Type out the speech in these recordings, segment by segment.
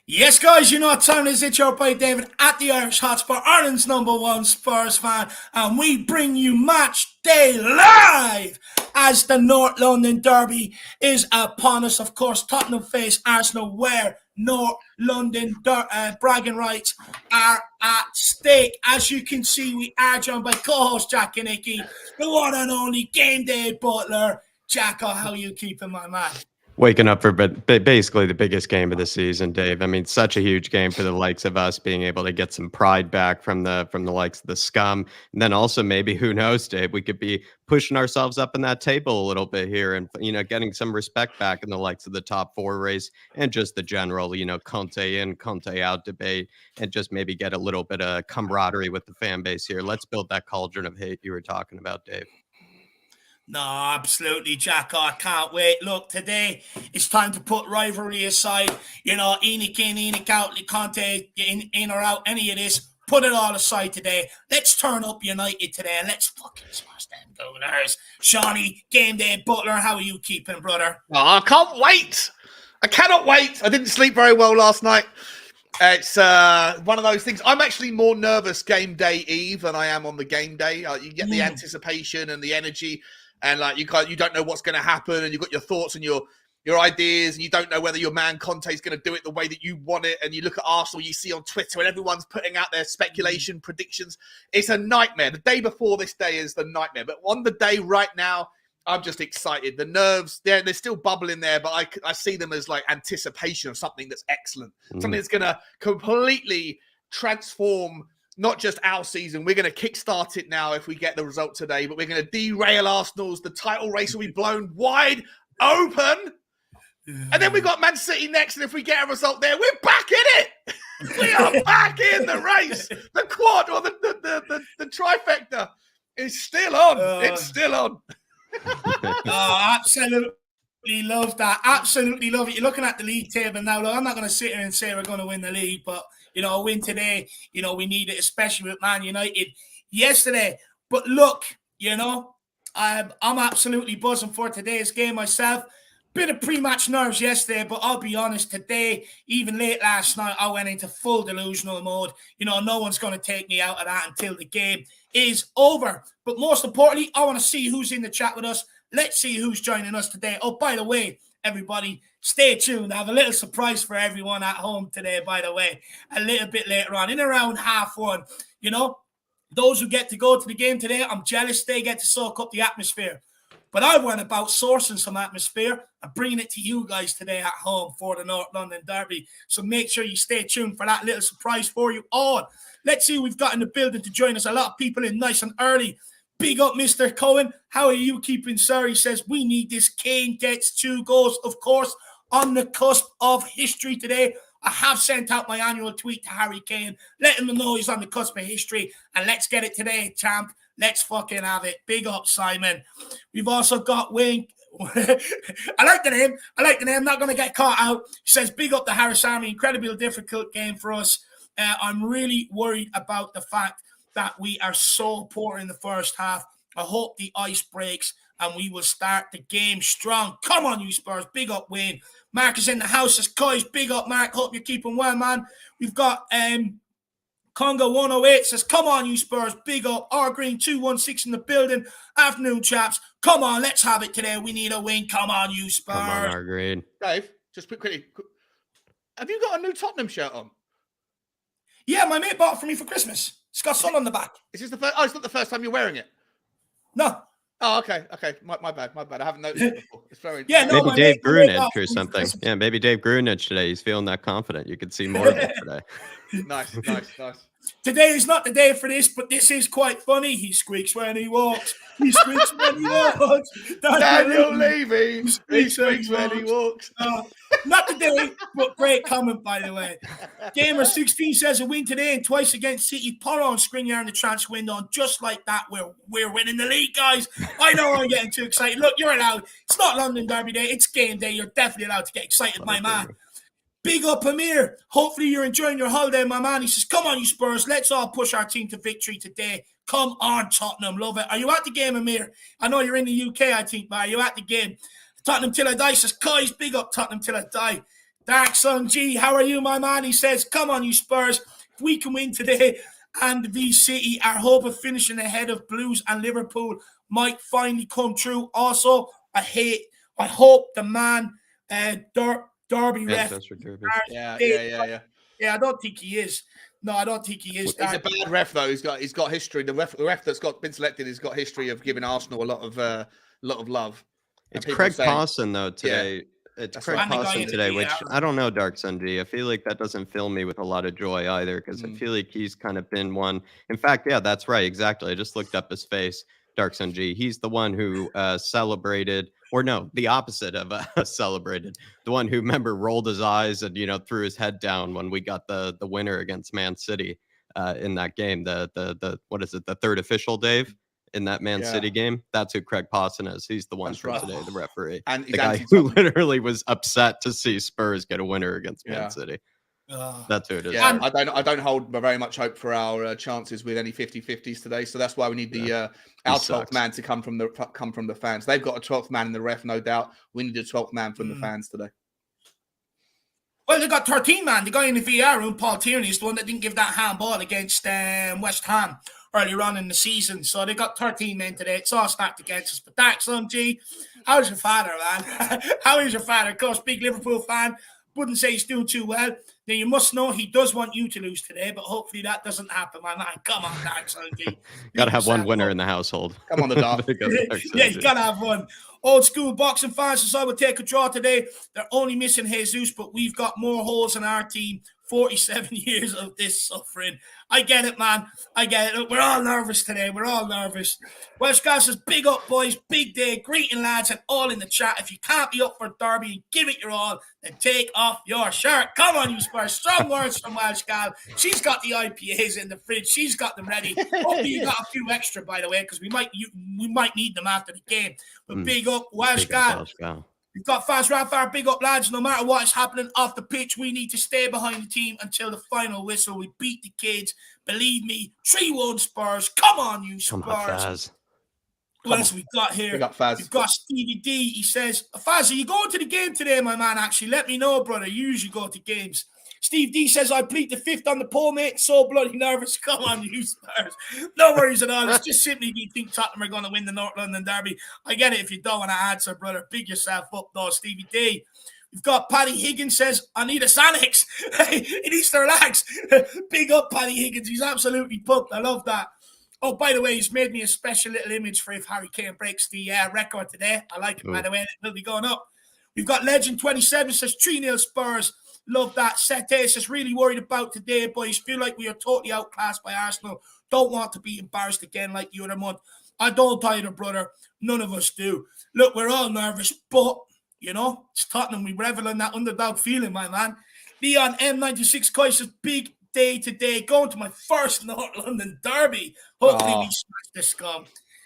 Yes, guys, you know what time it is. It's your boy David at the Irish Hotspur, Ireland's #1 Spurs fan, and we bring you match day live as the North London Derby is upon us. Of course, Tottenham face Arsenal, where North London bragging rights are at stake. As you can see, we are joined by co-host Jack and Nicky, the one and only Game Day Butler. Jacko, how are you keeping, my man? Waking up for basically the biggest game of the season, Dave. I mean, such a huge game for the likes of us, being able to get some pride back from the likes of the scum. And then also maybe, who knows, Dave, we could be pushing ourselves up in that table a little bit here and, getting some respect back in the likes of the top four race and just the general, Conte in, Conte out debate, and just maybe get a little bit of camaraderie with the fan base here. Let's build that cauldron of hate you were talking about, Dave. No, absolutely, Jack. I can't wait. Look, today it's time to put rivalry aside. Enoch in, Enoch out, Conte in or out, any of this. Put it all aside today. Let's turn up United today and let's fucking smash them Gooners. Shawnee, Game Day Butler, how are you keeping, brother? Oh, I can't wait. I cannot wait. I didn't sleep very well last night. It's one of those things. I'm actually more nervous game day eve than I am on the game day. You get the anticipation and the energy. And you don't know what's going to happen, and you've got your thoughts and your ideas, and you don't know whether your man Conte is going to do it the way that you want it. And you look at Arsenal, you see on Twitter, and everyone's putting out their speculation, predictions. It's a nightmare. The day before this day is the nightmare. But on the day right now, I'm just excited. The nerves, they're still bubbling there, but I see them as like anticipation of something that's excellent, something that's going to completely transform not just our season. We're going to kickstart it now if we get the result today, but we're going to derail Arsenal's. The title race will be blown wide open. And then we got Man City next, and if we get a result there, we're back in it. We are back in the race. The quad or the trifecta is still on. It's still on. Absolutely love that. Absolutely love it. You're looking at the league table now. Look, I'm not going to sit here and say we're going to win the league, but a win today, we need it, especially with Man United yesterday. But look, I'm absolutely buzzing for today's game myself. Bit of pre-match nerves yesterday, but I'll be honest, today, even late last night, I went into full delusional mode. No one's going to take me out of that until the game is over. But most importantly, I want to see who's in the chat with us. Let's see who's joining us today. Oh, by the way, everybody, stay tuned. I have a little surprise for everyone at home today, by the way, a little bit later on, in around 1:30. Those who get to go to the game today, I'm jealous they get to soak up the atmosphere. But I went about sourcing some atmosphere and bringing it to you guys today at home for the North London Derby. So make sure you stay tuned for that little surprise for you all. Let's see who we've got in the building to join us. A lot of people in nice and early. Big up, Mr. Cohen. How are you keeping, sir? He says, we need this. Kane gets 2 goals, of course, on the cusp of history today. I have sent out my annual tweet to Harry Kane, letting him know he's on the cusp of history. And let's get it today, champ. Let's fucking have it. Big up, Simon. We've also got Wayne. I like the name. I'm not going to get caught out. He says, big up the Harris Army. Incredibly difficult game for us. I'm really worried about the fact that we are so poor in the first half. I hope the ice breaks and we will start the game strong. Come on, you Spurs. Big up, Wayne. Mark is in the house. Says, guys, big up, Mark. Hope you're keeping well, man. We've got Congo 108 says, come on, you Spurs. Big up. R Green 216 in the building. Afternoon, chaps. Come on, let's have it today. We need a win. Come on, you Spurs. Come on, R Green. Dave, just quickly. Have you got a new Tottenham shirt on? Yeah, my mate bought it for me for Christmas. It's got sun on the back. Is this the first? Oh, it's not the first time you're wearing it. No. Oh, okay. My bad. I haven't noticed it before. It's very. Yeah, no, maybe Dave Grunich or something. Yeah, maybe Dave Grunich today. He's feeling that confident. You could see more of it today. Nice. Today is not the day for this, but this is quite funny. He squeaks when he walks. Daniel Levy. He squeaks when he walks. Not today, but great comment, by the way. Gamer16 says a win today and twice against City. Porro and Skriniar in the transfer window. And just like that, we're winning the league, guys. I know I'm getting too excited. Look, you're allowed. It's not London Derby Day. It's game day. You're definitely allowed to get excited, my man. Big up, Amir. Hopefully you're enjoying your holiday, my man. He says, come on, you Spurs. Let's all push our team to victory today. Come on, Tottenham. Love it. Are you at the game, Amir? I know you're in the UK, I think, but are you at the game? Tottenham till I die says, guys, big up Tottenham till I die. Dark Sun G, how are you, my man? He says, come on, you Spurs. If we can win today and V City, our hope of finishing ahead of Blues and Liverpool might finally come true. Also, I hope the man, Derby ref. Manchester Derby. Yeah. Yeah, I don't think he is. No, I don't think he is. He's a bad ref, though. He's got history. The ref that's been selected has got history of giving Arsenal a lot of love. It's Craig Pawson though today. Yeah, it's Craig Pawson today, which I don't know, Dark Sun G. I feel like that doesn't fill me with a lot of joy either, because I feel like he's kind of been one. In fact, yeah, that's right, exactly. I just looked up his face, Dark Sun G. He's the one who celebrated, or no, the opposite of celebrated. The one who, remember, rolled his eyes and threw his head down when we got the winner against Man City in that game. The what is it? The third official, Dave. In that Man City game, that's who Craig Pawson is. He's the one from today, the referee, and the guy who literally was upset to see Spurs get a winner against Man City. That's who it is. Yeah, I don't hold very much hope for our chances with any 50-50s today. So that's why we need our 12th man to come from the fans. They've got a 12th man in the ref, no doubt. We need a 12th man from the fans today. Well, they got 13 man. The guy in the VR room, Paul Tierney, is the one that didn't give that handball against West Ham earlier on in the season. So they got 13 men today. It's all stacked against us. But Dark Sun G, how's your father, man? How is your father? Of course, big Liverpool fan. Wouldn't say he's doing too well. Now, you must know he does want you to lose today, but hopefully that doesn't happen, my man. Come on, Dark Sun G. Got to have one winner in the household. Come on, the Dark. Yeah, you got to have one. Old school boxing fans decide we'll take a draw today. They're only missing Jesus, but we've got more holes in our team. 47 years of this suffering. I get it, man. I get it. Look, we're all nervous today. We're all nervous. Welsh Guy says, big up, boys. Big day. Greeting, lads, and all in the chat. If you can't be up for Derby and give it your all, then take off your shirt. Come on, you Spurs. Strong words from Welsh Gal. She's got the IPAs in the fridge. She's got them ready. Hopefully you got a few extra, by the way, because we might need them after the game. But big up, Welsh Gal. We've got fans round far. Big up, lads. No matter what is happening off the pitch, we need to stay behind the team until the final whistle. We beat the kids. Believe me, 3-1 Spurs. Come on, you Spurs. Come on, Faz. What else we got here? We've got Stevie D. He says, Faz, are you going to the game today, my man? Actually, let me know, brother. You usually go to games. Steve D says, I plead the fifth on the poll, mate. So bloody nervous. Come on, you Spurs. No worries at all. It's just simply we think Tottenham are going to win the North London Derby. I get it if you don't want to answer, brother. Big yourself up, though, Stevie D. We've got Paddy Higgins says, I need a Xanax. He needs to relax. Big up, Paddy Higgins. He's absolutely pumped. I love that. Oh, by the way, he's made me a special little image for if Harry Kane breaks the record today. I like it, by the way. It will be going up. We've got Legend 27 says 3-0 Spurs. Love that. Sete says, really worried about today, boys. Feel like we are totally outclassed by Arsenal. Don't want to be embarrassed again like the other month. I don't either, brother. None of us do. Look, we're all nervous, but, it's Tottenham. We revel in that underdog feeling, my man. Leon M96 Koi says, big day today. Going to my first North London Derby. Hopefully we smash this scum.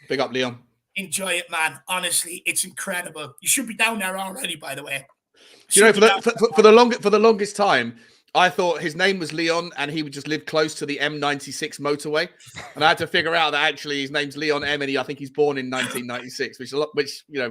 Big up, Leon. Enjoy it, man. Honestly, it's incredible. You should be down there already, by the way. For the longest time, I thought his name was Leon and he would just live close to the M96 motorway. And I had to figure out that actually his name's Leon M and I think he's born in 1996, which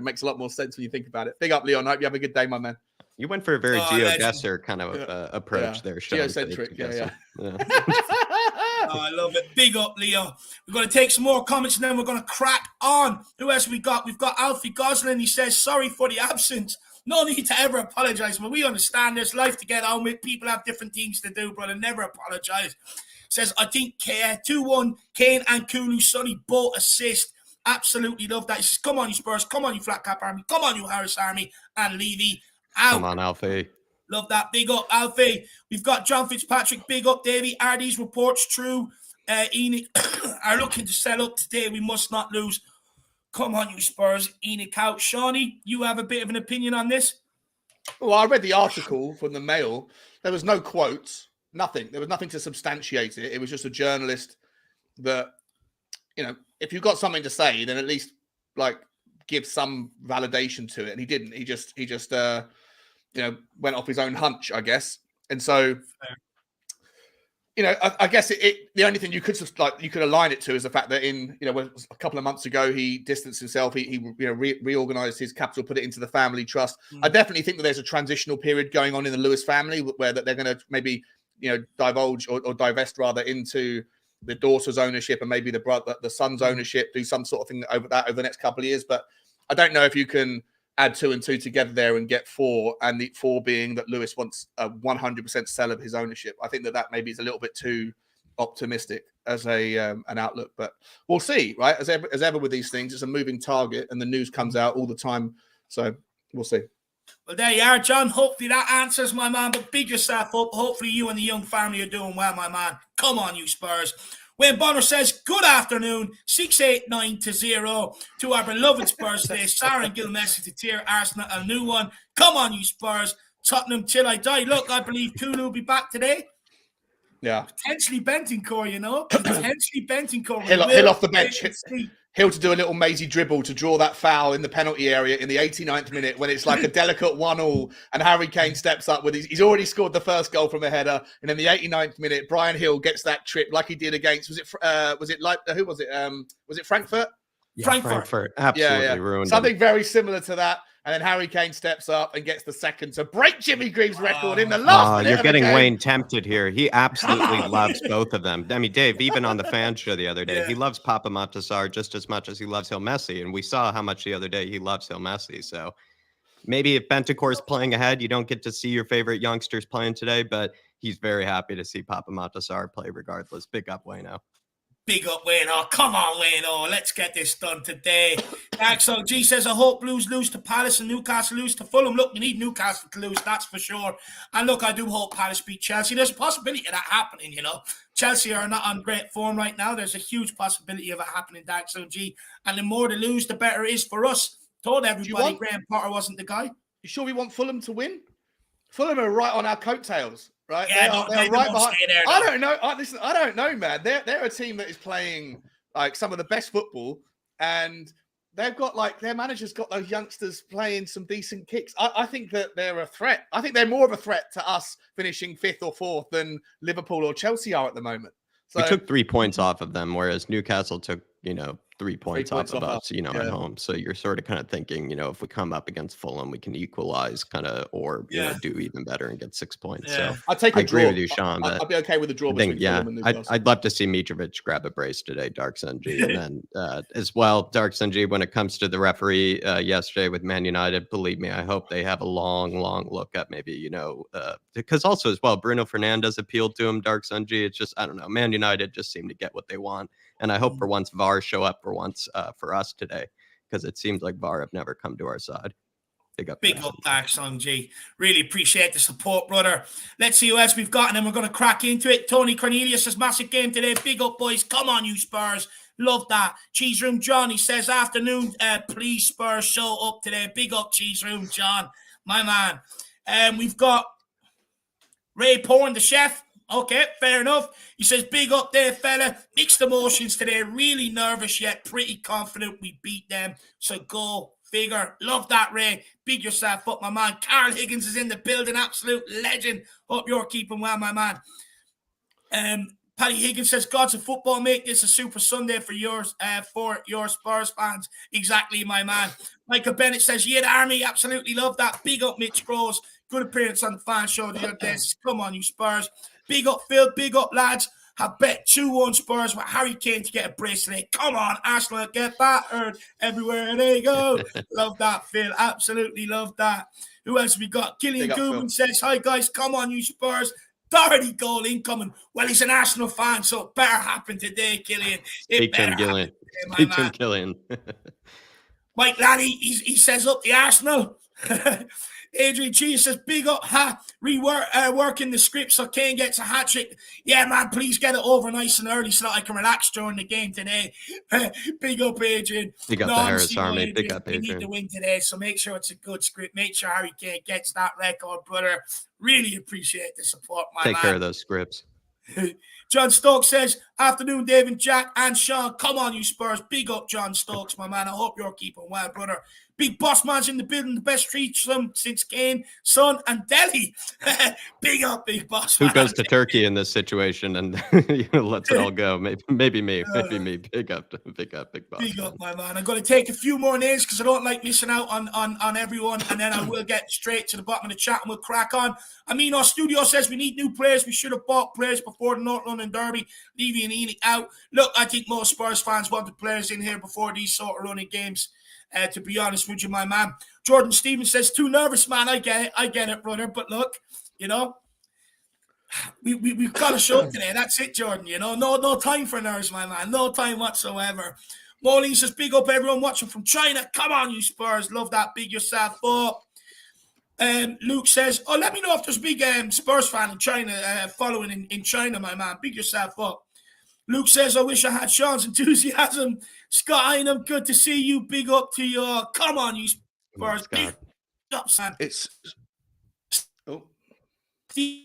makes a lot more sense when you think about it. Big up, Leon. I hope you have a good day, my man. You went for a very geoguessr kind of approach there, Sean. Geocentric, yeah. I love it. Big up, Leo. We're going to take some more comments and then we're going to crack on. Who else we got? We've got Alfie Goslin. He says, sorry for the absence. No need to ever apologize, but we understand there's life to get on with. People have different things to do, brother. Never apologize. Says, I think 2-1, Kane and Kulu, Sonny both assist. Absolutely love that. He says, come on, you Spurs. Come on, you Flat Cap Army. Come on, you Harris Army. And Levy out. Come on, Alfie. Love that. Big up, Alfie. We've got John Fitzpatrick. Big up, Davey. Are these reports true? Enoch are looking to sell up today. We must not lose. Come on, you Spurs. Enoch out. Shawnee, you have a bit of an opinion on this? Well, I read the article from the Mail. There was no quotes, nothing. There was nothing to substantiate it. It was just a journalist that, if you've got something to say, then at least give some validation to it. And he didn't. He just went off his own hunch, I guess. And so, I guess the only thing you could align it to is the fact that a couple of months ago he distanced himself, he reorganized his capital, put it into the family trust. I definitely think that there's a transitional period going on in the Lewis family where that they're going to maybe divulge or divest rather into the daughter's ownership and maybe the son's ownership, do some sort of thing over the next couple of years. But I don't know if you can add 2 and 2 together there and get 4, and the 4 being that Lewis wants a 100% sell of his ownership. I think that maybe is a little bit too optimistic as an outlook, but we'll see, right? As ever with these things, it's a moving target, and the news comes out all the time, so we'll see. Well, there you are, John. Hopefully that answers, my man. But big yourself up. Hopefully you and the young family are doing well, my man. Come on, you Spurs. Wayne Bonner says, good afternoon, 689-0 to our beloved Spurs today. Sarah Gill message to Tier Arsenal, a new one. Come on, you Spurs. Tottenham till I die. Look, I believe Kulu will be back today. Yeah. Potentially Bentancur, Potentially Bentancur. Hill off the bench. Hill to do a little mazy dribble to draw that foul in the penalty area in the 89th minute when it's like a delicate 1-1 and Harry Kane steps up with he's already scored the first goal from a header, and in the 89th minute Brian Hill gets that trip like he did against was it Frankfurt? Yeah, Frankfurt. Absolutely ruined something him. very similar to that. And then Harry Kane steps up and gets the second to break Jimmy Greaves' record in the last minute. You're getting Wayne tempted here. He absolutely loves both of them. I mean, Dave, even on the fan show the other day, he loves Papa Matasar just as much as he loves Hill Messi. And we saw how much the other day he loves Hill Messi. So maybe if Bentancur's playing ahead, you don't get to see your favorite youngsters playing today, but he's very happy to see Papa Matasar play regardless. Big up, Wayno. Big up, Wayne. Oh, come on, Wayne. Oh, let's get this done today. Axel G says, I hope Blues lose to Palace and Newcastle lose to Fulham. Look, we need Newcastle to lose, that's for sure. And look, I do hope Palace beat Chelsea. There's a possibility of that happening, Chelsea are not on great form right now. There's a huge possibility of it happening, Axel G. And the more they lose, the better it is for us. Told everybody Graham Potter wasn't the guy. You sure we want Fulham to win? Fulham are right on our coattails. Right, yeah, they're right behind. I don't know. Listen, I don't know, man. They're a team that is playing like some of the best football, and they've got their manager's got those youngsters playing some decent kicks. I think that they're a threat. I think they're more of a threat to us finishing 5th or 4th than Liverpool or Chelsea are at the moment. So, we took 3 points off of them, whereas Newcastle took 3 points off of us, at home. So you're sort of kind of thinking, if we come up against Fulham, we can equalize or do even better and get 6 points. Yeah. So I'd take a draw. agree with you, Sean. But I'd be okay with a draw. I'd love to see Mitrovic grab a brace today, Dark Sun G. And then as well, Dark Sun G, when it comes to the referee yesterday with Man United, believe me, I hope they have a long look at maybe, because also as well, Bruno Fernandes appealed to him, Dark Sun G. It's just, I don't know, Man United just seem to get what they want. And I hope for once VAR show up for once for us today, because it seems like VAR have never come to our side. Big up, Dark Sun G. Really appreciate the support, brother. Let's see who else we've got, and then we're going to crack into it. Tony Cornelius says, massive game today. Big up, boys. Come on, you Spurs. Love that. Cheese Room John, he says, afternoon, please, Spurs, show up today. Big up, Cheese Room John, my man. We've got Ray Porn, the chef. Okay, fair enough. He says, big up there, fella. Mixed emotions today. Really nervous yet pretty confident we beat them. So go figure. Love that, Ray. Big yourself up, my man. Carl Higgins is in the building. Absolute legend. Hope you're keeping well, my man. Paddy Higgins says, God's a football, mate. This is a super Sunday for your Spurs fans. Exactly, my man. Michael Bennett says, yeah, the Army. Absolutely love that. Big up, Mitch Groves. Good appearance on the fan show the other day. Come on, you Spurs. Big up, Phil. Big up, lads. Have bet 2-1 Spurs with Harry Kane to get a bracelet. Come on, Arsenal, get battered everywhere they go. Love that, Phil. Absolutely love that. Who else we got? Killian Goodman says, hi, guys. Come on, you Spurs. Doherty goal incoming. Well, he's an Arsenal fan, so it better happen today, Killian. Speak to him, Killian. Speak to him, Killian. Mike Laddie, he says up the Arsenal. Adrian Cheese says, big up, working the script so Kane gets a hat-trick. Yeah, man, please get it over nice and early so that I can relax during the game today. Big up, Adrian. Big up the Harris Army. Big up, Adrian. We need to win today, so make sure it's a good script. Make sure Harry Kane gets that record, brother. Really appreciate the support, my man. Take care of those scripts. John Stokes says, afternoon, David, Jack, and Sean. Come on, you Spurs. Big up, John Stokes, my man. I hope you're keeping well, brother. Big boss man's in the building, the best threesome since Kane, Son, and Delhi. Big up, big boss Who man. goes to Turkey in this situation and lets it all go? Maybe me. Maybe me. Big up, big boss. Big up, my man. I'm going to take a few more names because I don't like missing out on everyone, and then I will get straight to the bottom of the chat and we'll crack on. I mean, our studio says we need new players. We should have bought players before the North London Derby, Levy and Enoch out. Look, I think most Spurs fans wanted players in here before these sort of running games, to be honest with you, my man. Jordan Stevens says, too nervous, man. I get it, brother. But look, we've got a show today. That's it, Jordan. No time for nerves, my man. No time whatsoever. Moline says, big up everyone watching from China. Come on, you Spurs. Love that. Big yourself up. Luke says, let me know if there's a big Spurs fan in China following in China, my man. Big yourself up. Luke says, I wish I had Sean's enthusiasm. Scott Aynham, good to see you. Big up to you. Come on, you Spurs. Big up, Sam. Steve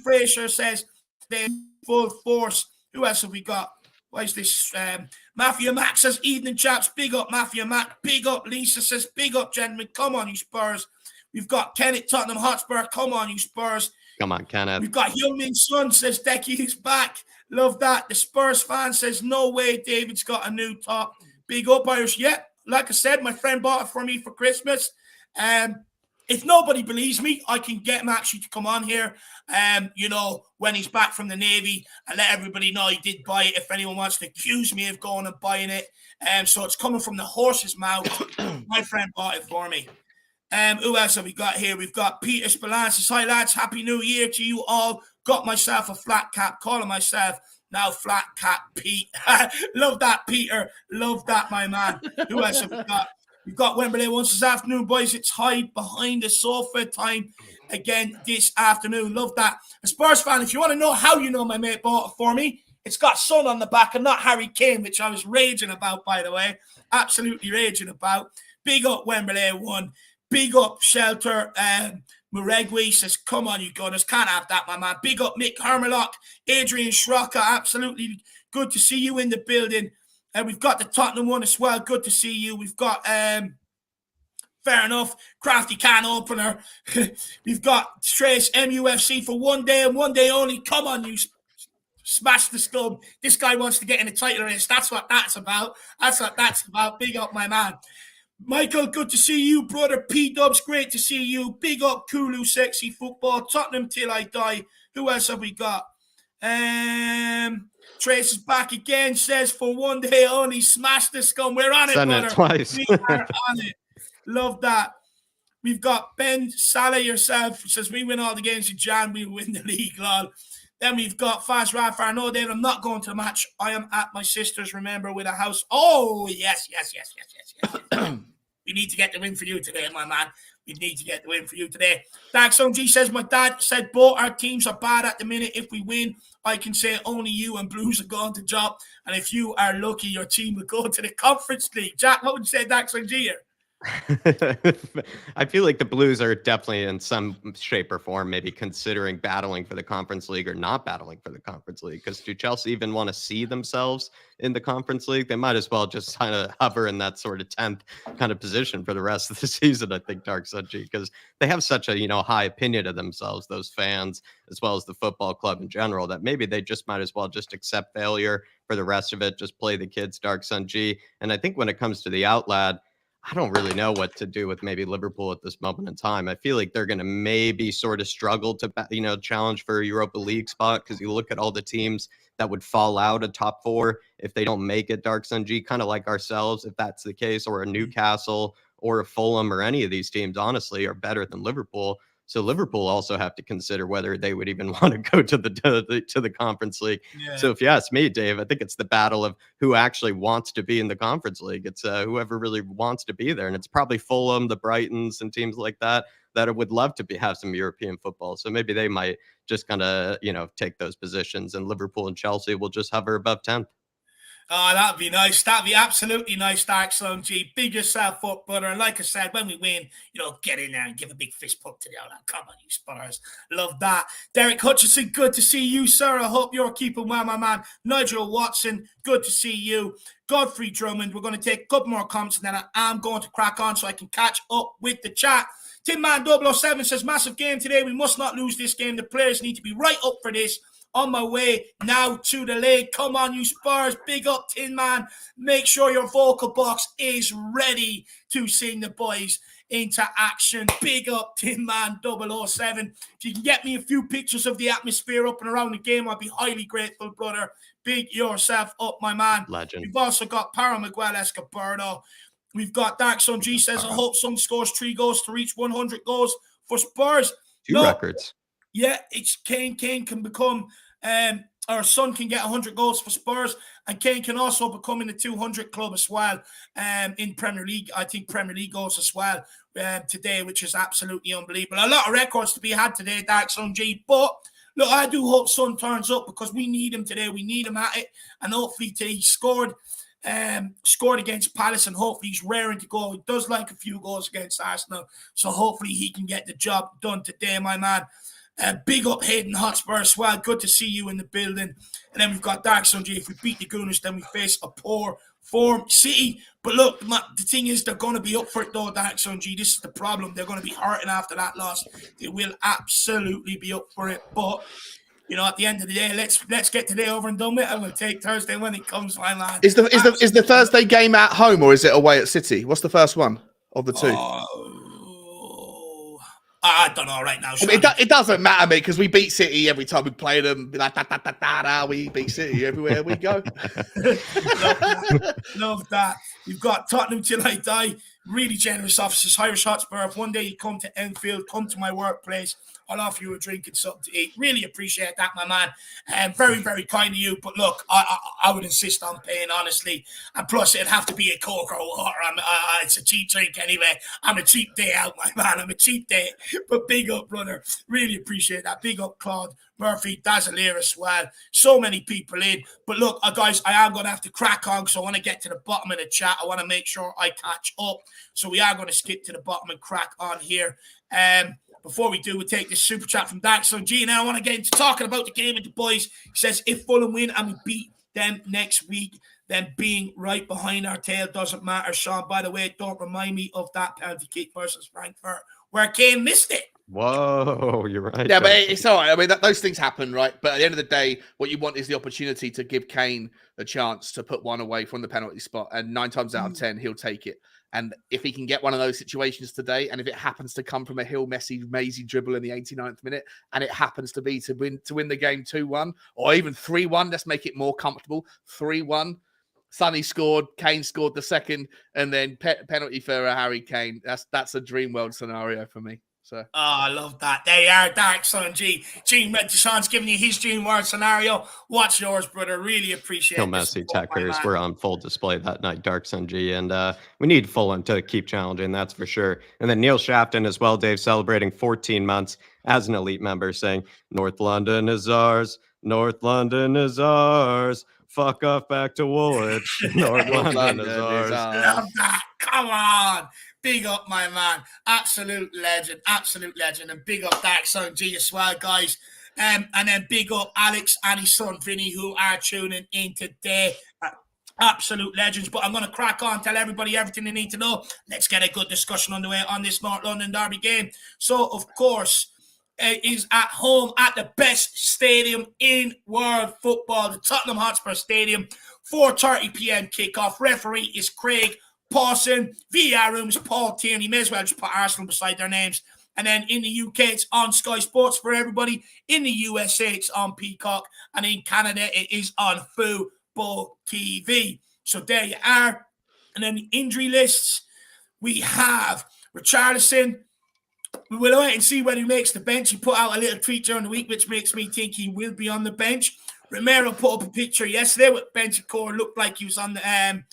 Fraser says, they're full force. Who else have we got? Why is this? Mafia Mac says, evening chaps, big up Mafia Mac, big up Lisa says, big up gentlemen, come on you Spurs. We've got Kenneth Tottenham Hotspur, come on you Spurs. Come on, Kenneth. We've got Youngmin Son says, Decky is back. Love that. The Spurs fan says, no way David's got a new top. Big up Irish. Yeah, like I said, my friend bought it for me for Christmas. If nobody believes me, I can get him actually to come on here, when he's back from the Navy and let everybody know he did buy it if anyone wants to accuse me of going and buying it. So it's coming from the horse's mouth. My friend bought it for me. Who else have we got here? We've got Peter Spillane says, hi lads, Happy New Year to you all. Got myself a flat cap, calling myself now Flat Cap Pete. Love that, Peter. Love that, my man. Who else have we got? We've got Wembley once this afternoon, boys. It's hide behind the sofa time again this afternoon. Love that. A Spurs fan, if you want to know how you know my mate bought it for me, it's got Son on the back and not Harry Kane, which I was raging about, by the way. Absolutely raging about. Big up Wembley 1. Big up Shelter. Muregui says, come on, you gunners. Can't have that, my man. Big up Mick Hermelock. Adrian Schrocker. Absolutely good to see you in the building. And we've got the Tottenham one as well. Good to see you. We've got, fair enough, Crafty Can Opener. We've got Trace MUFC for one day and one day only. Come on, you smash the stub. This guy wants to get in the title race. That's what that's about. That's what that's about. Big up, my man. Michael, good to see you. Brother P-Dubs, great to see you. Big up Kulu Sexy Football. Tottenham till I die. Who else have we got? Trace is back again, says for one day only, smash the scum. We're on it, Send brother. it twice. We are on it. Love that. We've got Ben Salah yourself, says we win all the games in Jan, we win the league, lol. Then we've got Faz Rafar. No, David, I'm not going to the match. I am at my sister's, remember, with a house. Oh, yes. We need to get the win for you today, my man. We need to get the win for you today. Dark Song G says, my dad said both our teams are bad at the minute. If we win, I can say only you and Blues are going to drop. And if you are lucky, your team will go to the Conference League. Jack, what would you say, Dark Song G here? I feel like the Blues are definitely in some shape or form maybe considering battling for the Conference League or not battling for the Conference League, because do Chelsea even want to see themselves in the Conference League? They might as well just kind of hover in that sort of 10th kind of position for the rest of the season, I think, Dark Sunji, because they have such a high opinion of themselves, those fans, as well as the football club in general, that maybe they just might as well just accept failure for the rest of it, just play the kids, Dark Sunji. And I think when it comes to the outlad, I don't really know what to do with maybe Liverpool at this moment in time. I feel like they're going to maybe sort of struggle to, challenge for a Europa League spot, because you look at all the teams that would fall out of top 4 if they don't make it, Dark Sun G, kind of like ourselves, if that's the case, or a Newcastle or a Fulham or any of these teams, honestly, are better than Liverpool. So Liverpool also have to consider whether they would even want to go to the Conference League. Yeah. So if you ask me, Dave, I think it's the battle of who actually wants to be in the Conference League. It's whoever really wants to be there, and it's probably Fulham, the Brightons, and teams like that would love to have some European football. So maybe they might just kind of take those positions, and Liverpool and Chelsea will just hover above 10th. Oh, that'd be nice. That'd be absolutely nice, Dark Sun G. Big yourself up, brother. And like I said, when we win, get in there and give a big fist pump to the other. Come on, you Spurs. Love that. Derek Hutchinson, good to see you, sir. I hope you're keeping well, my man. Nigel Watson, good to see you. Godfrey Drummond, we're going to take a couple more comments and then I am going to crack on so I can catch up with the chat. Tin Man 007 says, massive game today. We must not lose this game. The players need to be right up for this. On my way now to the league. Come on, you Spurs. Big up, Tin Man. Make sure your vocal box is ready to sing the boys into action. Big up, Tin Man 007. If you can get me a few pictures of the atmosphere up and around the game, I'd be highly grateful, brother. Big yourself up, my man. Legend. We've also got Para Miguel Escobardo. We've got Dark Sun G says, I hope Sun scores 3 goals to reach 100 goals for Spurs. Two records. Yeah, it's Kane. Kane can become, our son can get 100 goals for Spurs, and Kane can also become in the 200 club as well in Premier League. I think Premier League goals as well today, which is absolutely unbelievable. A lot of records to be had today, Dark Sun G. But look, I do hope Son turns up because we need him today. We need him at it, and hopefully today he scored against Palace, and hopefully he's raring to go. He does like a few goals against Arsenal, so hopefully he can get the job done today, my man. Big up Hayden Hotspur as well. Good to see you in the building. And then we've got Dark Sun G. If we beat the Gunners, then we face a poor form City. But look, the thing is, they're going to be up for it though, Dark Sun G. This is the problem. They're going to be hurting after that loss. They will absolutely be up for it. But at the end of the day, let's get today over and done with, and we'll take Thursday when it comes, my man. Is the Thursday game at home or is it away at City? What's the first one of the two? I don't know right now. I mean, it doesn't matter, mate, because we beat City every time we play them. Like, we beat City everywhere we go. Love that. We've got Tottenham till I die. Really generous officers. Irish Hotspur. If one day you come to Enfield, come to my workplace. I'll offer you a drink and something to eat. Really appreciate that, my man. Very, very kind of you. But look, I would insist on paying, honestly. And plus, it'd have to be a Coke or water. It's a cheap drink anyway. I'm a cheap day out, my man. I'm a cheap day. But big up, brother. Really appreciate that. Big up, Claude Murphy, Dazzleer as well. So many people in. But look, guys, I am going to have to crack on because I want to get to the bottom of the chat. I want to make sure I catch up. So we are going to skip to the bottom and crack on here. Before we do, we'll take this super chat from Dark Sun G. Now I want to get into talking about the game with the boys. He says, if Fulham win and we beat them next week, then being right behind our tail doesn't matter. Sean, by the way, don't remind me of that penalty kick versus Frankfurt where Kane missed it. Whoa, you're right. Yeah, but it's all right. I mean, those things happen, right? But at the end of the day, what you want is the opportunity to give Kane the chance to put one away from the penalty spot. And 9 times out of 10, he'll take it. And if he can get one of those situations today, and if it happens to come from a Hill Messi mazy dribble in the 89th minute, and it happens to be to win the game 2-1 or even 3-1, let's make it more comfortable. 3-1. Sonny scored, Kane scored the second, and then penalty for Harry Kane. That's a dream world scenario for me. So, I love that. There you are, Dark Sun G. Sean's giving you his dream world scenario. Watch yours, brother. Really appreciate it. Messi techers were on full display that night, Dark Sun G. And we need Fulham to keep challenging, that's for sure. And then Neil Shafton as well, Dave, celebrating 14 months as an elite member, saying, North London is ours. North London is ours. Fuck off back to Woolwich. North London is ours. Love that. Come on. Big up, my man. Absolute legend. And big up Dark Sun G as well, guys. And then big up Alex and his son Vinny, who are tuning in today. Absolute legends. But I'm going to crack on, tell everybody everything they need to know. Let's get a good discussion underway on this North London derby game. So, of course, it is at home at the best stadium in world football, the Tottenham Hotspur Stadium. 4:30 p.m. kickoff. Referee is Craig Pawson. VAR room is Paul Tierney. May as well just put Arsenal beside their names. And then in the UK, it's on Sky Sports for everybody. In the USA, it's on Peacock. And in Canada, it is on Fubo TV. So there you are. And then the injury lists, we have Richarlison. We will wait and see when he makes the bench. He put out a little tweet during the week, which makes me think he will be on the bench. Romero put up a picture yesterday with Bentancur. Looked like he was on the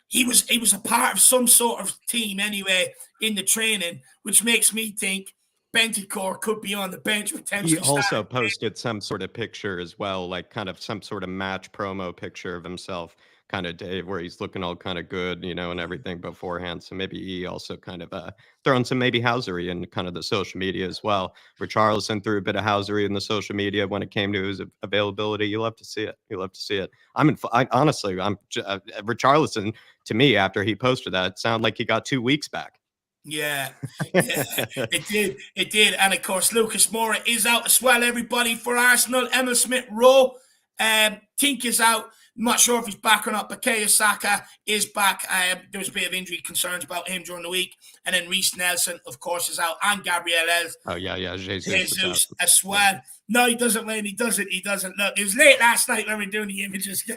he was a part of some sort of team anyway in the training, which makes me think Bentancur could be on the bench potentially. He also posted some sort of picture as well, like kind of some sort of match promo picture of himself, kind of day where he's looking all kind of good, and everything beforehand. So maybe he also kind of throwing some maybe housery in kind of the social media as well. Richarlison threw a bit of housery in the social media when it came to his availability. You love to see it. You love to see it. Honestly, Richarlison, to me, after he posted that, it sounded like he got 2 weeks back. Yeah, it did. And of course, Lucas Moura is out as well, everybody, for Arsenal. Emil Smith-Rowe, Tink is out. I'm not sure if he's back or not. Bukayo Saka is back. There was a bit of injury concerns about him during the week. And then Reece Nelson, of course, is out. And Gabriel Ez. Oh, yeah. Jesus as well. No, he doesn't, man. He doesn't. Look, it was late last night when we were doing the images.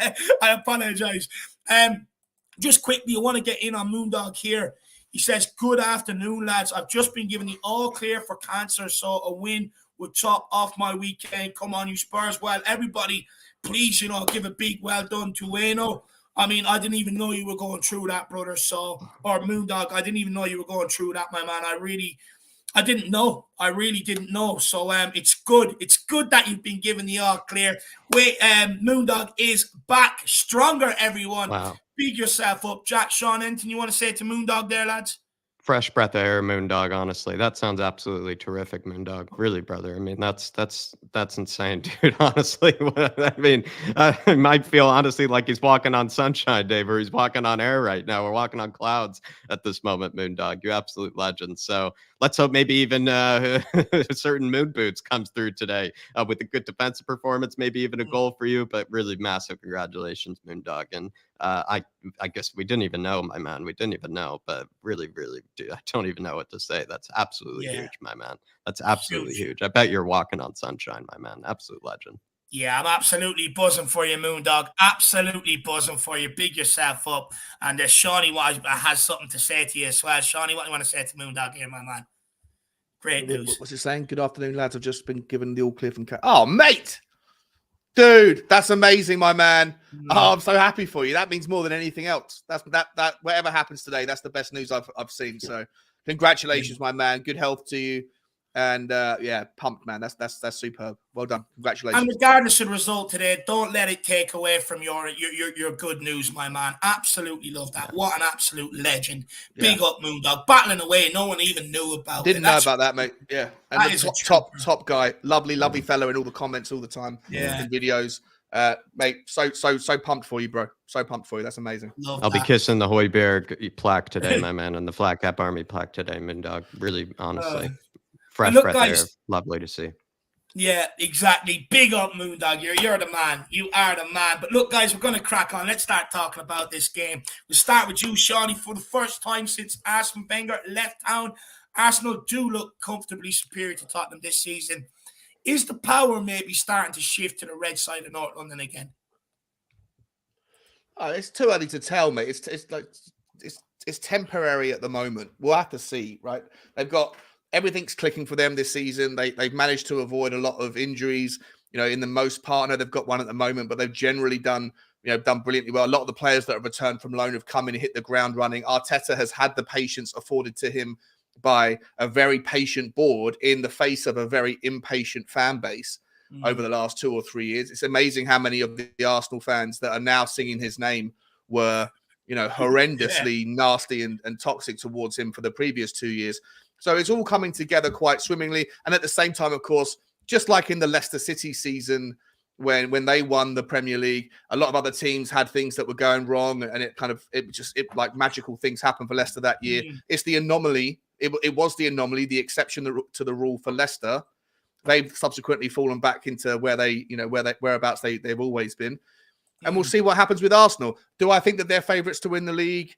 I apologize. Just quickly, I want to get in on Moondog here. He says, good afternoon, lads. I've just been given the all clear for cancer, so a win would top off my weekend. Come on, you Spurs. Well, everybody, please, give a big well done to Wayno. I mean, I didn't even know you were going through that, brother. Or Moondog, I didn't even know you were going through that, my man. I didn't know. I really didn't know. So it's good. It's good that you've been given the all clear. Moondog is back stronger, everyone. Wow. Big yourself up. Jack, Sean, anything you want to say to Moondog there, lads? Fresh breath of air, Moondog. Honestly, that sounds absolutely terrific, Moondog. Really, brother. I mean, that's insane, dude. Honestly, I mean, I might feel honestly like he's walking on sunshine, Dave, or he's walking on air right now. We're walking on clouds at this moment, Moondog. You absolute legend. So let's hope maybe even certain moon boots comes through today with a good defensive performance, maybe even a goal for you. But really, massive congratulations, Moondog. And I guess we didn't even know, my man. We didn't even know, but really, dude, I don't even know what to say. That's absolutely huge, my man. That's absolutely huge. I bet you're walking on sunshine, my man. Absolute legend. Yeah, I'm absolutely buzzing for you, Moondog. Absolutely buzzing for you. Big yourself up. And Shawnee has something to say to you as well. Shawnee, what do you want to say to Moondog here, my man? Great news. What's it saying? Good afternoon, lads. I've just been given the all clear from Oh, mate! Dude, that's amazing, my man. Oh, I'm so happy for you. That means more than anything else. That whatever happens today, that's the best news I've seen. So congratulations, my man. Good health to you. And pumped, man. That's superb. Well done. Congratulations. And regardless of the result today, don't let it take away from your good news, my man. Absolutely love that. What an absolute legend. Big up, Moondog. Battling away, no one even knew about Didn't know about that, mate. Yeah. And that is top guy. Lovely fellow in all the comments all the time. Yeah. In videos. Mate, so pumped for you, bro. So pumped for you. That's amazing. I'll be kissing the Hoiberg plaque today, my man, and the Flat Cap Army plaque today, Moondog. Really, honestly. Fresh breath air. Lovely to see. Yeah, exactly. Big up, Moondog. You're the man. You are the man. But look, guys, we're going to crack on. Let's start talking about this game. We'll start with you, Shawnee. For the first time since Arsene Wenger left town, Arsenal do look comfortably superior to Tottenham this season. Is the power maybe starting to shift to the red side of North London again? Oh, it's too early to tell, mate. It's temporary at the moment. We'll have to see, right? They've got everything's clicking for them this season. They've managed to avoid a lot of injuries. In the most part, I know they've got one at the moment, but they've generally done brilliantly well. A lot of the players that have returned from loan have come in and hit the ground running. Arteta has had the patience afforded to him by a very patient board in the face of a very impatient fan base over the last 2 or 3 years. It's amazing how many of the Arsenal fans that are now singing his name were, horrendously nasty and toxic towards him for the previous 2 years. So it's all coming together quite swimmingly. And at the same time, of course, just like in the Leicester City season, when they won the Premier League, a lot of other teams had things that were going wrong, and it like magical things happened for Leicester that year. It's the anomaly. It was the anomaly, the exception to the rule for Leicester. They've subsequently fallen back into whereabouts they've always been. And we'll see what happens with Arsenal. Do I think that they're favourites to win the league?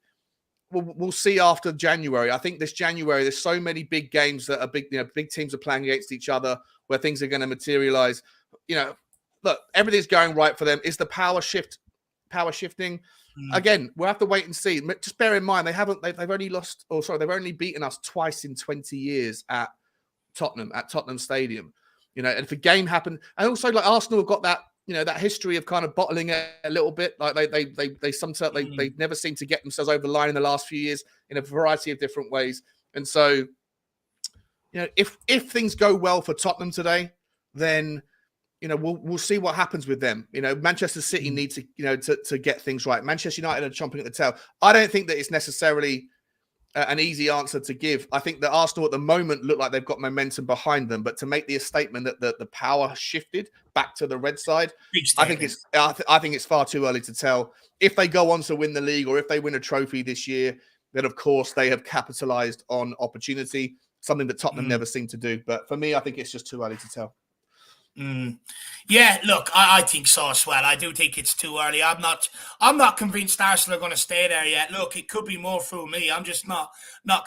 We'll see after January. I think this January, there's so many big games that are big teams are playing against each other where things are going to materialize. Look, everything's going right for them. Is the power shifting? Again, we'll have to wait and see. Just bear in mind, they've only beaten us twice in 20 years at Tottenham Stadium. And if a game happened, and also like Arsenal have got that, that history of kind of bottling it a little bit. Like they never seem to get themselves over the line in the last few years in a variety of different ways. And so, if things go well for Tottenham today, then we'll see what happens with them. Manchester City need to get things right. Manchester United are chomping at the tail. I don't think that it's necessarily an easy answer to give. I think that Arsenal at the moment look like they've got momentum behind them, but to make the statement that the power has shifted back to the red side, I think it's far too early to tell. If they go on to win the league or if they win a trophy this year, then of course they have capitalized on opportunity, something that Tottenham never seemed to do. But for me, I think it's just too early to tell. Yeah, look, I think so as well. I do think it's too early. I'm not convinced Arsenal are going to stay there yet. Look, it could be more through me. I'm just not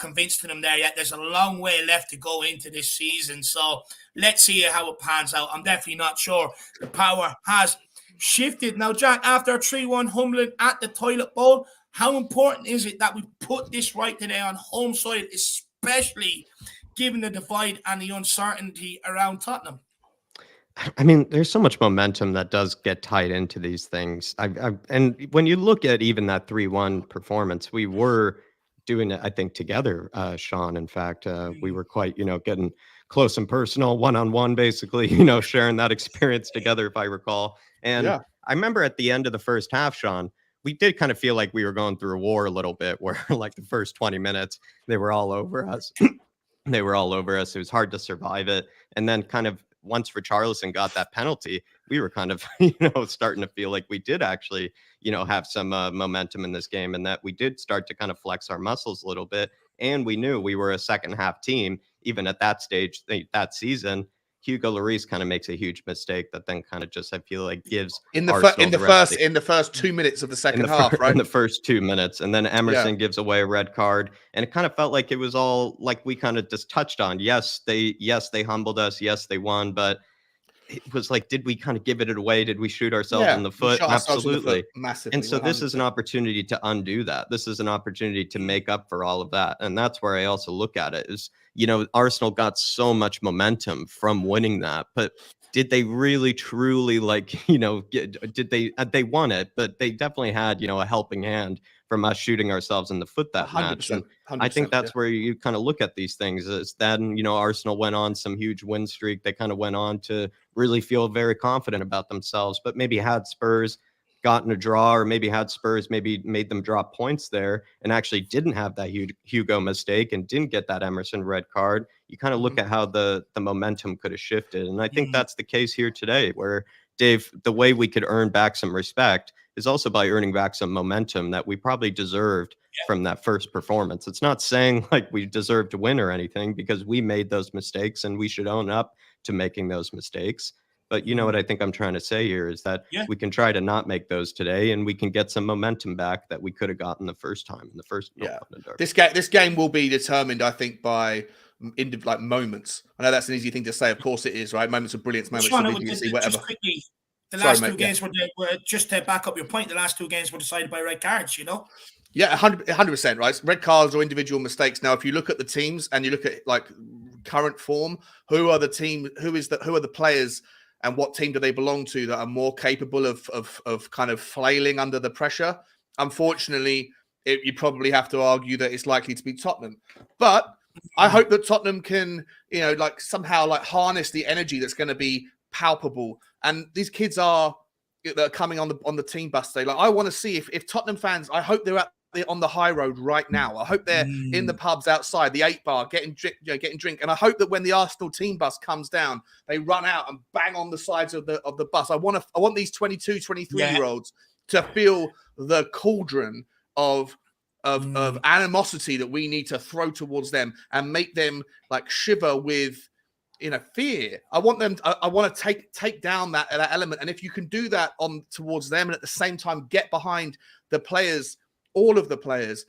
convinced of them there yet. There's a long way left to go into this season. So let's see how it pans out. I'm definitely not sure. The power has shifted. Now, Jack, after a 3-1 humbling at the toilet bowl, how important is it that we put this right today on home soil, especially given the divide and the uncertainty around Tottenham? I mean, there's so much momentum that does get tied into these things. And when you look at even that 3-1 performance, we were doing it, I think, together, Sean. In fact, we were quite, getting close and personal, one-on-one, basically, sharing that experience together, if I recall. And I remember at the end of the first half, Sean, we did kind of feel like we were going through a war a little bit, where like the first 20 minutes, they were all over us. They were all over us. It was hard to survive it. And then kind of once Richarlison got that penalty, we were kind of, starting to feel like we did actually, have some momentum in this game, and that we did start to kind of flex our muscles a little bit. And we knew we were a second half team, even at that stage, that season. Hugo Lloris kind of makes a huge mistake that then kind of just, I feel like, gives in the first 2 minutes of the second half, right? In the first 2 minutes, and then Emerson gives away a red card, and it kind of felt like it was all like we kind of just touched on. Yes, they humbled us. Yes, they won, but it was like, did we kind of give it away? Did we shoot ourselves in the foot? Absolutely. Massively. And so 100%. this is an opportunity to undo that. This is an opportunity to make up for all of that. And that's where I also look at it is, Arsenal got so much momentum from winning that, but did they really truly they won it, but they definitely had, a helping hand from us shooting ourselves in the foot that match. And I think that's where you kind of look at these things is then, Arsenal went on some huge win streak. They kind of went on to really feel very confident about themselves, but maybe had Spurs gotten a draw, or maybe had Spurs maybe made them drop points there and actually didn't have that Hugo mistake and didn't get that Emerson red card. You kind of look at how the momentum could have shifted. And I think that's the case here today, where, Dave, the way we could earn back some respect is also by earning back some momentum that we probably deserved from that first performance. It's not saying like we deserve to win or anything, because we made those mistakes and we should own up to making those mistakes. But you know what I think I'm trying to say here is that we can try to not make those today, and we can get some momentum back that we could have gotten the first time in the first. This game will be determined, I think, by moments. I know that's an easy thing to say. Of course it is, right? Moments of brilliance, moments of idiocy, whatever. Quickly, the last two games were just to back up your point. The last two games were decided by red cards. Yeah, 100%, right? Red cards or individual mistakes. Now, if you look at the teams and you look at like current form, who are the players and what team do they belong to that are more capable of kind of flailing under the pressure? Unfortunately, you probably have to argue that it's likely to be Tottenham. But I hope that Tottenham can, somehow harness the energy that's going to be palpable. And these kids that are coming on the team bus today. I want to see if Tottenham fans, I hope they're on the high road right now. I hope they're in the pubs outside, the 8 bar, getting drink. And I hope that when the Arsenal team bus comes down, they run out and bang on the sides of the bus. I want these 22, 23-year-olds to feel the cauldron of animosity that we need to throw towards them and make them shiver with fear. I want them. I want to take down that element. And if you can do that towards them, and at the same time get behind the players, all of the players,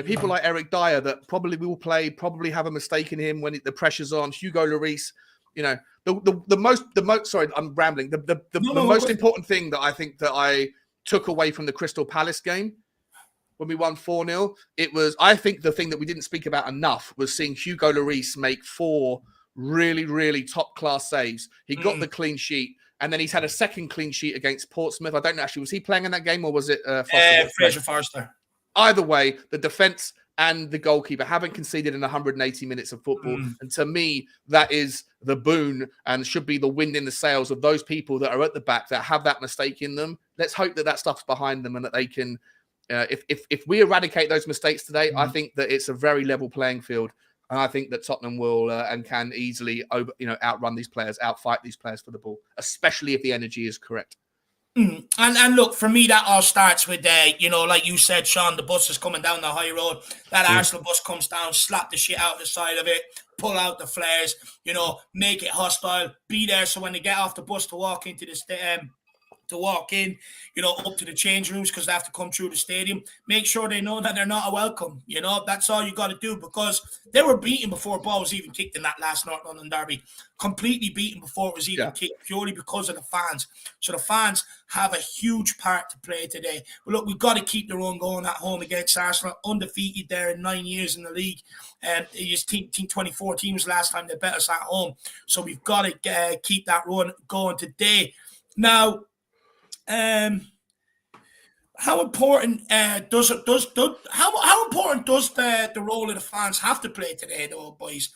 people like Eric Dyer that probably will play, probably have a mistake in him when the pressure's on. Hugo Lloris, the most. Sorry, I'm rambling. The most important thing that I think that I took away from the Crystal Palace game when we won 4-0, it was, I think the thing that we didn't speak about enough was seeing Hugo Lloris make 4 really, really top-class saves. He got the clean sheet, and then he's had a second clean sheet against Portsmouth. I don't know, actually, was he playing in that game, or was it Fraser Forster? Either way, the defense and the goalkeeper haven't conceded in 180 minutes of football. Mm. And to me, that is the boon and should be the wind in the sails of those people that are at the back that have that mistake in them. Let's hope that that stuff's behind them and that they can, if we eradicate those mistakes today, I think that it's a very level playing field. And I think that Tottenham will and can easily outrun these players, outfight these players for the ball, especially if the energy is correct. And look, for me, that all starts with, like you said, Sean, the bus is coming down the high road. That Arsenal bus comes down, slap the shit out the side of it, pull out the flares, make it hostile, be there so when they get off the bus to walk into up to the change rooms because they have to come through the stadium. Make sure they know that they're not a welcome. That's all you got to do because they were beaten before a ball was even kicked in that last North London derby. Completely beaten before it was even kicked purely because of the fans. So the fans have a huge part to play today. But look, we've got to keep the run going at home against Arsenal. Undefeated there in 9 years in the league. And team 2014 was the last time they bet us at home. So we've got to keep that run going today. Now, how important does the role of the fans have to play today, though, boys?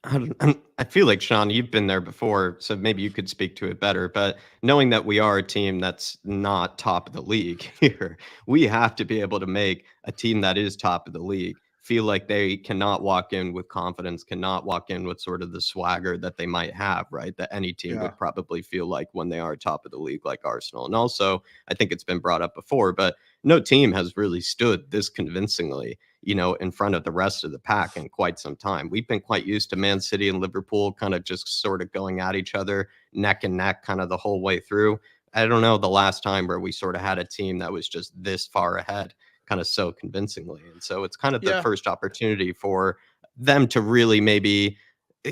I feel like, Sean, you've been there before, so maybe you could speak to it better. But knowing that we are a team that's not top of the league here, we have to be able to make a team that is top of the league feel like they cannot walk in with confidence, cannot walk in with sort of the swagger that they might have, right? That any team would probably feel like when they are top of the league, like Arsenal. And also, I think it's been brought up before, but no team has really stood this convincingly, in front of the rest of the pack in quite some time. We've been quite used to Man City and Liverpool kind of just sort of going at each other neck and neck kind of the whole way through. I don't know the last time where we sort of had a team that was just this far ahead kind of so convincingly. And so it's kind of the first opportunity for them to really maybe,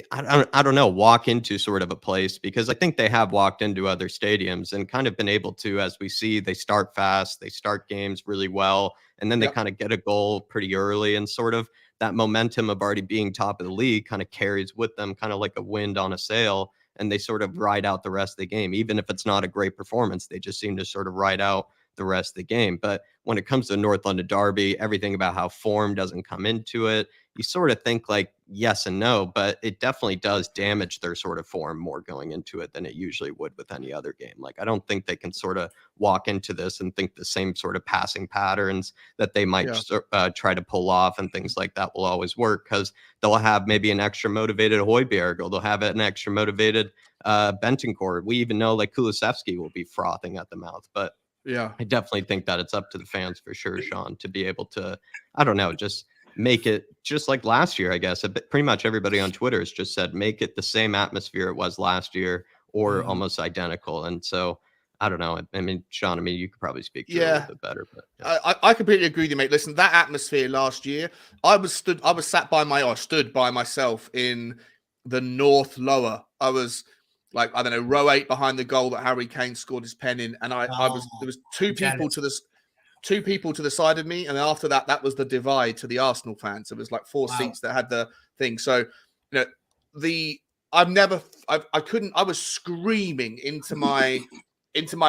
I don't know, walk into sort of a place, because I think they have walked into other stadiums and kind of been able to, as we see, they start fast, they start games really well, and then they kind of get a goal pretty early, and sort of that momentum of already being top of the league kind of carries with them kind of like a wind on a sail, and they sort of ride out the rest of the game. Even if it's not a great performance, they just seem to sort of ride out the rest of the game. But when it comes to North London derby, everything about how form doesn't come into it, you sort of think like yes and no, but it definitely does damage their sort of form more going into it than it usually would with any other game. Like, I don't think they can sort of walk into this and think the same sort of passing patterns that they might try to pull off and things like that will always work, because they'll have maybe an extra motivated Højbjerg, or they'll have an extra motivated Bentancur. We even know like Kulusevski will be frothing at the mouth. But I definitely think that it's up to the fans for sure, Sean, to be able to, I don't know, just make it just like last year, I guess. Pretty much everybody on Twitter has just said, make it the same atmosphere it was last year or almost identical. And so, I don't know. I mean, Sean, you could probably speak to it a little bit better. But I completely agree with you, mate. Listen, that atmosphere last year, I stood by myself in the North Lower. I was like, I don't know, row 8 behind the goal that Harry Kane scored his pen in, and there was two people to the side of me, and after that, that was the divide to the Arsenal fans. It was like 4 seats that had the thing. So, I was screaming into my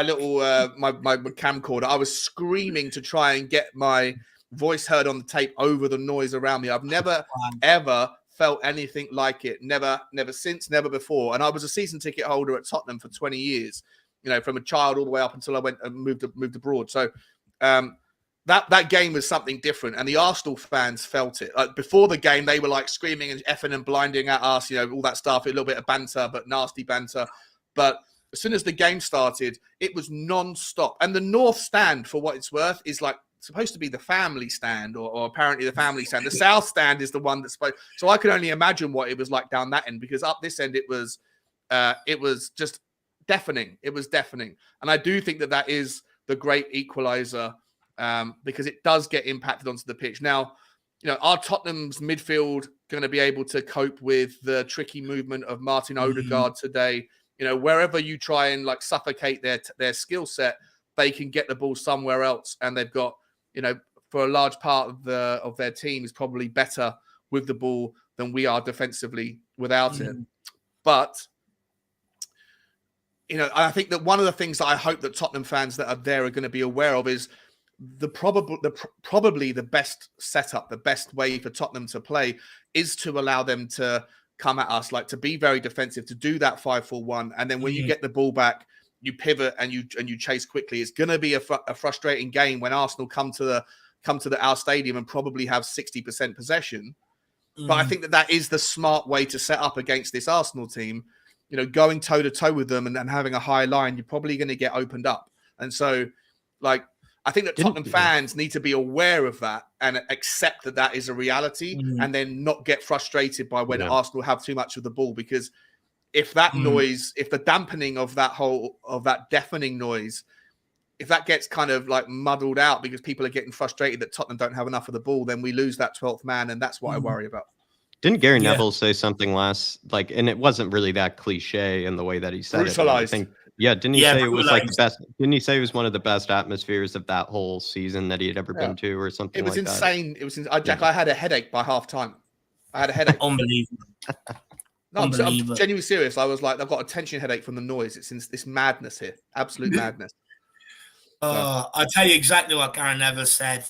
little my camcorder. I was screaming to try and get my voice heard on the tape over the noise around me. I've never ever felt anything like it. Never since, never before. And I was a season ticket holder at Tottenham for 20 years, from a child all the way up until I went and moved abroad. So that game was something different. And the Arsenal fans felt it. Like, before the game, they were like screaming and effing and blinding at us, all that stuff, a little bit of banter, but nasty banter. But as soon as the game started, it was non-stop. And the North Stand, for what it's worth, is like supposed to be the family stand, or apparently the family stand. The South Stand is the one that's supposed. So I can only imagine what it was like down that end, because up this end it was just deafening. It was deafening, and I do think that is the great equalizer, because it does get impacted onto the pitch. Now, are Tottenham's midfield going to be able to cope with the tricky movement of Martin Odegaard today? Wherever you try and like suffocate their skill set, they can get the ball somewhere else, and they've got, for a large part of their team is probably better with the ball than we are defensively without it. But I think that one of the things that I hope that Tottenham fans that are there are going to be aware of is probably the best setup, the best way for Tottenham to play is to allow them to come at us, like to be very defensive, to do that 5-4-1, and then when you get the ball back, you pivot and you chase quickly. It's going to be a frustrating game when Arsenal come to our stadium and probably have 60% possession. But I think that is the smart way to set up against this Arsenal team. Going toe to toe with them and having a high line, you're probably going to get opened up. And so, like, I think that Tottenham fans need to be aware of that and accept that is a reality, and then not get frustrated by when Arsenal have too much of the ball, because if that noise, if the dampening of that deafening noise, if that gets kind of like muddled out because people are getting frustrated that Tottenham don't have enough of the ball, then we lose that 12th man, and that's what I worry about. Didn't Gary Neville say something and it wasn't really that cliche in the way that he said brutalized. it. Didn't he say it was like the best? Didn't he say it was one of the best atmospheres of that whole season that he had ever been to, or something? It was like insane. It was Jack. I had a headache by half time. I had a headache. Unbelievable. No, I'm genuinely serious. I was like, I've got a tension headache from the noise. It's this madness here, absolute madness. I'll tell you exactly what Gary Neville said.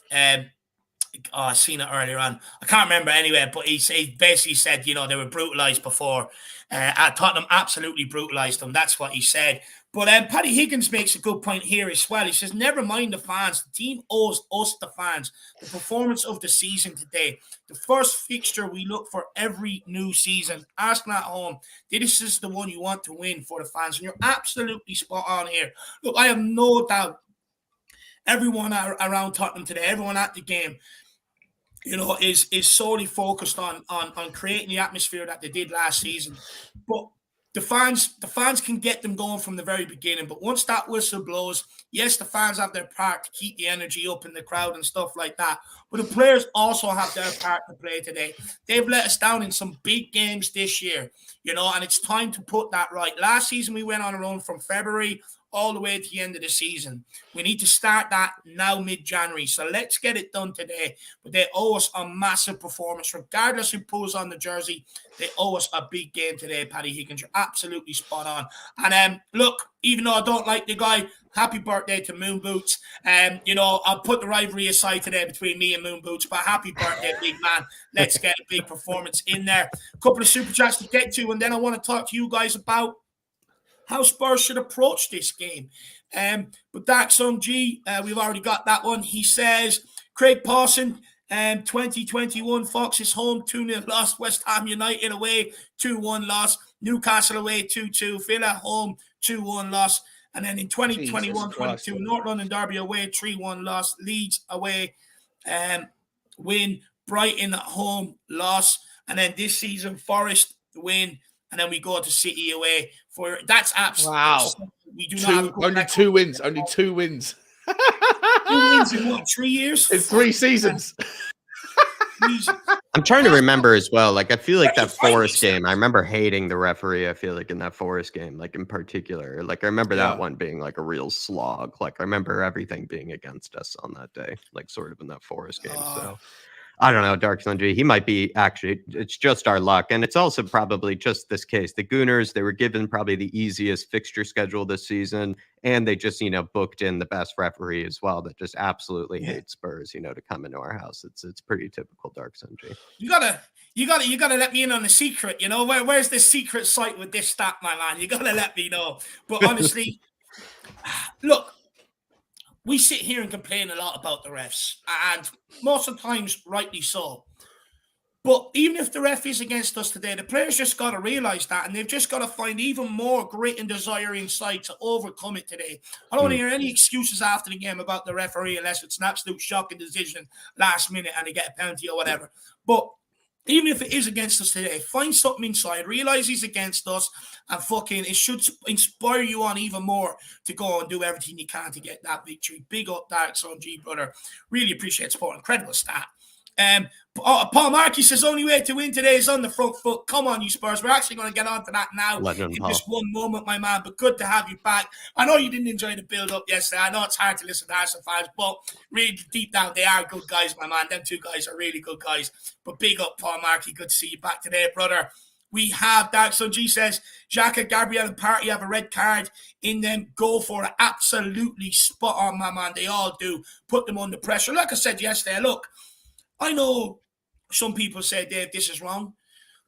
I seen it earlier on. I can't remember anyway, but he basically said, they were brutalised before. Tottenham absolutely brutalised them. That's what he said. But Paddy Higgins makes a good point here as well. He says, never mind the fans. The team owes us, the fans, the performance of the season today. The first fixture we look for every new season. Arsenal at home. This is the one you want to win for the fans. And you're absolutely spot on here. Look, I have no doubt everyone around Tottenham today, everyone at the game, is solely focused on creating the atmosphere that they did last season. But the fans can get them going from the very beginning. But once that whistle blows, yes, the fans have their part to keep the energy up in the crowd and stuff like that. But the players also have their part to play today. They've let us down in some big games this year, and it's time to put that right. Last season, we went on a run from February all the way to the end of the season. We need to start that now mid-January. So let's get it done today. But they owe us a massive performance. Regardless who pulls on the jersey, they owe us a big game today, Paddy Higgins. You're absolutely spot on. And look, even though I don't like the guy, happy birthday to Moon Boots. I'll put the rivalry aside today between me and Moon Boots, but happy birthday, big man. Let's get a big performance in there. A couple of super chats to get to, and then I want to talk to you guys about how Spurs should approach this game. But Dark Sun G, we've already got that one. He says, Craig Pawson, 2021, Fox is home, 2-0 loss. West Ham United away, 2-1 loss. Newcastle away, 2-2. Villa home, 2-1 loss. And then in 2021-22, North London Derby away, 3-1 loss. Leeds away, win. Brighton at home, loss. And then this season, Forest win. And then we go to City away for that's absolutely wow. We do not have only two wins. Only 2 wins. 2 wins in what, 3 years? In 3 seasons. I'm trying to remember as well. Like, I feel like that Forest game, I remember hating the referee. I feel like in that Forest game, like in particular, like I remember that one being like a real slog. Like I remember everything being against us on that day, like sort of in that Forest game. So I don't know, Dark Sundry. He might be actually, it's just our luck. And it's also probably just this case. The Gooners, they were given probably the easiest fixture schedule this season. And they just, booked in the best referee as well that just absolutely hates Spurs, to come into our house. It's pretty typical, Dark Sundry. You gotta let me in on the secret, where's the secret site with this stat, my man? You gotta let me know. But honestly, look, we sit here and complain a lot about the refs, and most of the times, rightly so. But even if the ref is against us today, the players just got to realise that, and they've just got to find even more grit and desire inside to overcome it today. I don't want to hear any excuses after the game about the referee unless it's an absolute shocking decision last minute and they get a penalty or whatever. But even if it is against us today, find something inside, realise he's against us, and it should inspire you on even more to go and do everything you can to get that victory. Big up, Dark Sun G, brother. Really appreciate support. Incredible stat. Paul Markey says, only way to win today is on the front foot. Come on, you Spurs. We're actually going to get on to that now in just one moment, my man. But good to have you back. I know you didn't enjoy the build-up yesterday. I know it's hard to listen to Arsenal fans, but really deep down, they are good guys, my man. Them 2 guys are really good guys. But big up, Paul Markey. Good to see you back today, brother. We have Dark Sun G says, Xhaka, Gabriel, and Partey have a red card in them. Go for it. Absolutely spot on, my man. They all do. Put them under pressure. Like I said yesterday, look, I know some people say, Dave, this is wrong.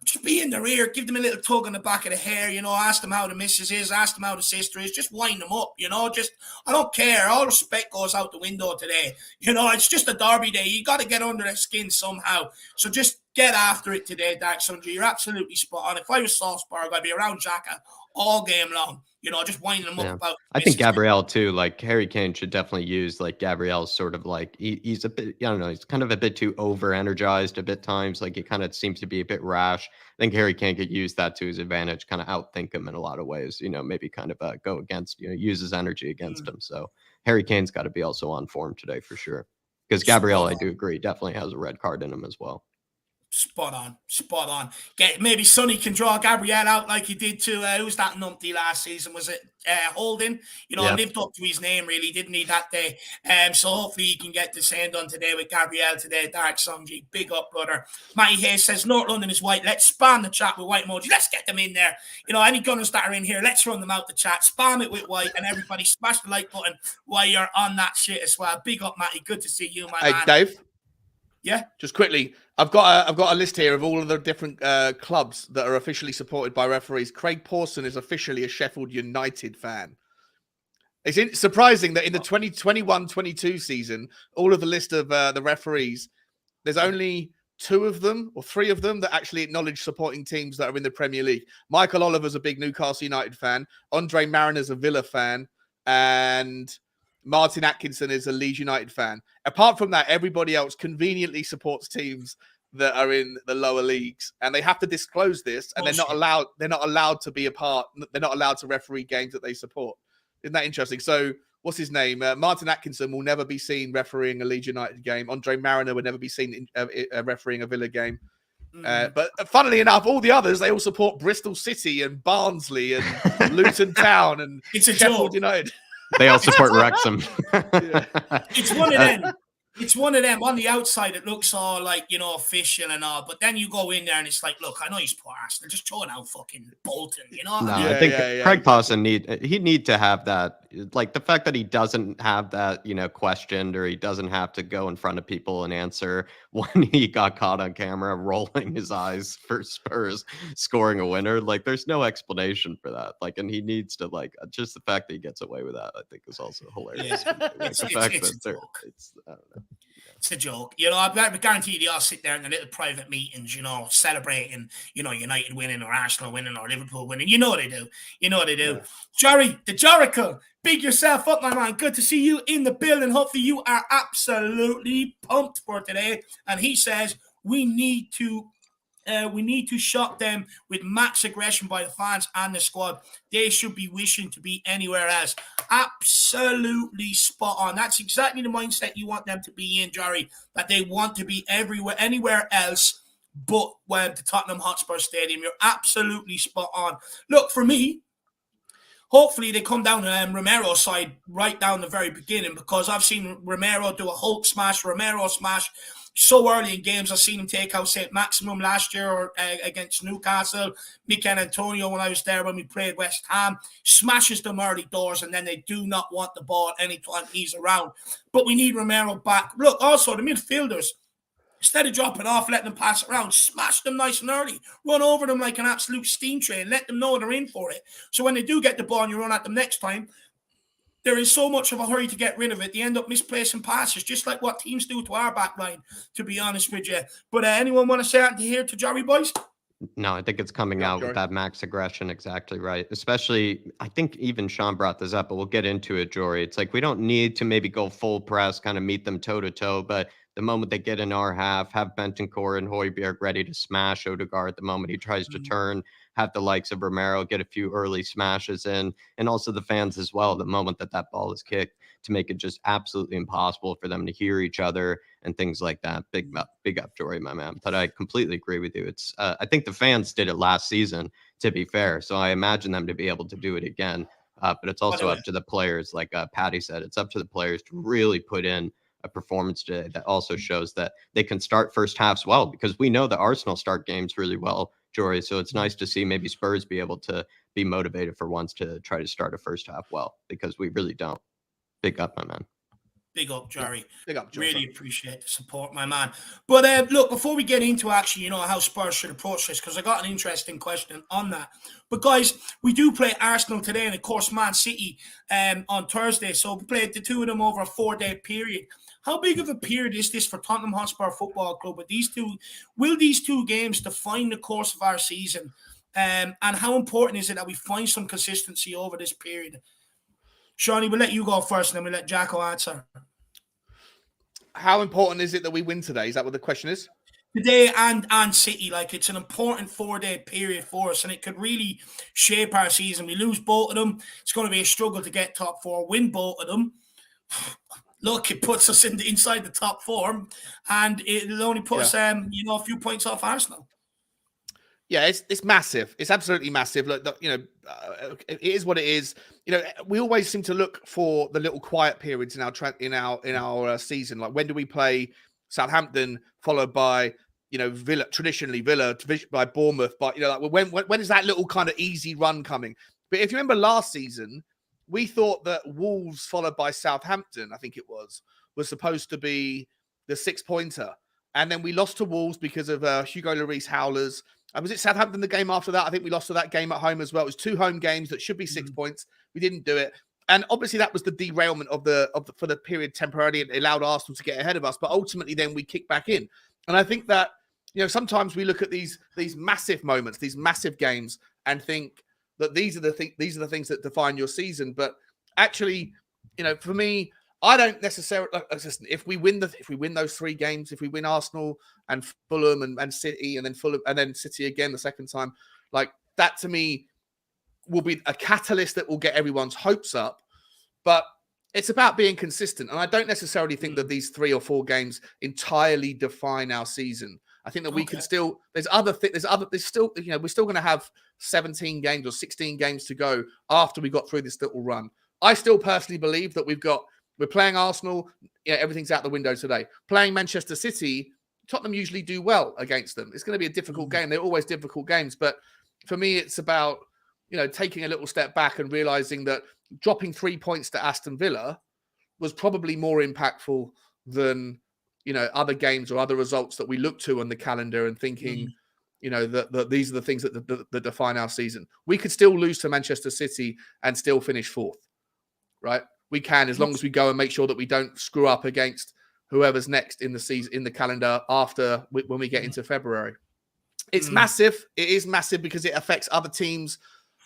Just be in their ear, give them a little tug on the back of the hair, ask them how the missus is, ask them how the sister is, just wind them up, just, I don't care, all respect goes out the window today, it's just a derby day, you got to get under their skin somehow, so just get after it today, Dark Sundry, you're absolutely spot on. If I was Salzburg, I'd be around Xhaka all game long, just winding them up about. I think Gabriel too, like Harry Kane should definitely use like Gabriel's sort of like he's a bit, I don't know, he's kind of a bit too over energized a bit times. Like he kind of seems to be a bit rash. I think Harry Kane could use that to his advantage, kind of outthink him in a lot of ways, maybe kind of go against, use his energy against him. So Harry Kane's got to be also on form today for sure. Because Gabriel, I do agree, definitely has a red card in him as well. Spot on. Maybe Sonny can draw Gabriel out like he did to who was that numpty last season? Was it Holding? Lived up to his name really, didn't he, that day? So hopefully he can get the same done today with Gabriel today. Dark Sunji, big up, brother. Matty Hayes says North London is white. Let's spam the chat with white emoji. Let's get them in there. Any gunners that are in here, let's run them out the chat. Spam it with white, and everybody smash the like button while you're on that shit as well. Big up, Matty. Good to see you, my man. Hey, Dave. Yeah, just quickly, I've got a list here of all of the different clubs that are officially supported by referees. Craig Pawson is officially a Sheffield United fan. It's surprising that in the 2021-22 season, all of the list of the referees, there's only 2 of them or 3 of them that actually acknowledge supporting teams that are in the Premier League. Michael Oliver's a big Newcastle United fan. Andre Mariner's a Villa fan, and Martin Atkinson is a Leeds United fan. Apart from that, everybody else conveniently supports teams that are in the lower leagues, and they have to disclose this, and they're not allowed to be a part. They're not allowed to referee games that they support. Isn't that interesting? So, what's his name? Martin Atkinson will never be seen refereeing a Leeds United game. Andre Mariner would never be seen refereeing a Villa game. But funnily enough, all the others, they all support Bristol City and Barnsley and Luton Town and Sheffield United. They all support Wrexham. It's one of them. It's one of them. On the outside, it looks all like, official and all. But then you go in there and it's like, look, I know he's poor Arsenal. Just throwing out fucking Bolton, I think Craig Pawson need to have that. Like the fact that he doesn't have that, questioned, or he doesn't have to go in front of people and answer when he got caught on camera rolling his eyes for Spurs scoring a winner. Like there's no explanation for that. Like, and he needs to just the fact that he gets away with that, I think is also hilarious. Yeah. It's a joke. I guarantee they all sit there in their little private meetings, celebrating, United winning or Arsenal winning or Liverpool winning. You know what they do. Yeah. Jerry, the Jericho, big yourself up, my man. Good to see you in the building. Hopefully you are absolutely pumped for today. And he says we need to shock them with max aggression by the fans and the squad. They should be wishing to be anywhere else. Absolutely spot on. That's exactly the mindset you want them to be in, Jerry, that they want to be anywhere else but the Tottenham Hotspur Stadium. You're absolutely spot on. Look, for me, hopefully they come down Romero's side right down the very beginning, because I've seen Romero do a Hulk smash, Romero smash, so early in games. I've seen him take out St. Maximum last year against Newcastle. Mikel Antonio, when I was there when we played West Ham, smashes them early doors, and then they do not want the ball anytime he's around. But we need Romero back. Look, also the midfielders, instead of dropping off, letting them pass around, smash them nice and early. Run over them like an absolute steam train. Let them know they're in for it. So when they do get the ball and you run at them next time, they're in so much of a hurry to get rid of it, they end up misplacing passes, just like what teams do to our back line, to be honest with you. But anyone want to say anything here to Jerry, boys? No, I think it's coming out with that max aggression. Exactly right. Especially, I think even Sean brought this up, but we'll get into it, Jory. It's like we don't need to maybe go full press, kind of meet them toe-to-toe, but the moment they get in our half, have Bentancur and Højbjerg ready to smash Odegaard the moment he tries to turn, have the likes of Romero get a few early smashes in, and also the fans as well, the moment that ball is kicked, to make it just absolutely impossible for them to hear each other and things like that. Big up, Jory, my man. But I completely agree with you. It's I think the fans did it last season, to be fair, so I imagine them to be able to do it again. But it's also up to the players, like Patty said, it's up to the players to really put in a performance today that also shows that they can start first halves well, because we know that Arsenal start games really well Jory. So it's nice to see maybe Spurs be able to be motivated for once to try to start a first half well, because we really don't. Big up, my man. Big up, Jerry. Big up, Joe. Really appreciate the support, my man. But look, before we get into actually, how Spurs should approach this, because I got an interesting question on that. But guys, we do play Arsenal today, and of course Man City on Thursday. So we played the two of them over a 4-day period. How big of a period is this for Tottenham Hotspur Football Club? With these two, will these two games define the course of our season? And how important is it that we find some consistency over this period? Shawnee, we'll let you go first, and then we'll let Jacko answer. How important is it that we win today? Is that what the question is? Today and City, like, it's an important 4-day period for us, and it could really shape our season. We lose both of them, it's going to be a struggle to get top four. Win both of them, look, it puts us inside the top four, and it'll only put us a few points off Arsenal. Yeah, it's massive. It's absolutely massive. Look, it is what it is. We always seem to look for the little quiet periods in our season. Like, when do we play Southampton, followed by Villa, traditionally Villa, by Bournemouth? But when is that little kind of easy run coming? But if you remember last season, we thought that Wolves followed by Southampton, I think it was supposed to be the 6-pointer, and then we lost to Wolves because of Hugo Lloris howlers. Was it Southampton the game after that? I think we lost to that game at home as well. It was 2 home games that should be 6 points. We didn't do it. And obviously that was the derailment for the period temporarily. It allowed Arsenal to get ahead of us, but ultimately then we kicked back in. And I think that, sometimes we look at these massive moments, these massive games, and think that these are the things that define your season. But actually, for me, I don't necessarily. Listen, if we win those 3 games, if we win Arsenal and Fulham and City, and then Fulham and then City again the second time, like, that to me will be a catalyst that will get everyone's hopes up. But it's about being consistent, and I don't necessarily think that these 3 or 4 games entirely define our season. I think that we can still. There's still. We're still going to have 17 games or 16 games to go after we got through this little run. I still personally believe that we're playing Arsenal. Everything's out the window today. Playing Manchester City, Tottenham usually do well against them. It's going to be a difficult game. They're always difficult games. But for me, it's about, taking a little step back and realizing that dropping 3 points to Aston Villa was probably more impactful than, other games or other results that we look to on the calendar and thinking, that these are the things that define our season. We could still lose to Manchester City and still finish 4th, right? We can, as long as we go and make sure that we don't screw up against whoever's next in the season, in the calendar after when we get into February. It's massive. It is massive because it affects other teams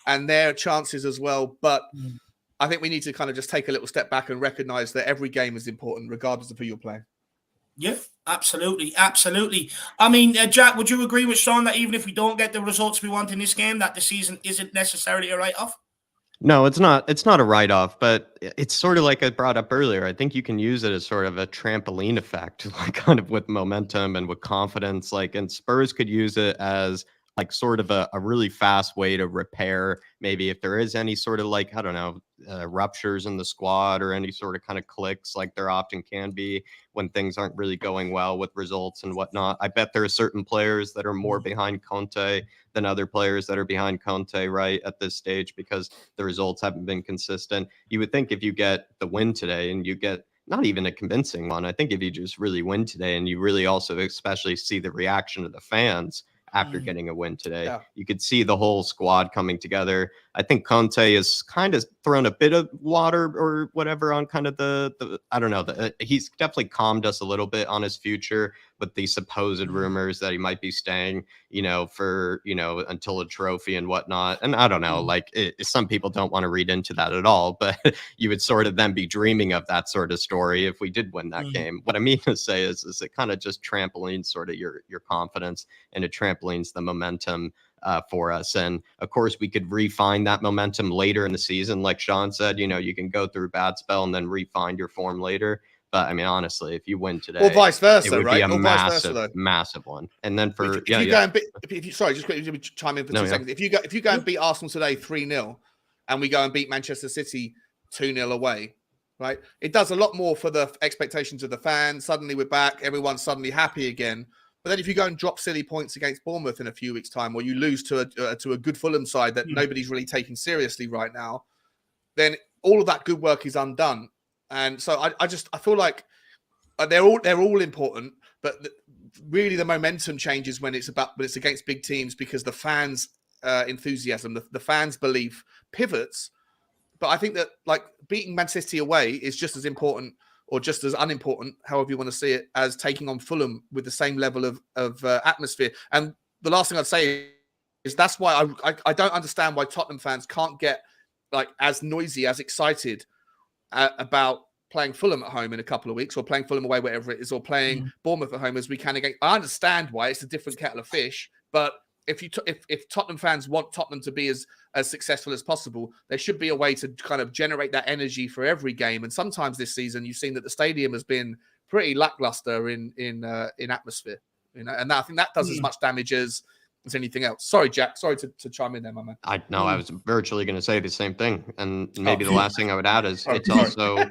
and their chances as well. But I think we need to kind of just take a little step back and recognize that every game is important, regardless of who you're playing. Yeah, absolutely. Absolutely. I mean, Jack, would you agree with Sean that even if we don't get the results we want in this game, that the season isn't necessarily a write-off? No, it's not. It's not a write-off, but it's sort of like I brought up earlier. I think you can use it as sort of a trampoline effect, like kind of with momentum and with confidence. Like, and Spurs could use it as like sort of a really fast way to repair, maybe if there is any sort of like, I don't know, ruptures in the squad or any sort of kind of clicks, like there often can be when things aren't really going well with results and whatnot. I bet there are certain players that are more behind Conte than other players that are behind Conte right at this stage because the results haven't been consistent. You would think if you get the win today and you get not even a convincing one, I think if you just really win today and you really also especially see the reaction of the fans after getting a win today, you could see the whole squad coming together. I think Conte has kind of thrown a bit of water or whatever on kind of the I don't know, he's definitely calmed us a little bit on his future with the supposed rumors that he might be staying, for, until a trophy and whatnot. And I don't know, like some people don't want to read into that at all, but you would sort of then be dreaming of that sort of story if we did win that game. What I mean to say is it kind of just trampolines sort of your confidence, and it trampolines the momentum for us. And of course, we could refine that momentum later in the season. Like Sean said, you can go through a bad spell and then refine your form later. But I mean, honestly, if you win today, or vice versa, it would right? be a massive one. And then for if you go and sorry, just quickly chime in for 2 seconds. If you go and beat Arsenal today 3-0, and we go and beat Manchester City 2-0 away, right? It does a lot more for the expectations of the fans. Suddenly we're back, everyone's suddenly happy again. But then if you go and drop silly points against Bournemouth in a few weeks' time, or you lose to a good Fulham side that nobody's really taking seriously right now, then all of that good work is undone. And so I feel like they're all important, but really the momentum changes when it's against big teams, because the fans' enthusiasm, the fans' belief pivots. But I think that like beating Man City away is just as important, or just as unimportant, however you want to see it, as taking on Fulham with the same level of atmosphere. And the last thing I'd say is that's why I don't understand why Tottenham fans can't get like as noisy, as excited about playing Fulham at home in a couple of weeks, or playing Fulham away, whatever it is, or playing Bournemouth at home as we can again. I understand why it's a different kettle of fish, but if Tottenham fans want Tottenham to be as successful as possible, there should be a way to kind of generate that energy for every game. And sometimes this season, you've seen that the stadium has been pretty lackluster in atmosphere, and I think that does as much damage as anything else. Sorry, Jack. Sorry to chime in there, my man. I was virtually going to say the same thing, and maybe the last thing I would add is also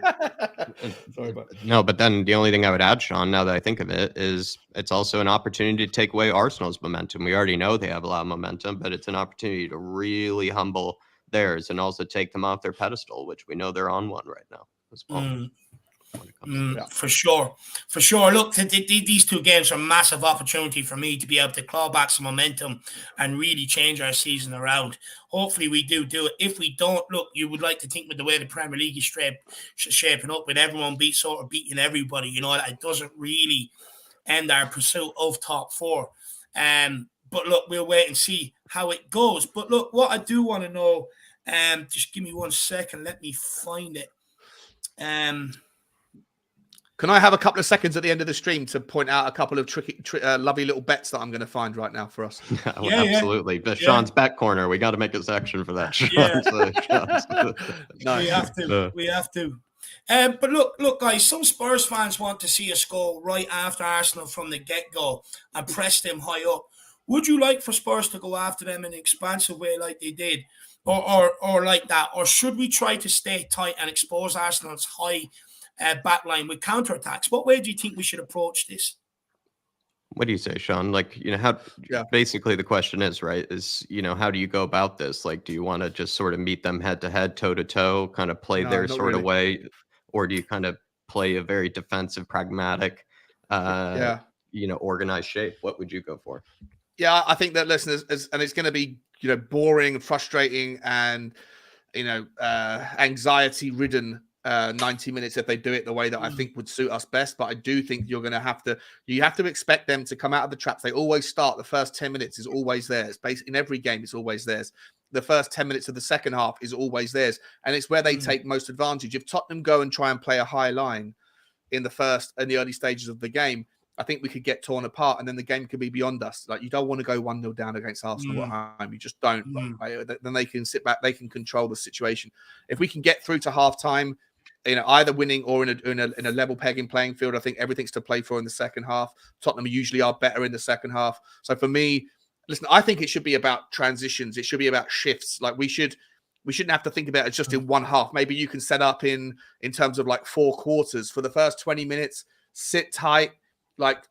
no. But then the only thing I would add, Sean, now that I think of it, is it's also an opportunity to take away Arsenal's momentum. We already know they have a lot of momentum, but it's an opportunity to really humble theirs and also take them off their pedestal, which we know they're on one right now as well. For sure. Look, these two games are a massive opportunity for me to be able to claw back some momentum and really change our season around. Hopefully we do it. If we don't, look, you would like to think with the way the Premier League is shaping up, with everyone beating everybody, it doesn't really end our pursuit of top four. But look, we'll wait and see how it goes. But look, what I do want to know, just give me 1 second, let me find it. Can I have a couple of seconds at the end of the stream to point out a couple of lovely little bets that I'm going to find right now for us? Absolutely. But Sean's bet corner. We got to make a section for that. We have to. But look, guys, some Spurs fans want to see us go right after Arsenal from the get-go and press them high up. Would you like for Spurs to go after them in an expansive way like they did, or like that? Or should we try to stay tight and expose Arsenal's high backline with counterattacks? What way do you think we should approach this? What do you say, Sean? Like, how basically the question is, right, is, how do you go about this? Like, do you want to just sort of meet them head to head, toe to toe, kind of play their sort of way? Or do you kind of play a very defensive, pragmatic, organized shape? What would you go for? Yeah, I think that, listen, and it's going to be, boring, frustrating, and, anxiety-ridden 90 minutes if they do it the way that I think would suit us best. But I do think you have to expect them to come out of the traps. They always start. The first 10 minutes is always theirs. In every game, it's always theirs. The first 10 minutes of the second half is always theirs. And it's where they take most advantage. If Tottenham go and try and play a high line in the early stages of the game, I think we could get torn apart, and then the game could be beyond us. Like, you don't want to go 1-0 down against Arsenal at home. You just don't. Right? Then they can sit back. They can control the situation. If we can get through to halftime, either winning or in a level pegging playing field, I think everything's to play for in the second half. Tottenham usually are better in the second half. So for me, listen, I think it should be about transitions. It should be about shifts. Like, we shouldn't have to think about it just in one half. Maybe you can set up in terms of like 4 quarters. For the first 20 minutes, sit tight. Like,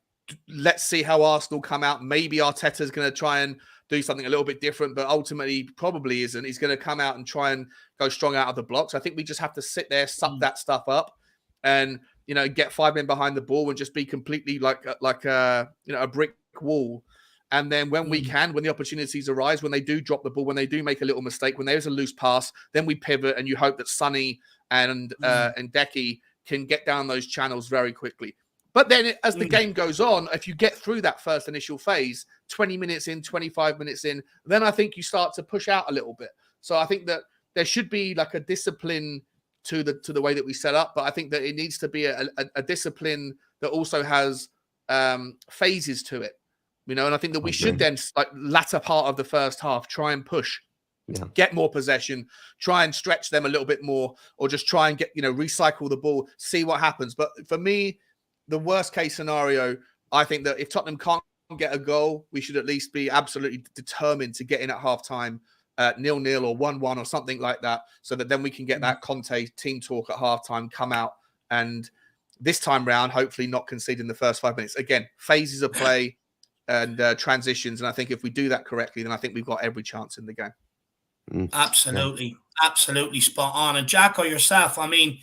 let's see how Arsenal come out. Maybe Arteta's going to try and do something a little bit different, but ultimately probably isn't. He's going to come out and try and go strong out of the blocks. I think we just have to sit there, suck that stuff up, and get 5 men behind the ball and just be completely like a brick wall. And then when we can, when the opportunities arise, when they do drop the ball, when they do make a little mistake, when there's a loose pass, then we pivot, and you hope that Sonny and Decky can get down those channels very quickly. But then as the game goes on, if you get through that first initial phase, 20 minutes in, 25 minutes in, then I think you start to push out a little bit. So I think that there should be like a discipline to the way that we set up. But I think that it needs to be a discipline that also has phases to it. And I think that we should then, like, latter part of the first half, try and push, get more possession, try and stretch them a little bit more, or just try and get, recycle the ball, see what happens. But for me, the worst case scenario, I think that if Tottenham can't get a goal, we should at least be absolutely determined to get in at halftime, 0-0 or 1-1 or something like that, so that then we can get that Conte team talk at halftime, come out, and this time round, hopefully not concede in the first 5 minutes. Again, phases of play. and transitions. And I think if we do that correctly, then I think we've got every chance in the game. Absolutely. Absolutely spot on. And Jacko, yourself, I mean,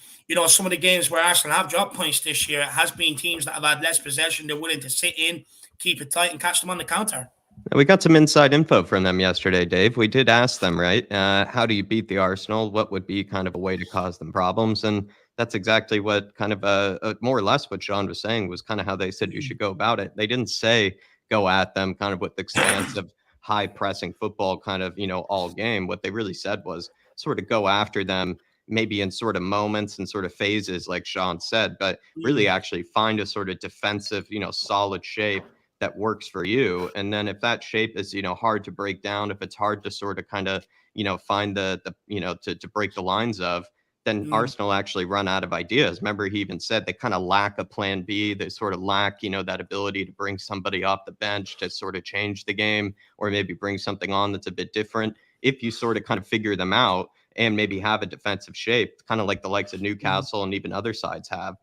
some of the games where Arsenal have dropped points this year, it has been teams that have had less possession. They're willing to sit in, keep it tight, and catch them on the counter. We got some inside info from them yesterday, Dave. We did ask them, right? How do you beat the Arsenal? What would be kind of a way to cause them problems? And that's exactly what kind of more or less what Sean was saying was kind of how they said you should go about it. They didn't say go at them kind of with the stance of high pressing football kind of, all game. What they really said was sort of go after them maybe in sort of moments and sort of phases, like Sean said, but really actually find a sort of defensive, solid shape that works for you. And then if that shape is, hard to break down, if it's hard to sort of kind of, find the to break the lines of, then Arsenal actually run out of ideas. Remember, he even said they kind of lack a plan B. They sort of lack, that ability to bring somebody off the bench to sort of change the game or maybe bring something on that's a bit different. If you sort of kind of figure them out and maybe have a defensive shape, kind of like the likes of Newcastle and even other sides have,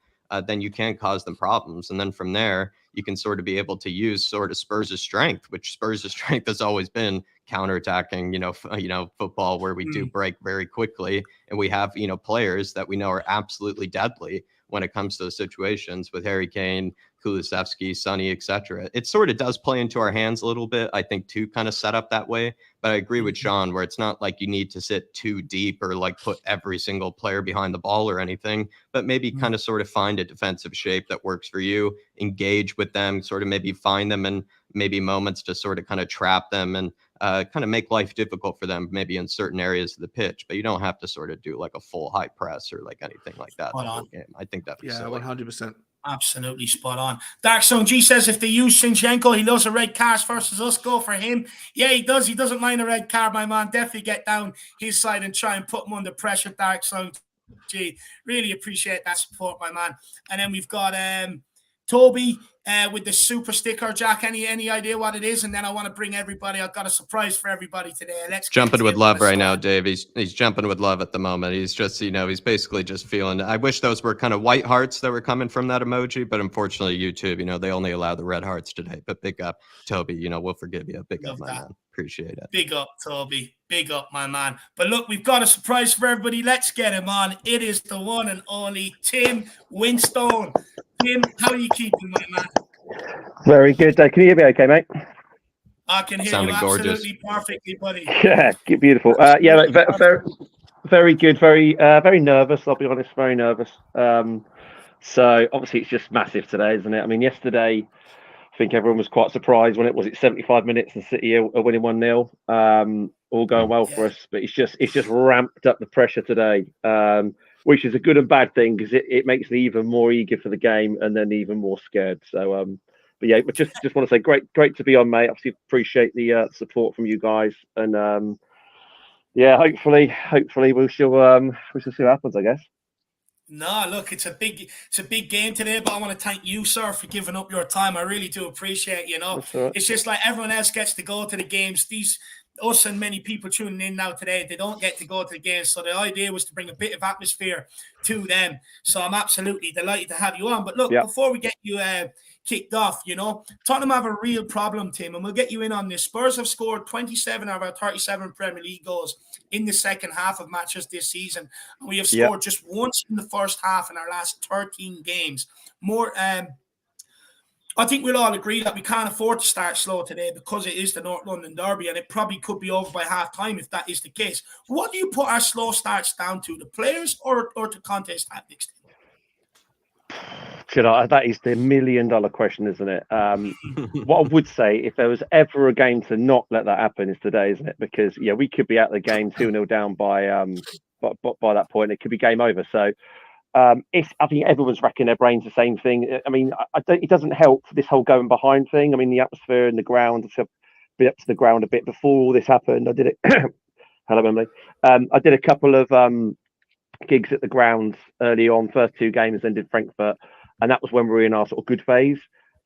then you can cause them problems. And then from there, you can sort of be able to use sort of Spurs' strength, which Spurs' strength has always been counterattacking, football where we do break very quickly. And we have, players that we know are absolutely deadly when it comes to those situations with Harry Kane, Kulusevski, Sonny, etc. It sort of does play into our hands a little bit, I think, to kind of set up that way. But I agree with Sean where it's not like you need to sit too deep or like put every single player behind the ball or anything, but maybe kind of sort of find a defensive shape that works for you, engage with them, sort of maybe find them in maybe moments to sort of kind of trap them and kind of make life difficult for them, maybe in certain areas of the pitch. But you don't have to sort of do like a full high press or like anything like that the whole game. I think that'd be silly. 100%. Absolutely spot on. Dark Zone G says if they use Zinchenko, he loves a red card versus us. Go for him. Yeah, he does. He doesn't mind a red card, my man. Definitely get down his side and try and put him under pressure. Dark Zone G, really appreciate that support, my man. And then we've got Toby with the super sticker. Jack, any idea what it is? And then I want to bring everybody. I've got a surprise for everybody today. Let's jumping with love right now, Dave. He's jumping with love at the moment. He's just, he's basically just feeling. I wish those were kind of white hearts that were coming from that emoji, but unfortunately, YouTube, they only allow the red hearts today. But big up, Toby. We'll forgive you. Big up, my man. Appreciate it. Big up, Toby. Big up, my man. But look, we've got a surprise for everybody. Let's get him on. It is the one and only Tim Winstone. Tim, how are you keeping, my man? Very good. Can you hear me okay, mate? I can hear you absolutely perfectly, buddy. Yeah, beautiful. Yeah, very, very good. Very nervous. I'll be honest, very nervous. So obviously it's just massive today, isn't it? I mean, yesterday, I think everyone was quite surprised when it was 75 minutes and City are winning 1-0. All going well for us, but it's just ramped up the pressure today, which is a good and bad thing because it makes me even more eager for the game and then even more scared. So, but yeah, just want to say great to be on, mate. Obviously, appreciate the support from you guys, and yeah, hopefully we shall see what happens, I guess. No, look, it's a big game today, but I want to thank you, sir, for giving up your time. I really do appreciate it. Right. It's just like everyone else gets to go to the games. Us and many people tuning in now today, they don't get to go to the games. So the idea was to bring a bit of atmosphere to them. So I'm absolutely delighted to have you on. But look, before we get you kicked off, Tottenham have a real problem, Tim, and we'll get you in on this. Spurs have scored 27 out of our 37 Premier League goals in the second half of matches this season. And we have scored just once in the first half in our last 13 games. I think we'll all agree that we can't afford to start slow today because it is the North London derby and it probably could be over by half time if that is the case. What do you put our slow starts down to, the players or to Conte's tactics? That is the $1 million question, isn't it? What I would say, if there was ever a game to not let that happen, is today, isn't it? Because we could be out of the game 2-0 down by that point. It could be game over. So I think everyone's racking their brains the same thing. I mean, it doesn't help this whole going behind thing. I mean, the atmosphere in the ground. I've been up to the ground a bit before all this happened. I did it. Hello, Emily. I did a couple of gigs at the ground early on, first two games, then did Frankfurt, and that was when we were in our sort of good phase.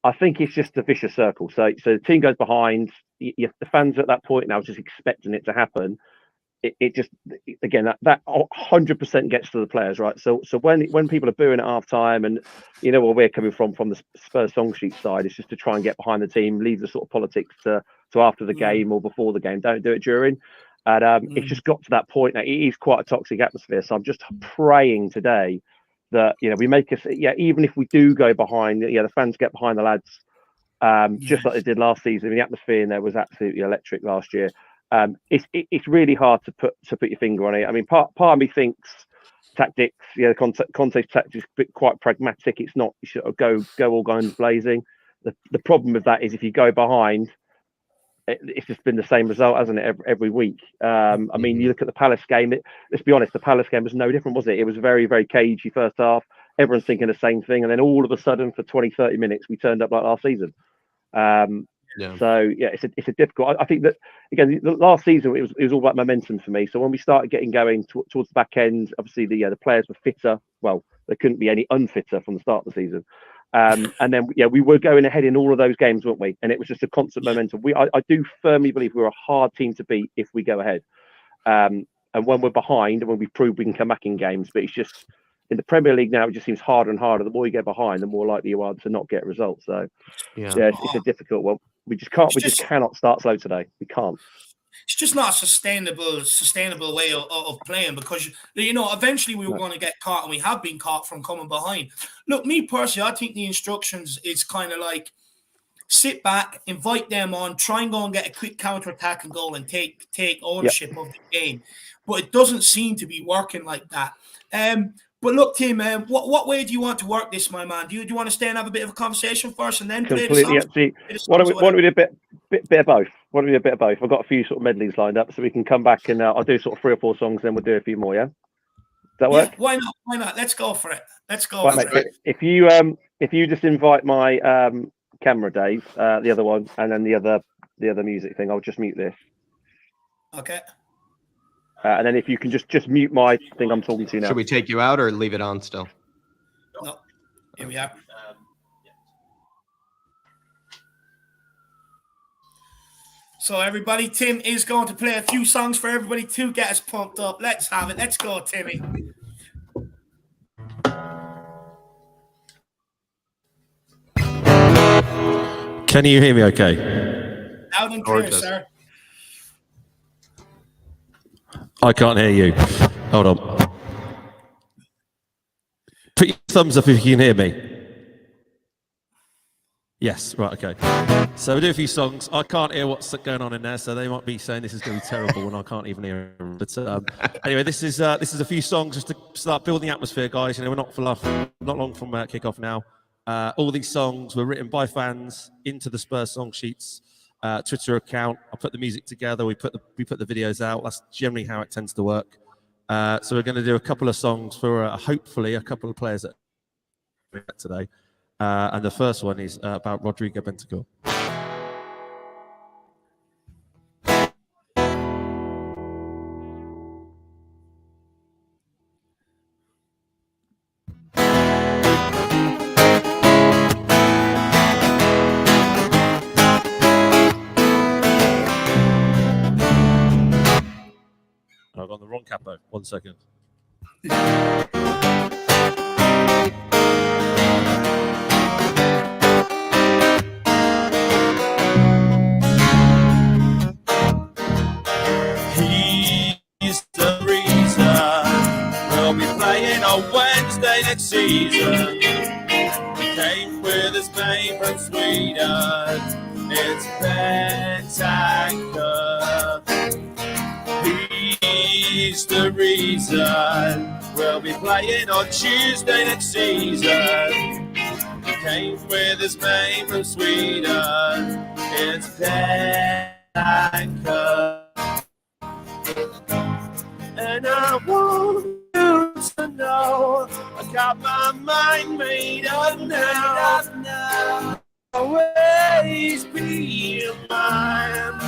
I think it's just a vicious circle. So the team goes behind. The fans at that point now just expecting it to happen. it just, again, that 100% gets to the players, right? So when people are booing at half time, and you know where we're coming from the Spurs song sheet side, it's just to try and get behind the team, leave the sort of politics to after the game or before the game. Don't do it during. And it's just got to that point now. It is quite a toxic atmosphere. So I'm just praying today that, you know, we make us, even if we do go behind, the fans get behind the lads, just like they did last season. The atmosphere in there was absolutely electric last year. It's really hard to put your finger on it. I mean, part of me thinks tactics, Conte's tactics, quite pragmatic. It's not you should go all guns blazing. The problem with that is if you go behind, it's just been the same result, hasn't it, every week? I mean, you look at the Palace game. Let's be honest, the Palace game was no different, was it? It was very, very cagey first half. Everyone's thinking the same thing, and then all of a sudden, for 20, 30 minutes, we turned up like last season. So it's a difficult. I think that again, the last season it was all about momentum for me. So when we started getting going towards the back end, obviously the players were fitter. Well, there couldn't be any unfitter from the start of the season. And then we were going ahead in all of those games, weren't we? And it was just a constant momentum. I do firmly believe we're a hard team to beat if we go ahead. And when we're behind, and when we've proved we can come back in games, but it's just in the Premier League now, it just seems harder and harder. The more you get behind, the more likely you are to not get results. So it's a difficult one. We just can't. We just cannot start slow today. We can't. It's just not a sustainable way of playing, because eventually we were going to get caught, and we have been caught from coming behind. Look, me personally, I think the instructions is kind of like sit back, invite them on, try and go and get a quick counter-attack and goal and take ownership of the game. But it doesn't seem to be working like that. But look, Tim, what way do you want to work this, my man? Do you want to stay and have a bit of a conversation first and then play the songs? Why don't we do a bit of both? Why don't we do a bit of both? I've got a few sort of medleys lined up, so we can come back and I'll do sort of 3 or 4 songs, then we'll do a few more. Yeah, does that work? Why not? Why not? Let's go for it. If you just invite my camera, Dave, the other one, and then the other music thing, I'll just mute this. Okay. And then if you can just mute my thing I'm talking to now. Should we take you out or leave it on still? No. Here we are. So everybody, Tim is going to play a few songs for everybody to get us pumped up. Let's have it. Let's go, Timmy. Can you hear me okay? Loud and clear, sir. I can't hear you. Hold on. Put your thumbs up if you can hear me. Yes, right, okay. So we'll do a few songs. I can't hear what's going on in there, so they might be saying this is going to be terrible and I can't even hear them. But anyway, this is a few songs just to start building the atmosphere, guys. We're not long from kick-off now. All these songs were written by fans into the Spurs song sheets. Twitter account. I put the music together. We put the videos out. That's generally how it tends to work. So we're going to do a couple of songs for hopefully a couple of players that today. And the first one is about Rodrigo Bentancur. I've got the wrong capo. 1 second. He's the reason we'll be playing on Wednesday next season. Came with his mate from Sweden. It's Bentancur. He's the reason we'll be playing on Tuesday next season. Came with his mate from Sweden. It's Bentancur. And I want you to know I got my mind made up now. Always be mine.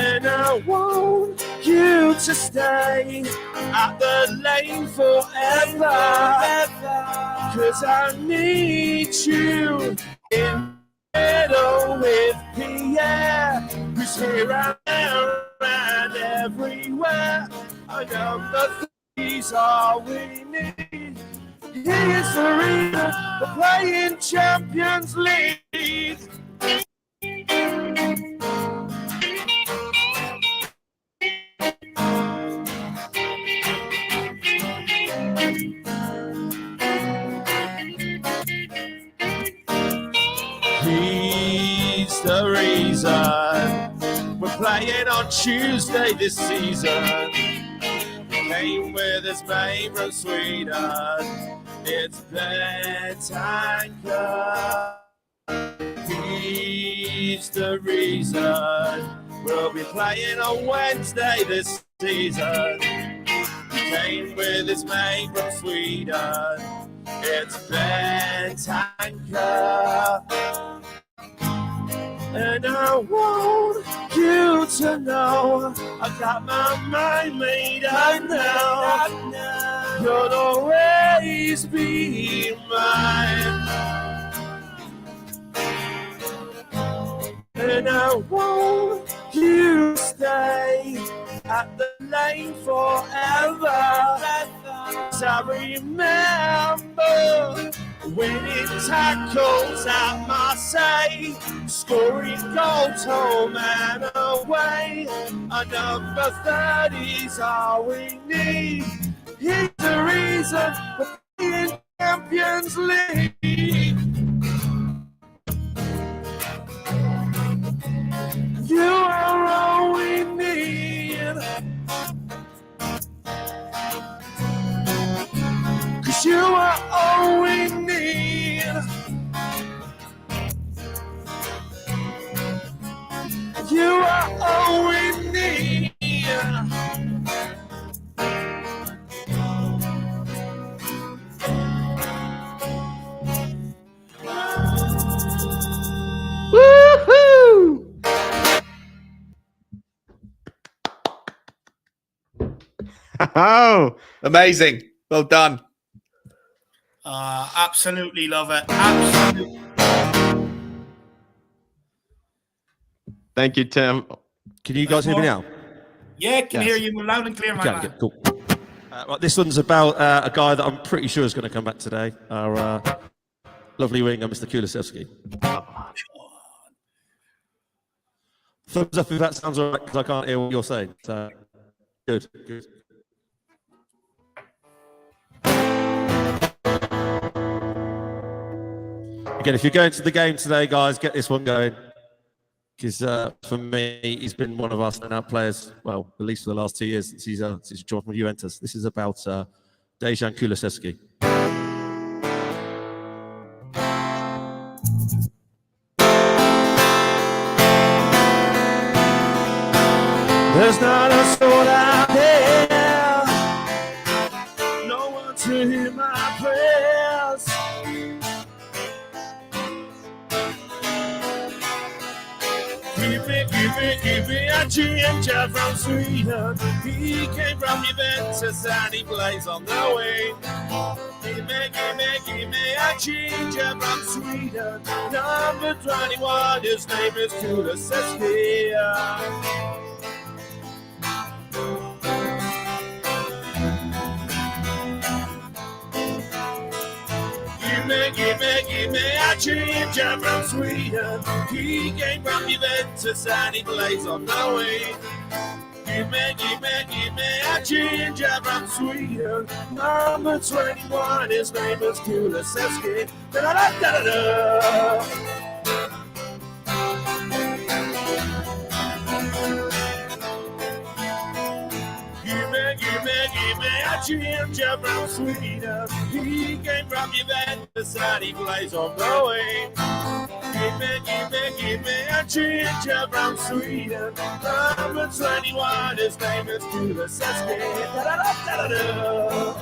And I want you to stay at the lane forever. 'Cause I need you in middle with Pierre, who's here and there and everywhere. And number 3's all we need. Here's the reason we're playing Champions League. He's the reason we're playing on Tuesday this season. Came with his mate from Sweden. It's Bentancur. He's the reason we'll be playing on Wednesday this season. Came with his mate from Sweden. It's Bentancur. And I want you to know I got my mind made up now. You'll always be mine. And I want you to stay at the lane forever. So I remember winning tackles at Marseille, scoring goals home and away. A number 30's all we need. He's the reason we're playing Champions League. You are all we need. 'Cause you are all we need. You are all we need. Woohoo! Oh, Amazing. Well done. Absolutely love it. Absolutely. thank you, Tim. Can you guys hear me now? Yeah, can Yes. hear you loud and clear, my Okay, man. good, cool. Right, this one's about a guy that I'm pretty sure is going to come back today. Our lovely winger, Mr. Kulusevski. Thumbs up if that sounds all right, because I can't hear what you're saying. So, good, good. Again, if you're going to the game today, guys, get this one going. Because for me, he's been one of our standout players, well, at least for the last 2 years since he's joined from Juventus. This is about Dejan Kulusevski. There's not a soul out there, no one to hear my prayers. Give me a ginger from Sweden. He came from Juventus and he plays on the wing. Give me a ginger from Sweden. Number 21, his name is Kulusevski. Give me a ginger from Sweden. He came from Juventus and he plays on the wing. Give me a ginger from Sweden. Number 21, his name is Kulusevski. Da-da-da-da-da-da. Give me a ginger from Sweden. He came from Juventus and he plays on the wing. Give me a ginger from Sweden. Number 21, his name is Kulusevski. Da-da-da-da-da-da.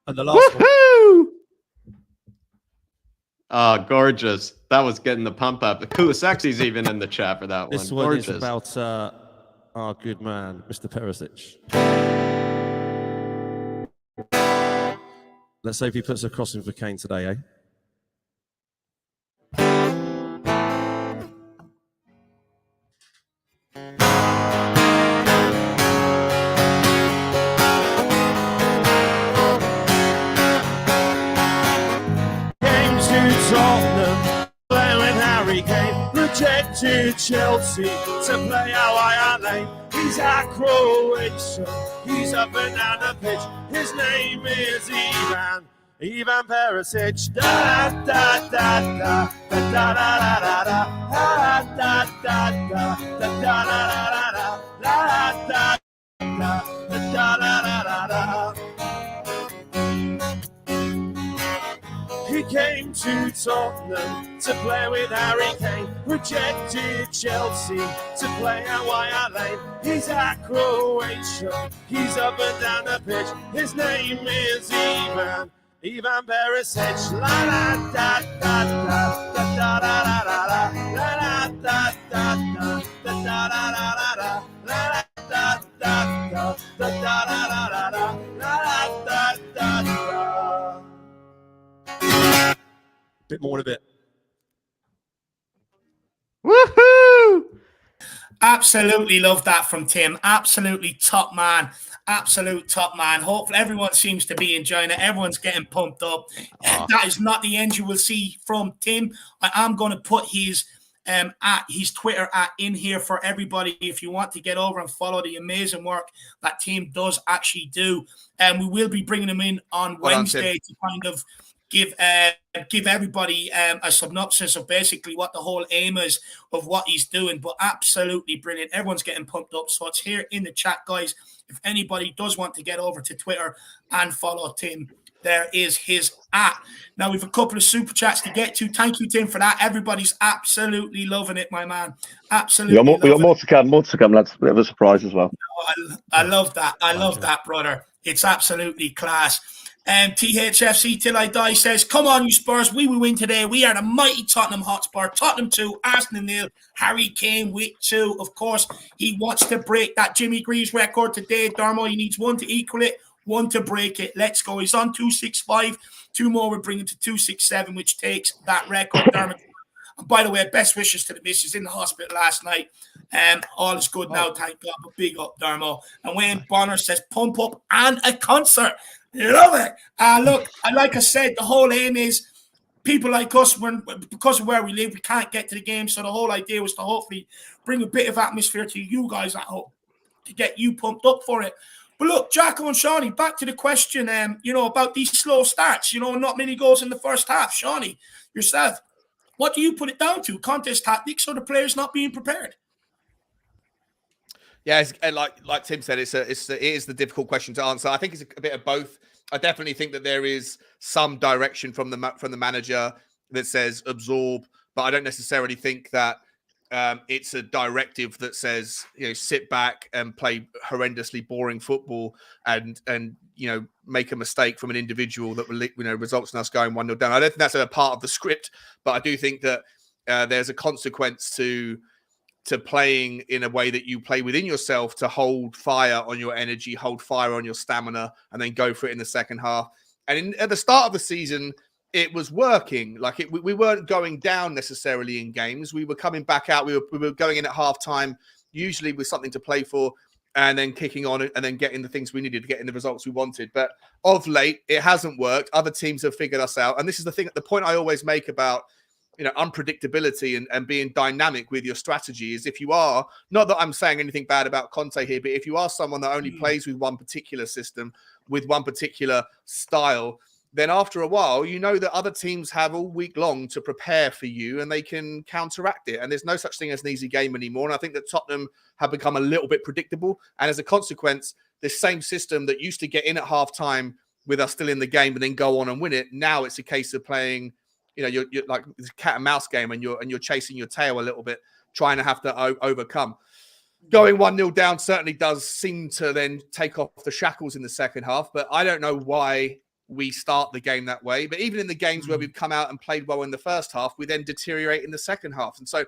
And the last one. Woohoo! Oh, gorgeous. That was getting the pump up. The Kulusevski's even in the chat for that This one. one Gorgeous. is about our good man, Mr. Perisic. Let's hope he puts a crossing for Kane today, eh? Came to Tottenham, play with Harry Kane. Rejected Chelsea to play away Lane. He's at Croatia, he's up and down the pitch. His name is Ivan Perisic. Da da da da da da da da da da da da da da da da da da. He came to Tottenham to play with Harry Kane. Rejected Chelsea to play at White Lane. He's at Croatia, he's up and down the pitch. His name is Ivan Perisic. La la da da da da da da da da da da da da da da da la da da da da da da da da da da da. Bit more in a bit. Woohoo! Absolutely love that from Tim. Absolutely top man. Absolute top man. Hopefully everyone seems to be enjoying it. Everyone's getting pumped up. That is not the end you will see from Tim. I am going to put his Twitter in here for everybody if you want to get over and follow the amazing work that Tim does actually do. And we will be bringing him in on Wednesday to kind of give everybody a synopsis of basically what the whole aim is of what he's doing. But absolutely brilliant. Everyone's getting pumped up. So it's here in the chat, guys. If anybody does want to get over to Twitter and follow Tim, there is his @. Now, we've a couple of super chats to get to. Thank you, Tim, for that. Everybody's absolutely loving it, my man. Absolutely. We got more to come, lads. Bit of a surprise as well. I love that. I love that, brother. It's absolutely class. THFC Till I Die says, come on, you Spurs. We will win today. We are the mighty Tottenham Hotspur. Tottenham 2, Arsenal 0. Harry Kane with 2. Of course, he wants to break that Jimmy Greaves record today, Darmo. He needs 1 to equal it, 1 to break it. Let's go. He's on 265. 2 more will bring him to 267, which takes that record, Darmo. And by the way, best wishes to the missus in the hospital last night. All is good now, thank God. But big up, Darmo. And Wayne Bonner says, pump up and a concert. Love it. Look, like I said, the whole aim is people like us, because of where we live, we can't get to the game. So the whole idea was to hopefully bring a bit of atmosphere to you guys at home to get you pumped up for it. But look, Jacko and Shawnee, back to the question, about these slow starts, not many goals in the first half. Shawnee, yourself, what do you put it down to? Contest tactics or the players not being prepared? Yeah, like Tim said, it is the difficult question to answer. I think it's a bit of both. I definitely think that there is some direction from the manager that says absorb, but I don't necessarily think that it's a directive that says sit back and play horrendously boring football and make a mistake from an individual that will results in us going 1-0 down. I don't think that's a part of the script, but I do think that there's a consequence to playing in a way that you play within yourself to hold fire on your energy, hold fire on your stamina, and then go for it in the second half. And at the start of the season, it was working. We weren't going down necessarily in games. We were coming back out. We were going in at halftime, usually with something to play for, and then kicking on and then getting the things we needed to get in the results we wanted. But of late, it hasn't worked. Other teams have figured us out. And this is the point I always make about unpredictability and being dynamic with your strategy is if you are, not that I'm saying anything bad about Conte here, but if you are someone that only plays with one particular system, with one particular style, then after a while, that other teams have all week long to prepare for you and they can counteract it. And there's no such thing as an easy game anymore. And I think that Tottenham have become a little bit predictable. And as a consequence, this same system that used to get in at halftime with us still in the game and then go on and win it, now it's a case of playing you're like this cat and mouse game and you're chasing your tail a little bit, trying to have to overcome. Going 1-0 down certainly does seem to then take off the shackles in the second half, but I don't know why we start the game that way. But even in the games where we've come out and played well in the first half, we then deteriorate in the second half. And so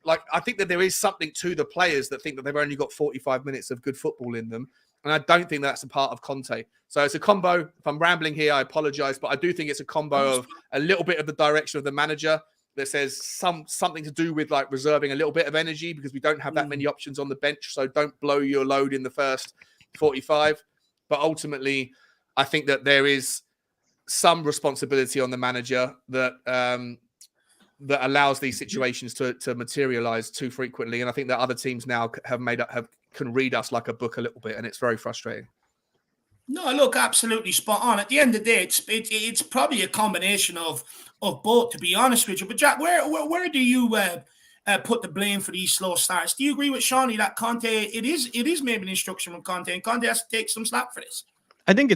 I think that there is something to the players that think that they've only got 45 minutes of good football in them. And I don't think that's a part of Conte. So it's a combo. If I'm rambling here, I apologize, but I do think it's a combo of a little bit of the direction of the manager that says something to do with like reserving a little bit of energy because we don't have that many options on the bench. So don't blow your load in the first 45. But ultimately, I think that there is some responsibility on the manager that that allows these situations to materialize too frequently. And I think that other teams now can read us like a book a little bit, and it's very frustrating. No, look, absolutely spot on. At the end of the day, it's probably a combination of both, to be honest with you. But Jack, where do you put the blame for these slow starts? Do you agree with Shawnee that Conte, it is maybe an instruction from Conte, and Conte has to take some slack for this? I think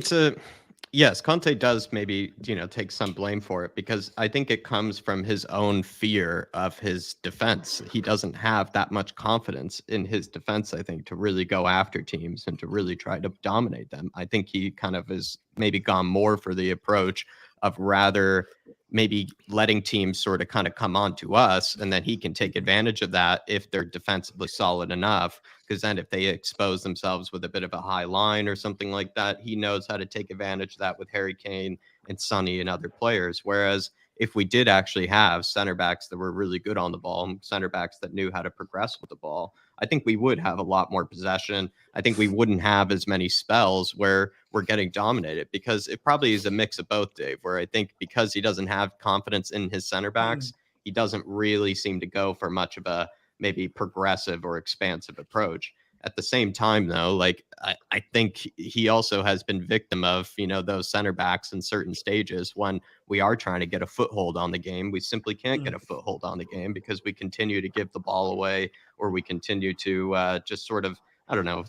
yes, Conte does maybe, take some blame for it because I think it comes from his own fear of his defense. He doesn't have that much confidence in his defense, I think, to really go after teams and to really try to dominate them. I think he kind of has maybe gone more for the approach of rather maybe letting teams sort of kind of come on to us, and then he can take advantage of that if they're defensively solid enough. Because then if they expose themselves with a bit of a high line or something like that, he knows how to take advantage of that with Harry Kane and Sonny and other players. Whereas if we did actually have center backs that were really good on the ball, and center backs that knew how to progress with the ball, I think we would have a lot more possession. I think we wouldn't have as many spells where we're getting dominated, because it probably is a mix of both, Dave, where I think because he doesn't have confidence in his center backs, he doesn't really seem to go for much of a maybe progressive or expansive approach. At the same time, though, like I think he also has been victim of, those center backs in certain stages when we are trying to get a foothold on the game. We simply can't get a foothold on the game because we continue to give the ball away, or we continue to just sort of,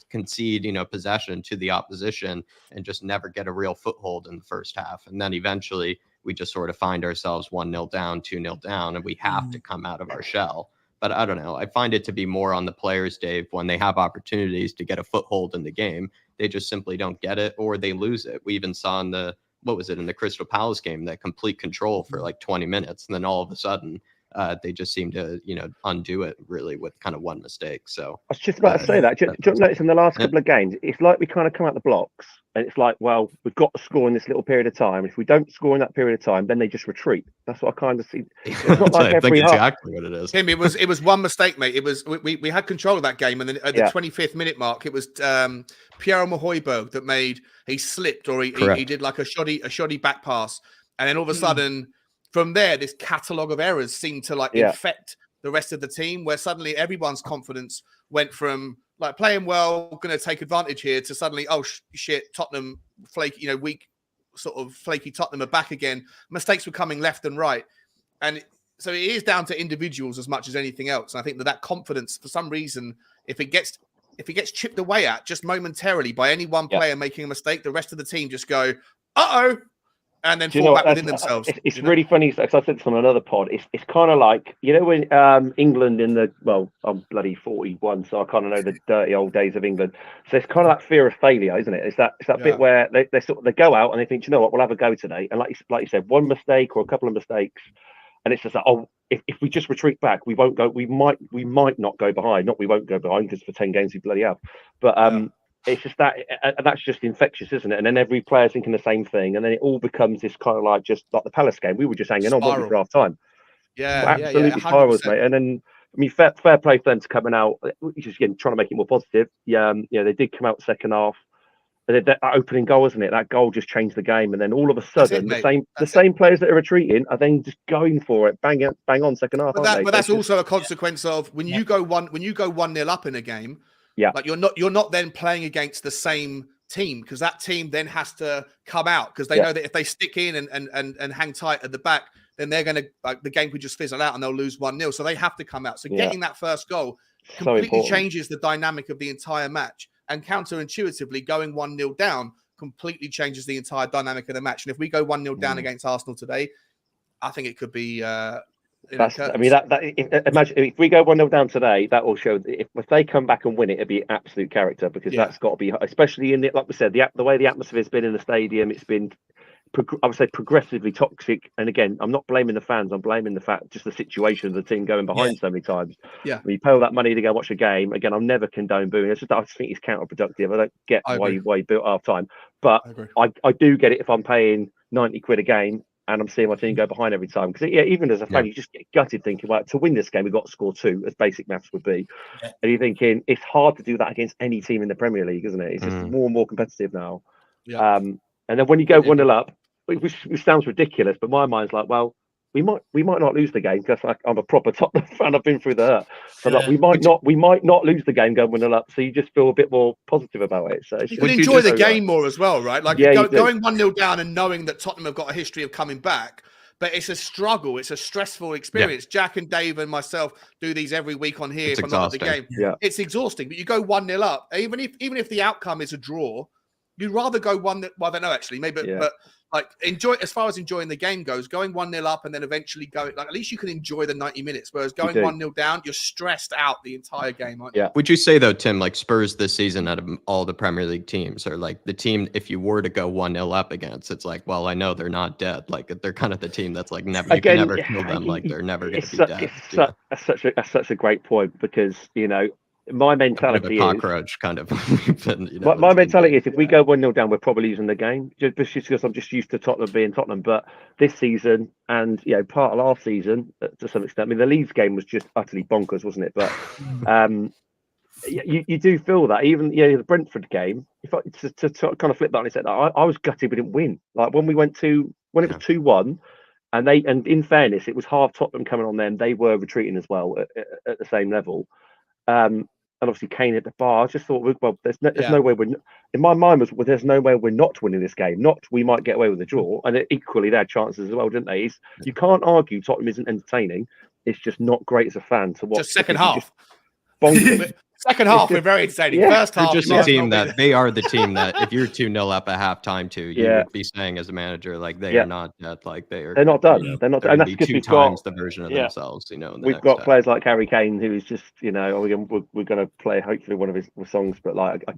concede, possession to the opposition and just never get a real foothold in the first half. And then eventually we just sort of find ourselves 1-0 down, 2-0 down, and we have to come out of our shell. But I don't know. I find it to be more on the players, Dave, when they have opportunities to get a foothold in the game. They just simply don't get it, or they lose it. We even saw in the Crystal Palace game, that complete control for like 20 minutes. And then all of a sudden, they just seem to, undo it really with kind of one mistake. So I was just about to say that. Do you notice in the last couple of games, it's like we kind of come out the blocks and it's like, well, we've got to score in this little period of time. If we don't score in that period of time, then they just retreat. That's what I kind of see. It's not like I think exactly what it is. Tim, it was one mistake, mate. It was we had control of that game, and then at the 25th minute mark, it was Pierre Mahøjberg that he slipped, or he did like a shoddy back pass, and then all of a sudden, from there, this catalogue of errors seemed to infect the rest of the team, where suddenly everyone's confidence went from like playing well, going to take advantage here, to suddenly, oh shit, Tottenham flaky, weak, sort of flaky Tottenham are back again. Mistakes were coming left and right, and so it is down to individuals as much as anything else. And I think that confidence, for some reason, if it gets chipped away at just momentarily by any one player making a mistake, the rest of the team just go, uh-oh, and then fall back within themselves. It's really funny, because I said this on another pod. It's kind of like, when England I'm bloody 41, so I kind of know the dirty old days of England. So it's kind of that fear of failure, isn't it? It's that bit where they go out and they think, you know what, we'll have a go today. And like you said, one mistake or a couple of mistakes, and it's just like, oh, if we just retreat back, we won't go. We might not go behind. Not we won't go behind, because for 10 games we bloody have. But it's just that, and that's just infectious, isn't it? And then every player's thinking the same thing, and then it all becomes this kind of like, just like the Palace game. We were just hanging on, wasn't we, for half time? Absolutely spirals, mate. And then, I mean, fair play for them to coming out, just again trying to make it more positive. They did come out second half. That opening goal, isn't it? That goal just changed the game, and then all of a sudden, the same players that are retreating are then just going for it, bang on second half. But that's also a consequence of when you go 1-0 up in a game. Yeah, like you're not then playing against the same team, because that team then has to come out, because they know that if they stick in and hang tight at the back, then they're going to, like, the game could just fizzle out and they'll lose 1-0. So they have to come out. So getting that first goal completely changes the dynamic of the entire match, and counterintuitively, going 1-0 down completely changes the entire dynamic of the match. And if we go 1-0 down against Arsenal today, I think it could be. Imagine if we go 1-0 down today, that will show if they come back and win it, it'd be absolute character, because that's got to be, especially in it, like we said, the way the atmosphere has been in the stadium. It's been I would say progressively toxic. And again, I'm not blaming the fans. I'm blaming the fact, just the situation of the team going behind so many times. Yeah. When you pay all that money to go watch a game, again, I'll never condone booing. I just think it's counterproductive. I don't get why you boot half time. But I do get it if I'm paying 90 quid a game and I'm seeing my team go behind every time. Because even as a fan, you just get gutted thinking, well, to win this game, we've got to score 2, as basic maths would be. Yeah. And you're thinking it's hard to do that against any team in the Premier League, isn't it? It's just more and more competitive now. Yeah. And then when you go 1-0 up, which sounds ridiculous, but my mind's like, well, we might not lose the game because I'm a proper Tottenham fan. I've been through the hurt, so like, we might not lose the game going 1-0 up. So you just feel a bit more positive about it. So you can enjoy the game more as well, right? Like going 1-0 down and knowing that Tottenham have got a history of coming back. But it's a struggle. It's a stressful experience. Yeah. Jack and Dave and myself do these every week on here. If I'm not at the game, it's exhausting. But you go 1-0 up, even if the outcome is a draw, you'd rather go 1-0. Well, I don't know actually, maybe, but like enjoy as far as enjoying the game goes. Going 1-0 up and then eventually going, like, at least you can enjoy the 90 minutes. Whereas going 1-0 down, you're stressed out the entire game, aren't you? Yeah. Would you say though, Tim, like Spurs this season out of all the Premier League teams, or like the team if you were to go 1-0 up against, it's like, well, I know they're not dead. Like they're kind of the team that's like never you can never kill them. Like they're never going to be dead. That's such a great point because my mentality is cockroach kind of. My mentality is if we go 1-0 down, we're probably losing the game. Just because I'm just used to Tottenham being Tottenham. But this season and part of last season to some extent, I mean the Leeds game was just utterly bonkers, wasn't it? But you do feel that even the Brentford game. If I to kind of flip that and say that I was gutted we didn't win. Like when it was 2-1. And in fairness, it was half Tottenham coming on them. They were retreating as well at the same level. And obviously Kane at the bar. I just thought, well, there's no way in my mind was, well, there's no way we're not winning this game. Not we might get away with a draw, and equally they had chances as well, didn't they? You can't argue Tottenham isn't entertaining. It's just not great as a fan to watch. Just second half. Second half, we're very entertaining. First half, just a team that they are the team that if you're 2-0 up at halftime to, you would be saying as a manager, like they are not dead, like they're not done. They're not done. And that's because we've got the version of themselves, we've got players like Harry Kane, who is just, we're going to play hopefully one of his songs, but like I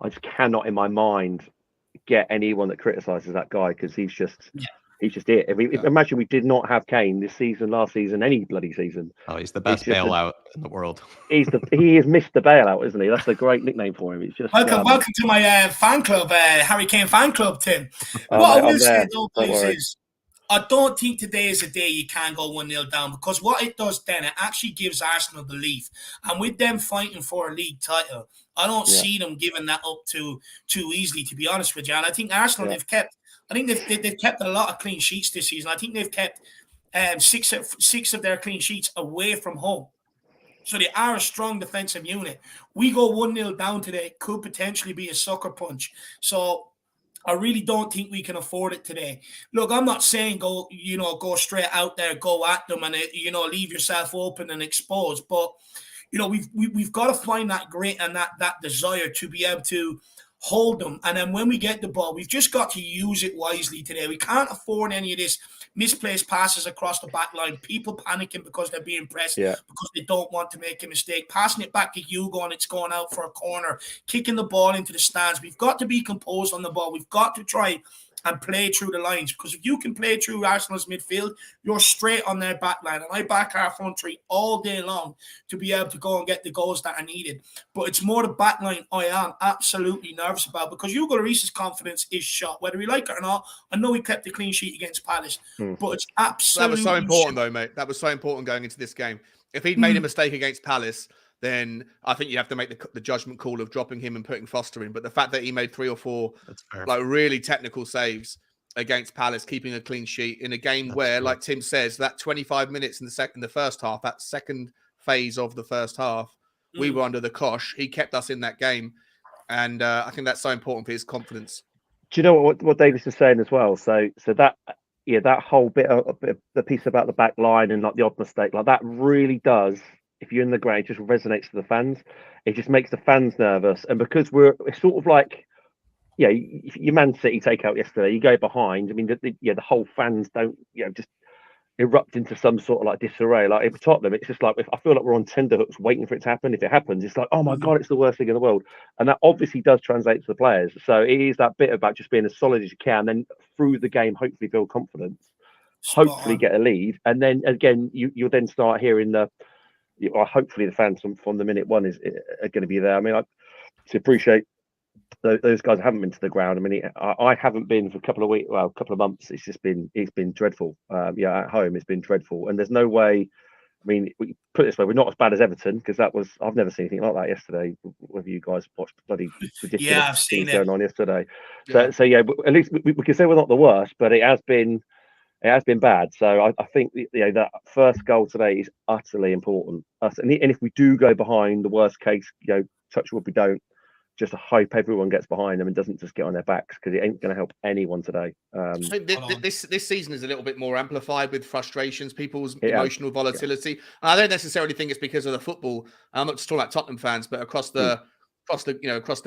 just cannot in my mind get anyone that criticizes that guy because he's just it. Imagine we did not have Kane this season, last season, any bloody season. Oh, he's the best bailout in the world. He is Mr. Bailout, isn't he? That's a great nickname for him. He's just welcome to my fan club, Harry Kane fan club, Tim. What I will say though, please, is I don't think today is a day you can go 1-0 down because what it does then, it actually gives Arsenal belief. And with them fighting for a league title, I don't see them giving that up too easily, to be honest with you. And I think Arsenal they've kept a lot of clean sheets this season. I think they've kept 6 of their clean sheets away from home. So they are a strong defensive unit. We go 1-0 down today, it could potentially be a sucker punch. So I really don't think we can afford it today. Look, I'm not saying go straight out there, go at them and leave yourself open and exposed. But we've got to find that grit and that desire to be able to hold them. And then when we get the ball, we've just got to use it wisely today. We can't afford any of this misplaced passes across the back line, people panicking because they're being pressed, because they don't want to make a mistake, passing it back to Hugo and it's going out for a corner, kicking the ball into the stands. We've got to be composed on the ball. We've got to try and play through the lines because if you can play through Arsenal's midfield, you're straight on their back line. And I back our front three all day long to be able to go and get the goals that are needed. But it's more the back line I am absolutely nervous about because Hugo Lloris's confidence is shot. Whether we like it or not, I know he kept the clean sheet against Palace, but it's absolutely That was so important though, mate. That was so important going into this game. If he'd made a mistake against Palace, then I think you have to make the judgment call of dropping him and putting Foster in. But the fact that he made 3 or 4 like really technical saves against Palace, keeping a clean sheet in a game where, like Tim says, that 25 minutes in the first half, that second phase of the first half, we were under the cosh. He kept us in that game, and I think that's so important for his confidence. Do you know what Davis is saying as well? So that that whole bit of the piece about the back line and like the odd mistake, like that really does. If you're in the ground, it just resonates to the fans. It just makes the fans nervous. And because it's sort of like, your Man City take out yesterday, you go behind. I mean, the whole fans don't, just erupt into some sort of like disarray. Like if Tottenham, it's just like I feel like we're on tenterhooks waiting for it to happen. If it happens, it's like, oh my god, it's the worst thing in the world, and that obviously does translate to the players. So it is that bit about just being as solid as you can, then through the game, hopefully build confidence, hopefully get a lead, and then again you'll then start hearing hopefully the fans from the minute one are going to be there. I mean, I to appreciate those guys haven't been to the ground. I mean, I haven't been for a couple of months. It's been dreadful. At home it's been dreadful, and there's no way. I mean, we put it this way: we're not as bad as Everton, because I've never seen anything like that yesterday. Whether you guys watched bloody ridiculous I've seen things going on yesterday. Yeah. So at least we can say we're not the worst, but it has been bad. So I think that first goal today is utterly important. And if we do go behind, the worst case, touch wood we don't. Just hope everyone gets behind them and doesn't just get on their backs, because it ain't going to help anyone today. I think this season is a little bit more amplified with frustrations, people's emotional volatility. And I don't necessarily think it's because of the football. I'm not just talking about Tottenham fans, but across the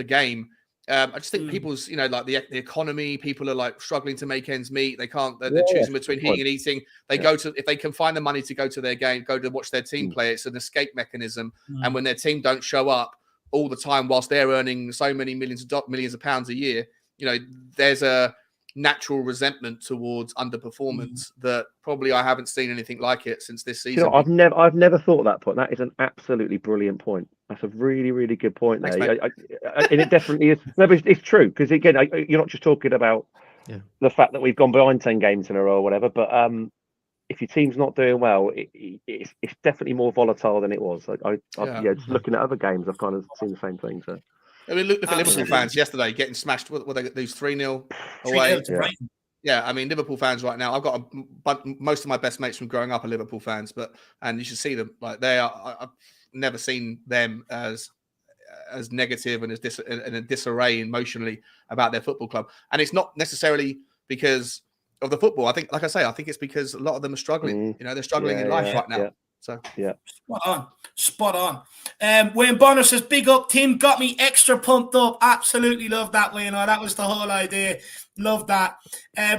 game. I just think people's like the economy. People are like struggling to make ends meet. They can't. They're choosing between eating and eating. They go to, if they can find the money to go to their game, go to watch their team play. It's an escape mechanism. And when their team don't show up all the time, whilst they're earning so many millions of pounds a year, there's a natural resentment towards underperformance that probably I haven't seen anything like it since this season. I've never thought of that point. That is an absolutely brilliant point. That's a really, really good point there. And it definitely is. No, but it's true, because again, you're not just talking about the fact that we've gone behind 10 games in a row or whatever, but if your team's not doing well, it's definitely more volatile than it was. Just looking at other games, I've kind of seen the same thing. So, I mean, look at Liverpool fans yesterday getting smashed. What they lose 3-0 away. I mean, Liverpool fans right now. I've got most of my best mates from growing up are Liverpool fans, and you should see them like they are. I've never seen them as negative and in a disarray emotionally about their football club. And it's not necessarily because of the football. I think, like I say, it's because a lot of them are struggling. They're struggling in life right now. Yeah. So spot on. Wayne Bonner says, big up, Tim, got me extra pumped up. Absolutely love that, Wayne. That was the whole idea. Love that.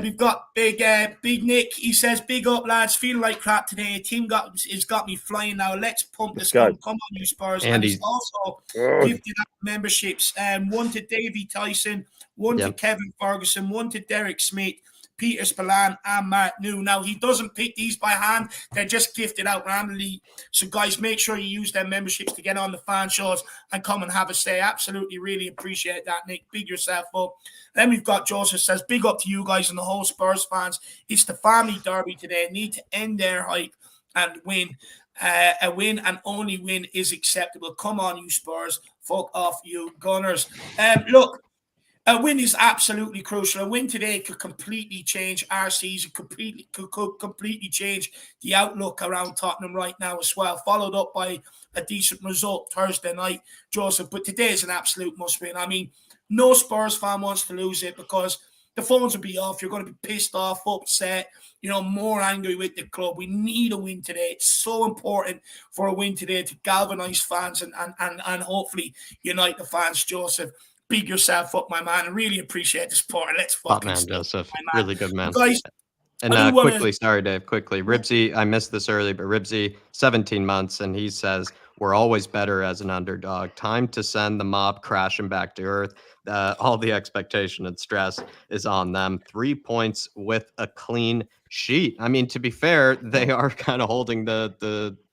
We've got Big Nick. He says, big up, lads. Feeling like crap today. Team has got me flying now. Let's pump this gun. Come on, you Spurs. And he's also gifted out memberships. One to Davey Tyson, one to Kevin Ferguson, one to Derek Smith, Peter Spillane, and Mark New. Now, he doesn't pick these by hand. They're just gifted out randomly. So, guys, make sure you use their memberships to get on the fan shows and come and have a say. Absolutely, really appreciate that, Nick. Big yourself up. Then we've got Joseph says, big up to you guys and the whole Spurs fans. It's the family derby today. Need to end their hype and win. A win and only win is acceptable. Come on, you Spurs. Fuck off, you Gunners. Look, a win is absolutely crucial. A win today could completely change our season, could completely change the outlook around Tottenham right now as well, followed up by a decent result Thursday night, Joseph. But today is an absolute must-win. I mean, no Spurs fan wants to lose it, because the phones will be off. You're going to be pissed off, upset, more angry with the club. We need a win today. It's so important for a win today to galvanise fans and hopefully unite the fans, Joseph. Big yourself up, my man. I really appreciate the support. Let's fucking man, Joseph. Really good man. Guys, and sorry, Dave, quickly. Ribsy, I missed this early, but Ribsy, 17 months, and he says, we're always better as an underdog. Time to send the mob crashing back to earth. All the expectation and stress is on them. 3 points with a clean sheet. I mean, to be fair, they are kind of holding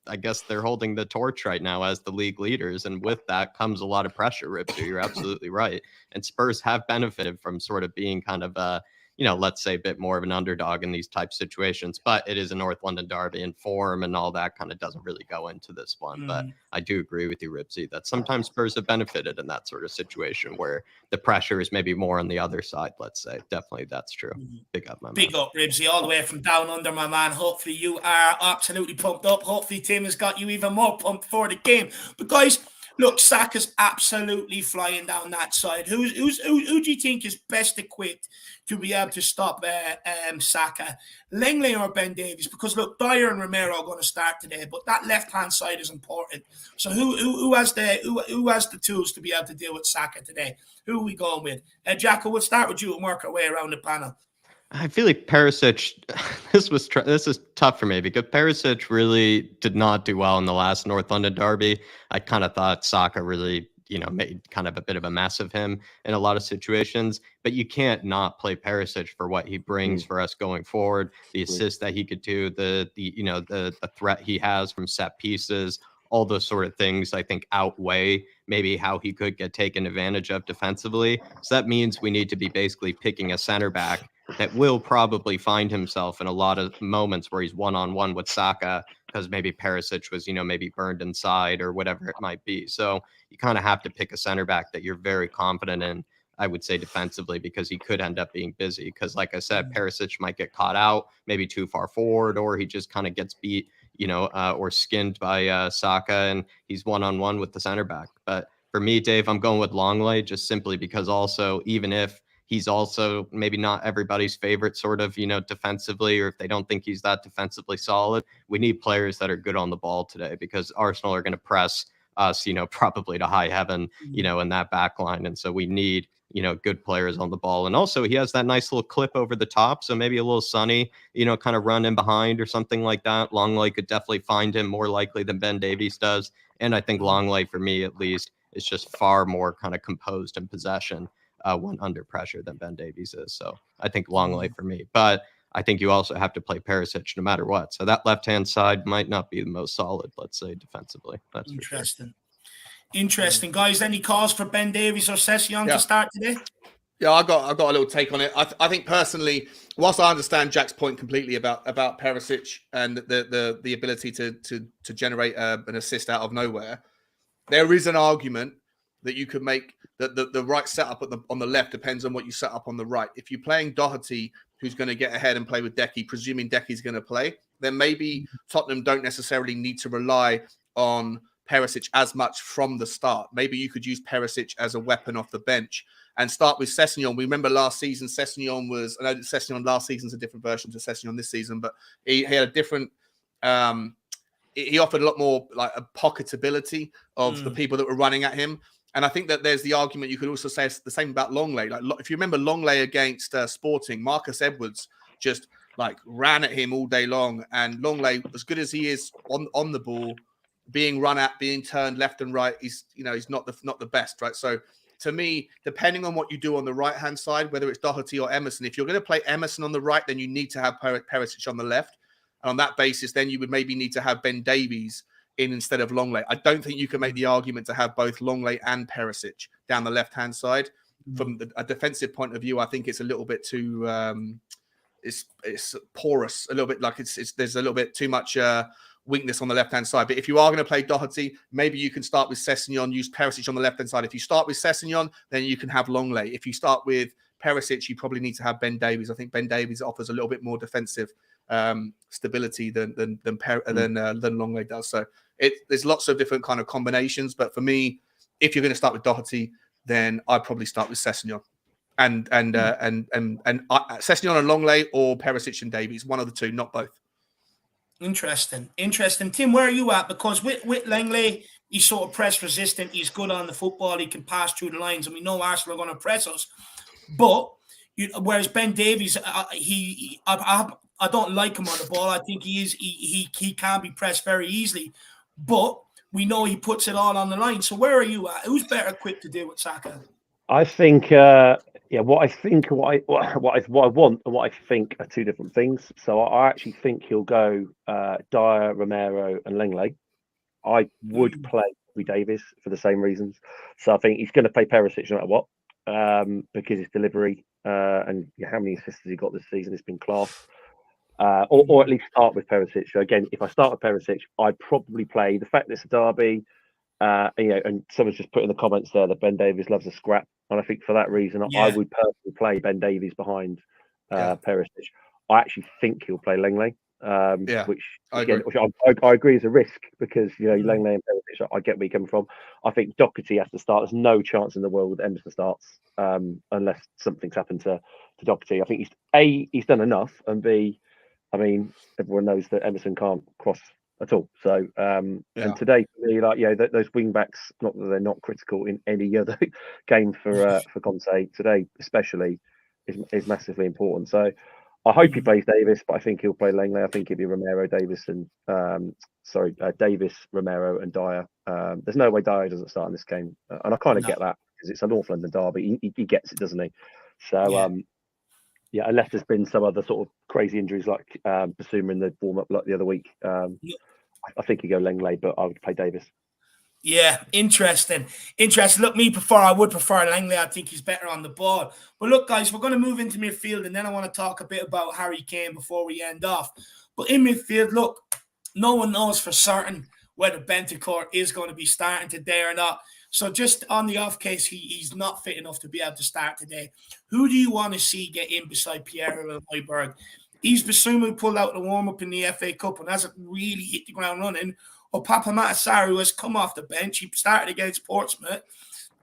I guess they're holding the torch right now as the league leaders. And with that comes a lot of pressure, Ripster. You're absolutely right. And Spurs have benefited from sort of being kind of let's say a bit more of an underdog in these type situations, but it is a North London derby, and form and all that kind of doesn't really go into this one. But I do agree with you, Ripsy, that sometimes Spurs have benefited in that sort of situation where the pressure is maybe more on the other side, let's say. Definitely that's true. Big up, my man. Big up, Ribsy, all the way from down under, my man. Hopefully you are absolutely pumped up. Hopefully Tim has got you even more pumped for the game. But guys, look, Saka's absolutely flying down that side. Who do you think is best equipped to be able to stop Saka? Langley or Ben Davies? Because look, Dyer and Romero are going to start today, but that left-hand side is important. So who has the tools to be able to deal with Saka today? Who are we going with? Jacko, we'll start with you and work our way around the panel. I feel like Perisic. This is tough for me because Perisic really did not do well in the last North London derby. I kind of thought Saka really, made kind of a bit of a mess of him in a lot of situations. But you can't not play Perisic for what he brings for us going forward. The assist that he could do, the threat he has from set pieces, all those sort of things, I think outweigh maybe how he could get taken advantage of defensively. So that means we need to be basically picking a center back that will probably find himself in a lot of moments where he's one-on-one with Saka because maybe Perisic was, maybe burned inside or whatever it might be. So you kind of have to pick a center back that you're very confident in, I would say defensively, because he could end up being busy. Because like I said, Perisic might get caught out, maybe too far forward, or he just kind of gets beat, or skinned by Saka, and he's one-on-one with the center back. But for me, Dave, I'm going with Longley just simply because also, even if he's also maybe not everybody's favorite sort of, defensively, or if they don't think he's that defensively solid, we need players that are good on the ball today because Arsenal are going to press us, probably to high heaven, in that back line. And so we need, good players on the ball. And also he has that nice little clip over the top. So maybe a little Sonny, kind of run in behind or something like that. Longley could definitely find him more likely than Ben Davies does. And I think Longley, for me at least, is just far more kind of composed in possession when under pressure than Ben Davies is. So I think Longley for me. But I think you also have to play Perisic no matter what. So that left-hand side might not be the most solid, let's say, defensively. That's interesting. Sure. Interesting, guys. Any calls for Ben Davies or Session to start today? Yeah, I got a little take on it. I think personally, whilst I understand Jack's point completely about Perisic and the ability to generate an assist out of nowhere, there is an argument that you could make that the right setup on the left depends on what you set up on the right. If you're playing Doherty, who's going to get ahead and play with Decky, presuming Decky's going to play, then maybe Tottenham don't necessarily need to rely on Perisic as much from the start. Maybe you could use Perisic as a weapon off the bench and start with Sessegnon. We remember last season, Sessegnon was, I know that Sessegnon last season's a different version to Sessegnon this season, but he had a different, he offered a lot more like a pocketability of the people that were running at him. And I think that there's the argument you could also say the same about Longley. Like if you remember Longley against Sporting, Marcus Edwards just like ran at him all day long. And Longley, as good as he is on the ball, being run at, being turned left and right, he's not the best, right? So to me, depending on what you do on the right-hand side, whether it's Doherty or Emerson, if you're going to play Emerson on the right, then you need to have Perisic on the left. And on that basis, then you would maybe need to have Ben Davies in instead of Longley. I don't think you can make the argument to have both Longley and Perisic down the left-hand side. From a defensive point of view, I think it's a little bit too it's porous, a little bit like there's a little bit too much weakness on the left-hand side. But if you are going to play Doherty, maybe you can start with Sessegnon, use Perisic on the left-hand side. If you start with Sessegnon, then you can have Longley. If you start with Perisic, you probably need to have Ben Davies. I think Ben Davies offers a little bit more defensive stability than Longley does. So there's lots of different kind of combinations. But for me, if you're going to start with Doherty, then I'd probably start with Sessegnon. And Sessegnon and Longley, or Perisic and Davies, one of the two, not both. Interesting. Tim, where are you at? Because with Langley, he's sort of press resistant. He's good on the football. He can pass through the lines, and we know Arsenal are going to press us. But whereas Ben Davies, I don't like him on the ball. I think he can be pressed very easily. But we know he puts it all on the line. So where are you at? Who's better equipped to deal with Saka? I think, what I want and what I think are two different things. So I actually think he'll go Dyer, Romero, and Langley. I would play Davies for the same reasons. So I think he's going to play Perisic no matter what, because his delivery and how many assists has he got this season has been class. Or at least start with Perisic. So again, if I start with Perisic, I'd probably play the fact that it's a derby. And someone's just put in the comments there that Ben Davies loves a scrap, and I think for that reason, I would personally play Ben Davies behind Perisic. I actually think he'll play Langley, which I agree is a risk because Langley and Perisic, I get where you're coming from. I think Doherty has to start. There's no chance in the world that Emerson starts unless something's happened to Doherty. I think he's done enough, and B, I mean, everyone knows that Emerson can't cross at all. So and today, for me, those wing backs, not that they're not critical in any other game for Conte, today especially is massively important. So I hope he plays Davis, but I think he'll play Langley. I think it'll be Romero, Davis, and Davis, Romero, and Dyer. There's no way Dyer doesn't start in this game, and I kind of get that because it's a North London derby. He gets it, doesn't he? So yeah, unless there's been some other sort of crazy injuries like Basuma in the warm up like the other week, I think he'd go Langley, but I would play Davis. Yeah, interesting. Look, I would prefer Langley. I think he's better on the ball. But look, guys, we're going to move into midfield, and then I want to talk a bit about Harry Kane before we end off. But in midfield, look, no one knows for certain whether Bentancur is going to be starting today or not. So just on the off case he's not fit enough to be able to start today, who do you want to see get in beside Piero and Højbjerg? Is Basuma, who pulled out the warm-up in the FA Cup and hasn't really hit the ground running, or Papa Matasar, who has come off the bench? He started against Portsmouth,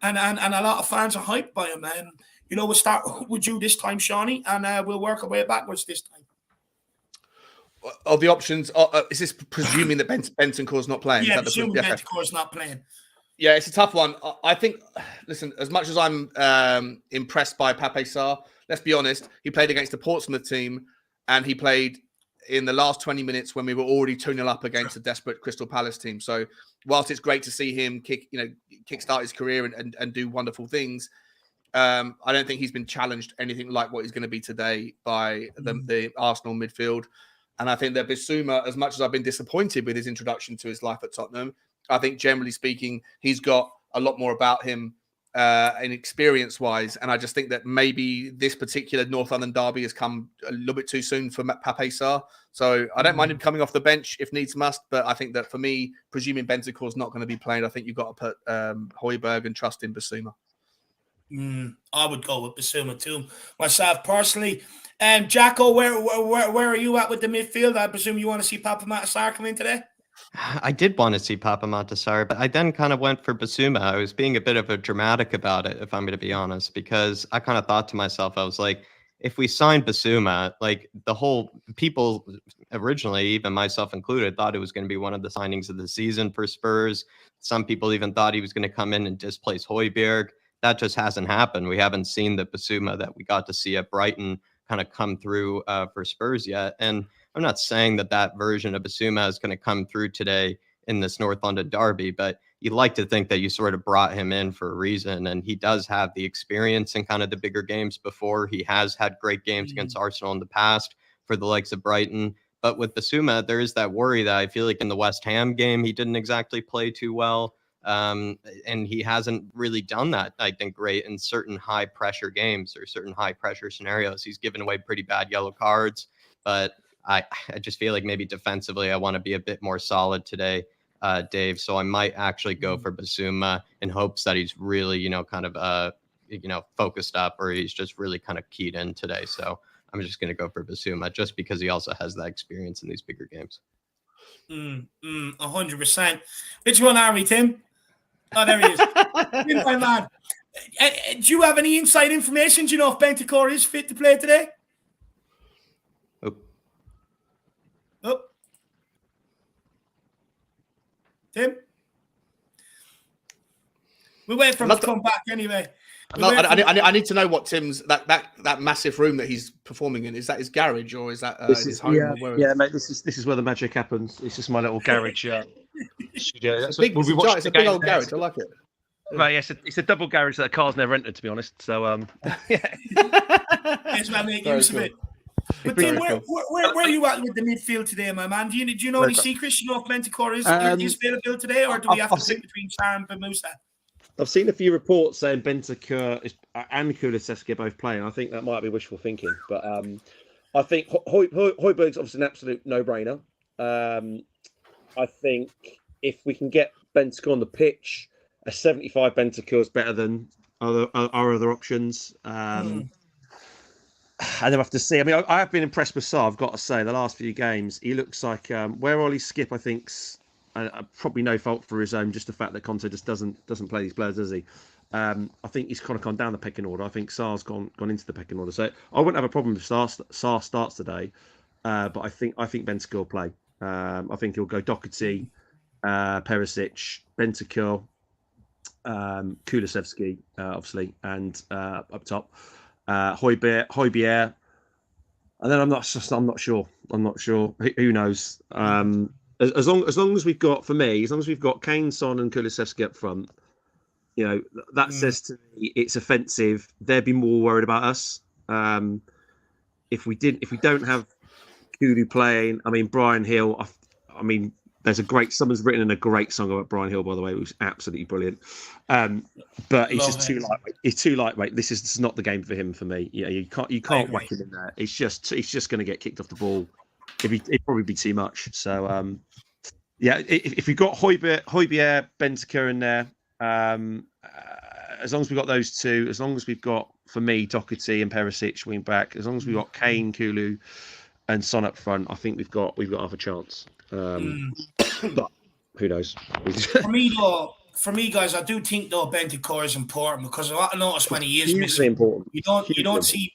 and a lot of fans are hyped by him. And we'll start with you this time, Shawnee, and we'll work our way backwards this time. Of the options, is this presuming that Bentancur's not playing? Yeah, presuming Bentancur's not playing. Yeah, it's a tough one. I think, listen, as much as I'm impressed by Pape Sarr, let's be honest, he played against the Portsmouth team, and he played in the last 20 minutes when we were already 2-0 up against a desperate Crystal Palace team. So whilst it's great to see him kickstart his career and do wonderful things, I don't think he's been challenged anything like what he's going to be today by the Arsenal midfield. And I think that Basuma, as much as I've been disappointed with his introduction to his life at Tottenham, I think generally speaking, he's got a lot more about him and experience-wise. And I just think that maybe this particular North London derby has come a little bit too soon for Pape Sarr. So I don't mind him coming off the bench if needs must. But I think that for me, presuming Bentancur's not going to be playing, I think you've got to put Højbjerg and trust in Basuma. I would go with Basuma too, myself personally. Jacko, where are you at with the midfield? I presume you want to see Papa Matasar come in today? I did want to see Papa Matasar, but I then kind of went for Basuma. I was being a bit of a dramatic about it, if I'm going to be honest, because I kind of thought to myself, I was like, if we signed Basuma, like the whole people originally, even myself included, thought it was going to be one of the signings of the season for Spurs. Some people even thought he was going to come in and displace Højbjerg. That just hasn't happened. We haven't seen the Basuma that we got to see at Brighton kind of come through for Spurs yet. And I'm not saying that version of Basuma is going to come through today in this North London derby, but you like to think that you sort of brought him in for a reason. And he does have the experience in kind of the bigger games before. He has had great games against Arsenal in the past for the likes of Brighton. But with Basuma, there is that worry that I feel like in the West Ham game, he didn't exactly play too well. And he hasn't really done that, I think, great in certain high pressure games or certain high pressure scenarios. He's given away pretty bad yellow cards, but I just feel like maybe defensively I want to be a bit more solid today, Dave. So I might actually go for Basuma in hopes that he's really, kind of, focused up, or he's just really kind of keyed in today. So I'm just going to go for Basuma just because he also has that experience in these bigger games. 100%. Which one are we, Tim? Oh, there he is. My man. Do you have any inside information? Do you know if Bentancur is fit to play today? Oh. Tim? We'll wait for him to come back anyway. I need to know what Tim's that massive room that he's performing in. Is that his garage or is that his home? Yeah, mate. This is where the magic happens. It's just my little garage. Studio. It's a big old garage. I like it. Right, yes, it's a double garage that a car's never entered, to be honest. So, yeah. Yes, man, make use of it. But Tim, where are you at with the midfield today, my man? Do you know any secrets? Do you know if Bentancur is available today, or do we have to pick between Sarr and Bamusa? I've seen a few reports saying Bentancur and Kulusevski are both playing. I think that might be wishful thinking, but I think Højbjerg's obviously an absolute no-brainer. I think if we can get Bentancur on the pitch, a 75 Bentancur is better than our other options. And they'll have to see. I mean, I have been impressed with Sarr, I've got to say. The last few games, he looks like where Ollie Skip, I think's probably no fault for his own, just the fact that Conte just doesn't play these players, does he? I think he's kind of gone down the pecking order. I think Sarr's gone into the pecking order. So I wouldn't have a problem if Sarr starts today, but I think Bentancur will play. I think he'll go Doherty, Perisic, Bentancur, Kulusevski, obviously, and up top, Højbjerg. And then I'm not sure. Who knows? As long as we've got, for me, as long as we've got Kane, Son, and Kulusevski up front, you know, that says to me it's offensive. They'd be more worried about us. If we don't have Kulu playing, I mean, Brian Hill. I mean, someone's written a great song about Brian Hill, by the way, which is absolutely brilliant. But he's just too lightweight. He's too lightweight. This is not the game for him. For me, yeah, you can't whack him in there. He's just going to get kicked off the ball. It'd probably be too much. So yeah, if you've got Højbjerg, Bentancur in there, as long as we've got those two, as long as we've got, for me, Doherty and Perisic wing back, as long as we've got Kane, Kulu, and Son up front, I think we've got half a chance. But who knows? For me, guys, I do think though Bentancur is important because I noticed when he is hugely missing, important. you don't see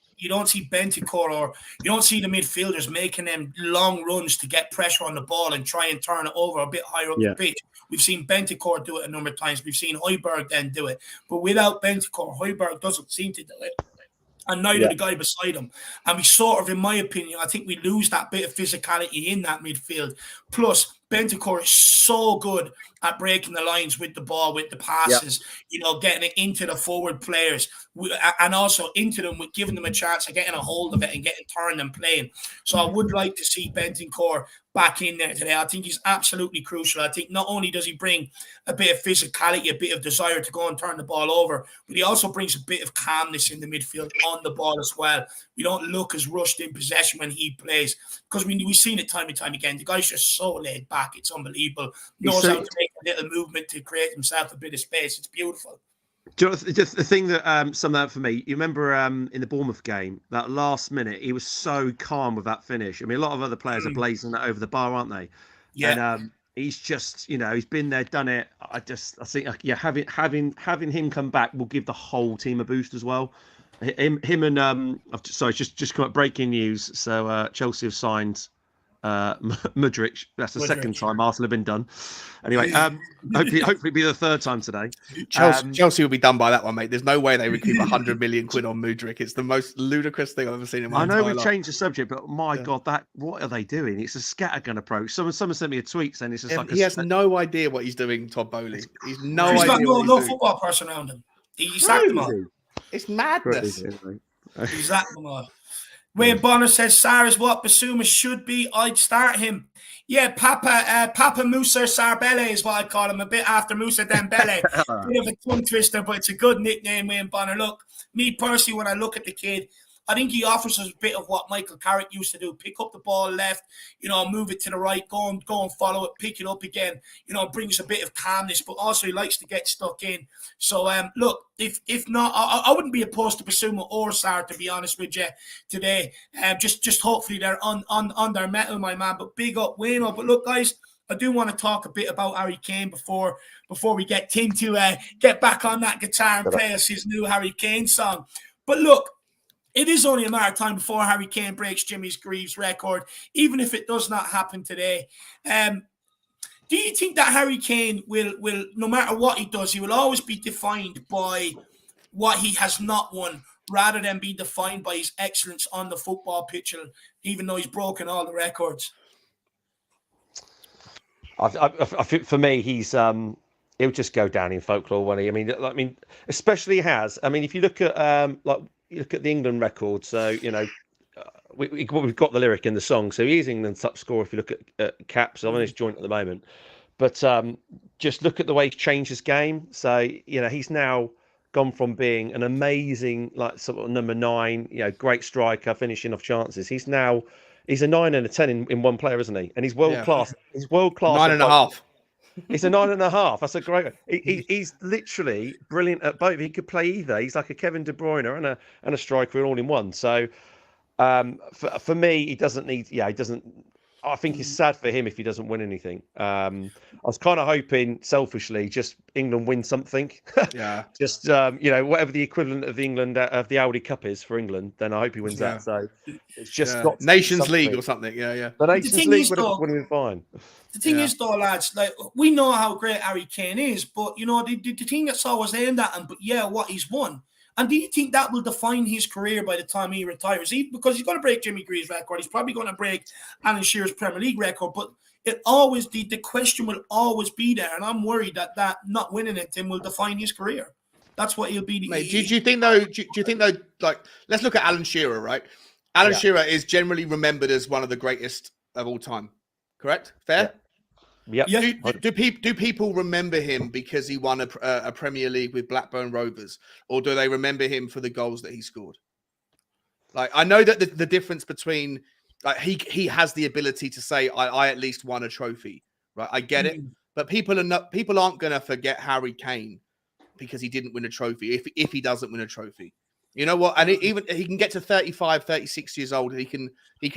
Bentancur or you don't see the midfielders making them long runs to get pressure on the ball and try and turn it over a bit higher up the pitch. We've seen Bentancur do it a number of times. We've seen Højbjerg then do it, but without Bentancur, Højbjerg doesn't seem to do it. And neither the guy beside him. And we sort of, in my opinion, I think we lose that bit of physicality in that midfield. Plus, Bentancur is so good at breaking the lines with the ball, with the passes, you know, getting it into the forward players and also into them, with giving them a chance of getting a hold of it and getting turned and playing. So I would like to see Bentancur back in there today. I think he's absolutely crucial. I think not only does he bring a bit of physicality, a bit of desire to go and turn the ball over, but he also brings a bit of calmness in the midfield on the ball as well. We don't look as rushed in possession when he plays because we've seen it time and time again. The guy's just so laid back. It's unbelievable. Knows how to make a little movement to create himself a bit of space. It's beautiful. Do you know, the thing that summed that up for me, you remember in the Bournemouth game, that last minute, he was so calm with that finish. I mean, a lot of other players are blazing that over the bar, aren't they? Yeah. And he's just, you know, he's been there, done it. I think, yeah, having him come back will give the whole team a boost as well. Him and sorry, just come up breaking news. So Chelsea have signed Mudryk. That's the second time Arsenal have been done. Anyway, hopefully be the third time today. Chelsea will be done by that one, mate. There's no way they recoup 100 million quid on Mudryk. It's the most ludicrous thing I've ever seen in my entire life. I know we've changed the subject, but my God, what are they doing? It's a scattergun approach. Someone sent me a tweet saying it's just like he has no idea what he's doing, Todd Bowley. He's he's got no football person around him. He sacked them all. It's madness. He sacked them all. Wayne Bonner says Sarr is what Basuma should be. I'd start him. Yeah, Papa Musa Sarbele is what I call him. A bit after Musa Dembele. Bit of a tongue twister, but it's a good nickname, Wayne Bonner. Look, me personally, when I look at the kid, I think he offers us a bit of what Michael Carrick used to do. Pick up the ball left, you know, move it to the right, go and follow it, pick it up again. You know, brings a bit of calmness, but also he likes to get stuck in. So, look, if not, I wouldn't be opposed to Basuma or Sarr, to be honest with you, today. Just hopefully they're on their mettle, my man. But big up Wayno. But look, guys, I do want to talk a bit about Harry Kane before we get Tim to get back on that guitar and play us his new Harry Kane song. But look, it is only a matter of time before Harry Kane breaks Jimmy Greaves' record, even if it does not happen today. Do you think that Harry Kane will, no matter what he does, he will always be defined by what he has not won, rather than be defined by his excellence on the football pitch, even though he's broken all the records? I think for me, he'll just go down in folklore, won't he? I mean, especially has. I mean, if you look at you look at the England record, so you know we've got the lyric in the song. So he is England's top scorer if you look at caps. I'm on his joint at the moment, but just look at the way he's changed his game. So you know he's now gone from being an amazing like sort of number 9, you know, great striker, finishing off chances. He's a 9 and a 10 in one player, isn't he? And he's world class. He's world class. 9.5. He's a 9.5. That's a great. He's literally brilliant at both. He could play either. He's like a Kevin De Bruyne and a striker all in one. So for me, he doesn't need. Yeah, he doesn't. I think it's sad for him if he doesn't win anything. I was kind of hoping, selfishly, just England win something. Yeah. Just you know, whatever the equivalent of the Audi Cup is for England, then I hope he wins that. So it's just got Nations League or something. Yeah. The Nations League would have been fine. The thing is, though, lads, like we know how great Harry Kane is, but you know the thing that's always aimed at him. But yeah, what he's won. And do you think that will define his career by the time he retires? Because he's going to break Jimmy Greaves' record. He's probably going to break Alan Shearer's Premier League record. But the question will always be there. And I'm worried that not winning it, Tim, will define his career. That's what he'll be. Mate, do you think though? Do you think though? Like, let's look at Alan Shearer, right? Alan Shearer is generally remembered as one of the greatest of all time. Correct? Fair? Yeah. Do people remember him because he won a Premier League with Blackburn Rovers, or do they remember him for the goals that he scored? Like, I know that the difference between, like, he has the ability to say, I at least won a trophy, right? I get it, but people aren't going to forget Harry Kane because he didn't win a trophy. If he doesn't win a trophy, you know what? And even he can get to 35, 36 years old, he can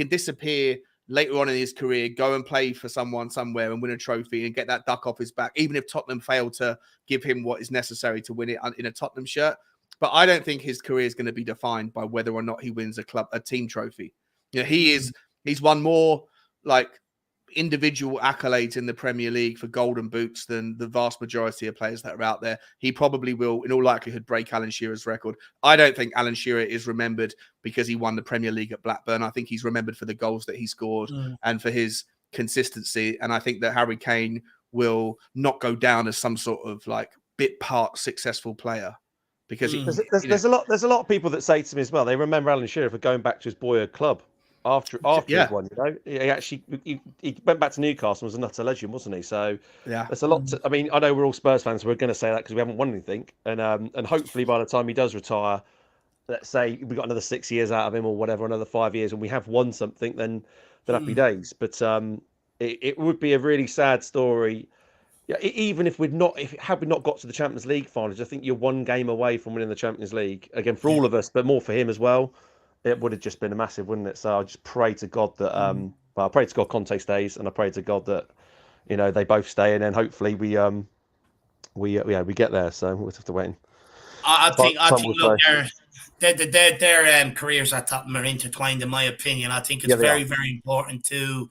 disappear later on in his career, go and play for someone somewhere and win a trophy and get that duck off his back, even if Tottenham fail to give him what is necessary to win it in a Tottenham shirt. But I don't think his career is going to be defined by whether or not he wins a team trophy. You know, he's won more like individual accolades in the Premier League for golden boots than the vast majority of players that are out there. He probably will, in all likelihood, break Alan Shearer's record. I don't think Alan Shearer is remembered because he won the Premier League at Blackburn. I think he's remembered for the goals that he scored and for his consistency. And I think that Harry Kane will not go down as some sort of like bit part successactual player because there's a lot of people that say to me as well, they remember Alan Shearer for going back to his boyhood club. After he won, you know, he went back to Newcastle and was an utter legend, wasn't he? So there's a lot. I mean, I know we're all Spurs fans. So we're going to say that because we haven't won anything, and hopefully by the time he does retire, let's say we got another 6 years out of him or whatever, another 5 years, and we have won something, then happy days. But it would be a really sad story. Yeah, even if had we not got to the Champions League finals, I think you're one game away from winning the Champions League again for all of us, but more for him as well. It would have just been a massive, wouldn't it? So I just pray to God that, I pray to God Conte stays, and I pray to God that, you know, they both stay, and then hopefully we get there. So we'll have to wait. I think look, their careers at Tottenham are intertwined, in my opinion. I think it's very important to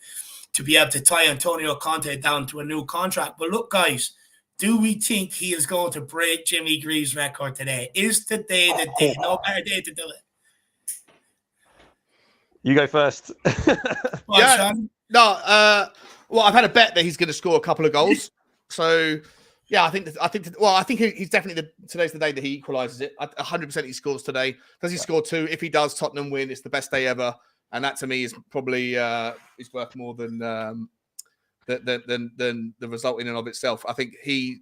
be able to tie Antonio Conte down to a new contract. But look, guys, do we think he is going to break Jimmy Greaves' record today? Is today the day? No better day to do it. You go first. Well, I've had a bet that he's going to score a couple of goals. So, yeah, I think he's definitely today's the day that he equalises it. 100% he scores today. Does he score two? If he does, Tottenham win. It's the best day ever, and that to me is probably is worth more than the result in and of itself. I think he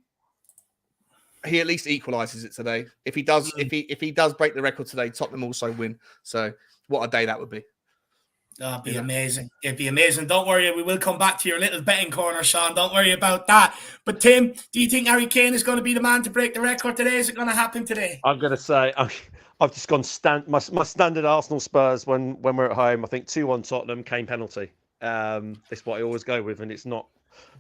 at least equalises it today. If he does, if he does break the record today, Tottenham also win. So, what a day that would be. That'd be amazing. It'd be amazing. Don't worry, we will come back to your little betting corner, Sean. Don't worry about that. But Tim, do you think Harry Kane is going to be the man to break the record today? Is it going to happen today? I'm going to say I've just gone my standard Arsenal Spurs when we're at home. I think 2-1 Tottenham, Kane penalty. That's what I always go with, and it's not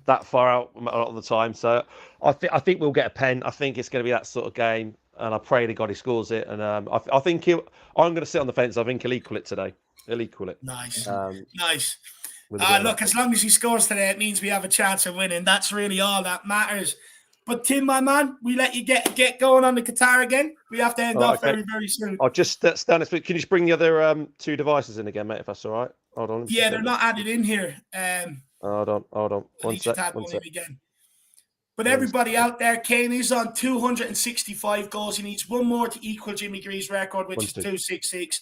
that far out a lot of the time. So I think we'll get a pen. I think it's going to be that sort of game, and I pray to God he scores it. And I think I'm going to sit on the fence. I think he'll equal it today. He'll equal it. Nice. Nice. Look, as long as he scores today, it means we have a chance of winning. That's really all that matters. But Tim, my man, we let you get going on the Qatar again. We have to end off very, very soon. I'll just stand. Can you just bring the other two devices in again, mate, if that's all right? Hold on. Yeah, they're not added in here. Hold on. One sec. Again. But everybody out there, Kane is on 265 goals. He needs one more to equal Jimmy Greaves' record, which is 266.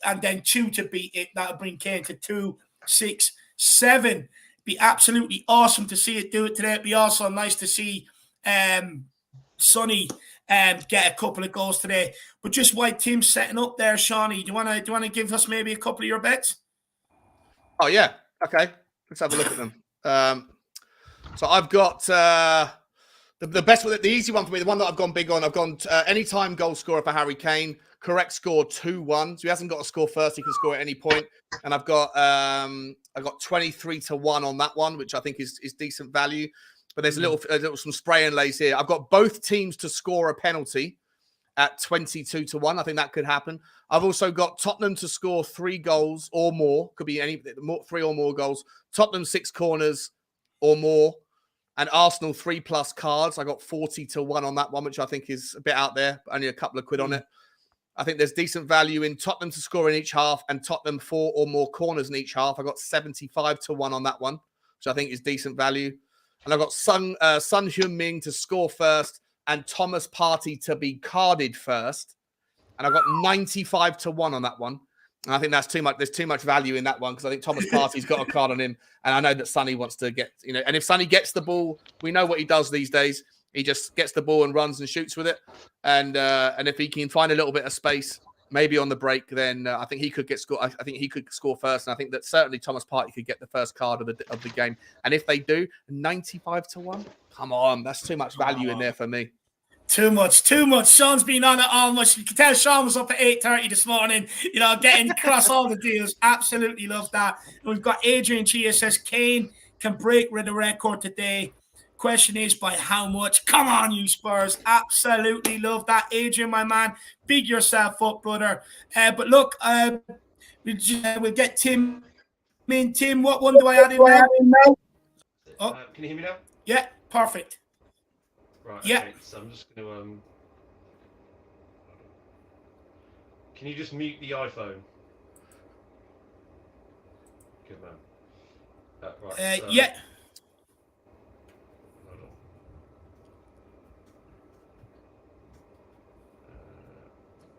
And then 2 to beat it. That'll bring Kane to 267. Be absolutely awesome to see it do it today. It'd be also nice to see Sonny get a couple of goals today. But just while Tim's setting up there, Shawnee, do you want to give us maybe a couple of your bets? Oh yeah, okay. Let's have a look at them. So I've got the best one, the easy one for me. The one that I've gone big on. I've gone anytime goal scorer for Harry Kane. Correct score 2-1. So he hasn't got to score first. He can score at any point. And I've got 23-1 on that one, which I think is decent value. But there's a little some spray and lays here. I've got both teams to score a penalty at 22-1. I think that could happen. I've also got Tottenham to score 3 goals or more. Could be 3 or more goals. Tottenham 6 corners or more. And Arsenal 3+ cards. I got 40-1 on that one, which I think is a bit out there. Only a couple of quid on it. I think there's decent value in Tottenham to score in each half and Tottenham 4 or more corners in each half. I got 75-1 on that one, which I think is decent value. And I've got Son Heung-min to score first and Thomas Partey to be carded first. And I've got 95-1 on that one. And I think that's too much. There's too much value in that one because I think Thomas Partey's got a card on him. And I know that Sonny wants to get, and if Sonny gets the ball, we know what he does these days. He just gets the ball and runs and shoots with it. And if he can find a little bit of space, maybe on the break, then I think he could get score. I think he could score first. And I think that certainly Thomas Partey could get the first card of the game. And if they do, 95-1, come on, that's too much value in there for me. Too much. Sean's been on it all much. You can tell Sean was up at 8:30 this morning, getting across all the deals. Absolutely love that. And we've got Adrian Chia says Kane can break the record today. Question is by how much? Come on, you Spurs. Absolutely love that. Adrian, my man, big yourself up, brother. But look, we'll get Tim in. Tim, what one do I add in now? Can you hear me now? Yeah, perfect. Right, yeah. Okay, so I'm just going to... Can you just mute the iPhone? Good man. Right, so, yeah. Hold on.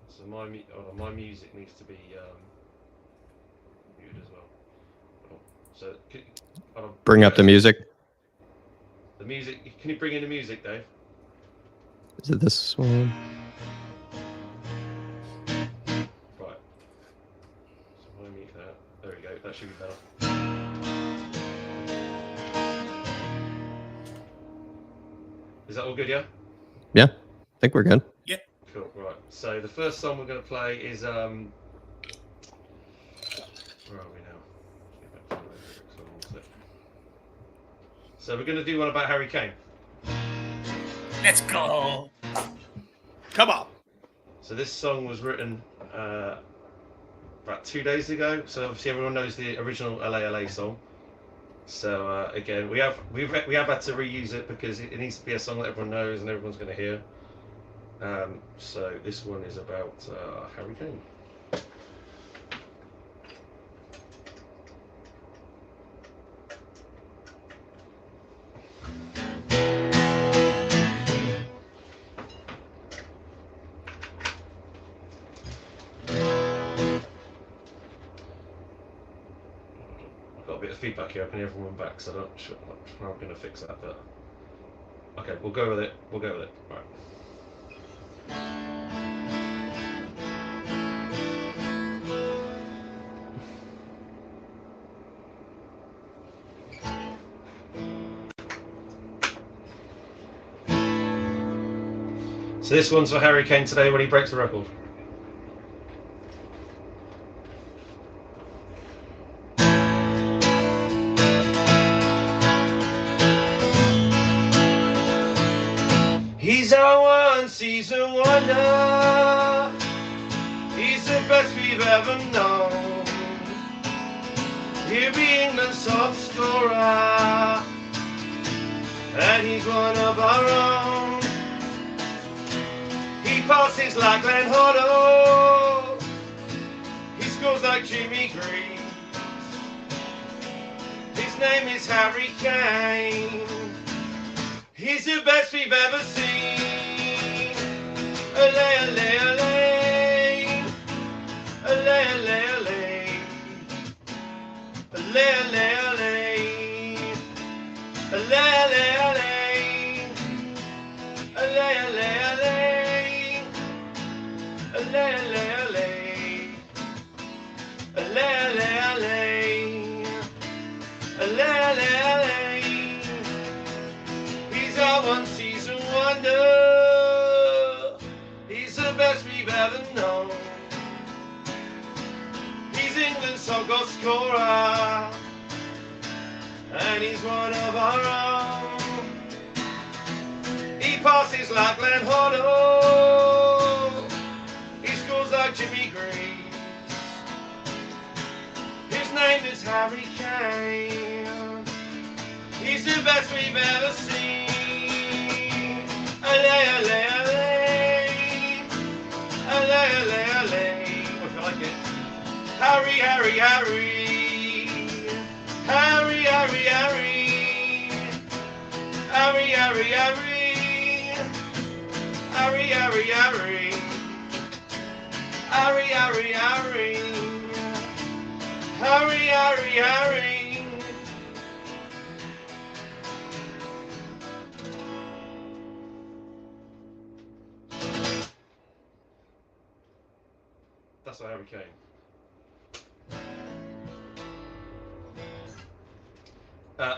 So my music needs to be muted as well. So, Bring up the music. The music. Can you bring in the music, Dave? Is it this one? Right. So I mute that. There we go. That should be better. Is that all good? Yeah. Yeah, I think we're good. Yeah. Cool. Right. So the first song we're going to play is Where are we now? So we're going to do one about Harry Kane. Let's go. Come on. So this song was written about 2 days ago. So obviously everyone knows the original LA song. So again, we have had to reuse it because it needs to be a song that everyone knows and everyone's going to hear. So this one is about Harry Kane. Feedback here. I can hear everyone back, so I'm not sure how I'm going to fix that. But okay, we'll go with it. Right. So this one's for Harry Kane today when he breaks the record. He's our one-season wonder. He's the best we've ever known. He'll be England's top scorer, and he's one of our own. He passes like Glenn Hoddle. He scores like Jimmy Greaves. His name is Harry Kane. He's the best we've ever seen. Alley, alley, alley. Alley, alley, alley. Alley, alley, alley. Alley, alley, alley. Alley, alley, alley. Alley, alley, alley. Alley, alley, alley. Alley, alley, alley. He's our one-season wonder. He's the best we've ever known. He's England's top goal scorer, and he's one of our own. He passes like Glenn Hoddle. He scores like Jimmy Greaves. His name is Harry Kane. He's the best we've ever seen. Alley, alley, alley. Alley, alley, Harry, Harry, Harry. Harry, Harry, Harry. Harry, Harry, Harry. Harry, Harry, Harry. Harry, Harry, Harry. Harry, Harry, Harry. That's a Harry Kane.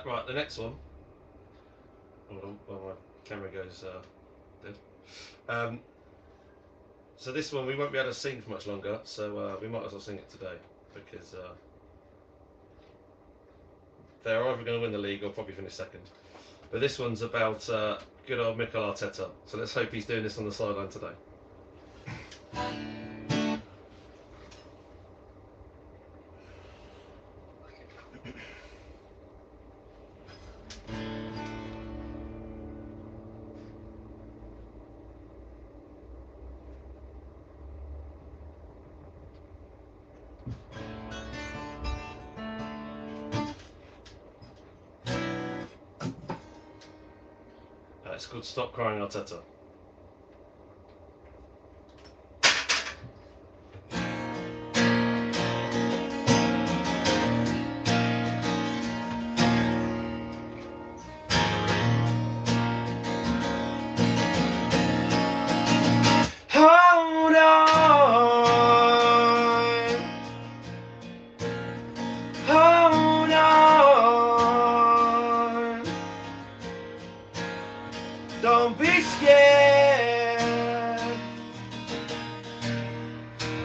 Right, the next one. Hold on, well, my camera goes dead. So this one we won't be able to sing for much longer, so we might as well sing it today because they're either going to win the league or probably finish second. But this one's about good old Mikel Arteta. So let's hope he's doing this on the sideline today. It's called Stop Crying Arteta. Hold on. Hold on. Don't be scared.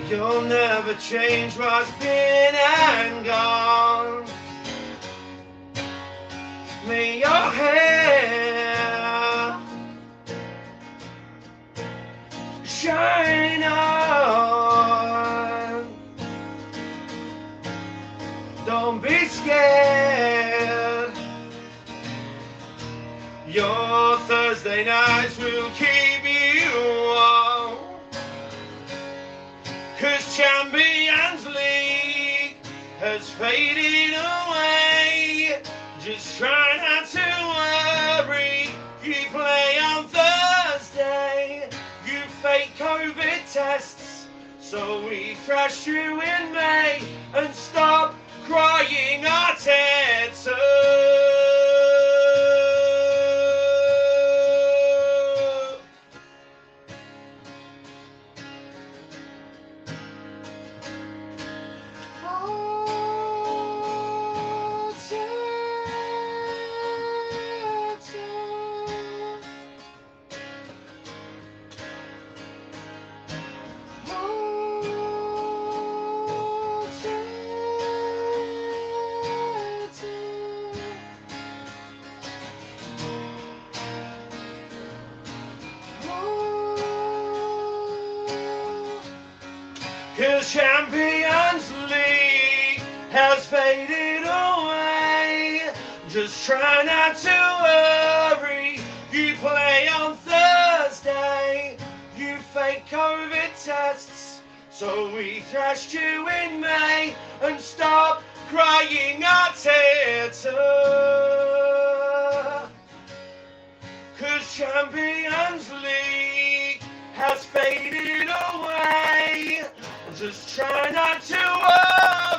You'll never change what's been and gone. May your hair shine on. Don't be scared. Your Thursday nights will keep you warm. 'Cause Champions League has faded away. Just try not to worry. You play on Thursday. You fake COVID tests. So we thrashed you in May. And stop crying, Arteta. Cause Champions League has faded away. Just try not to worry. You play on Thursday. You fake COVID tests. So we thrashed you in May. And stop crying, Arteta. Cause Champions League has faded away. Just try not to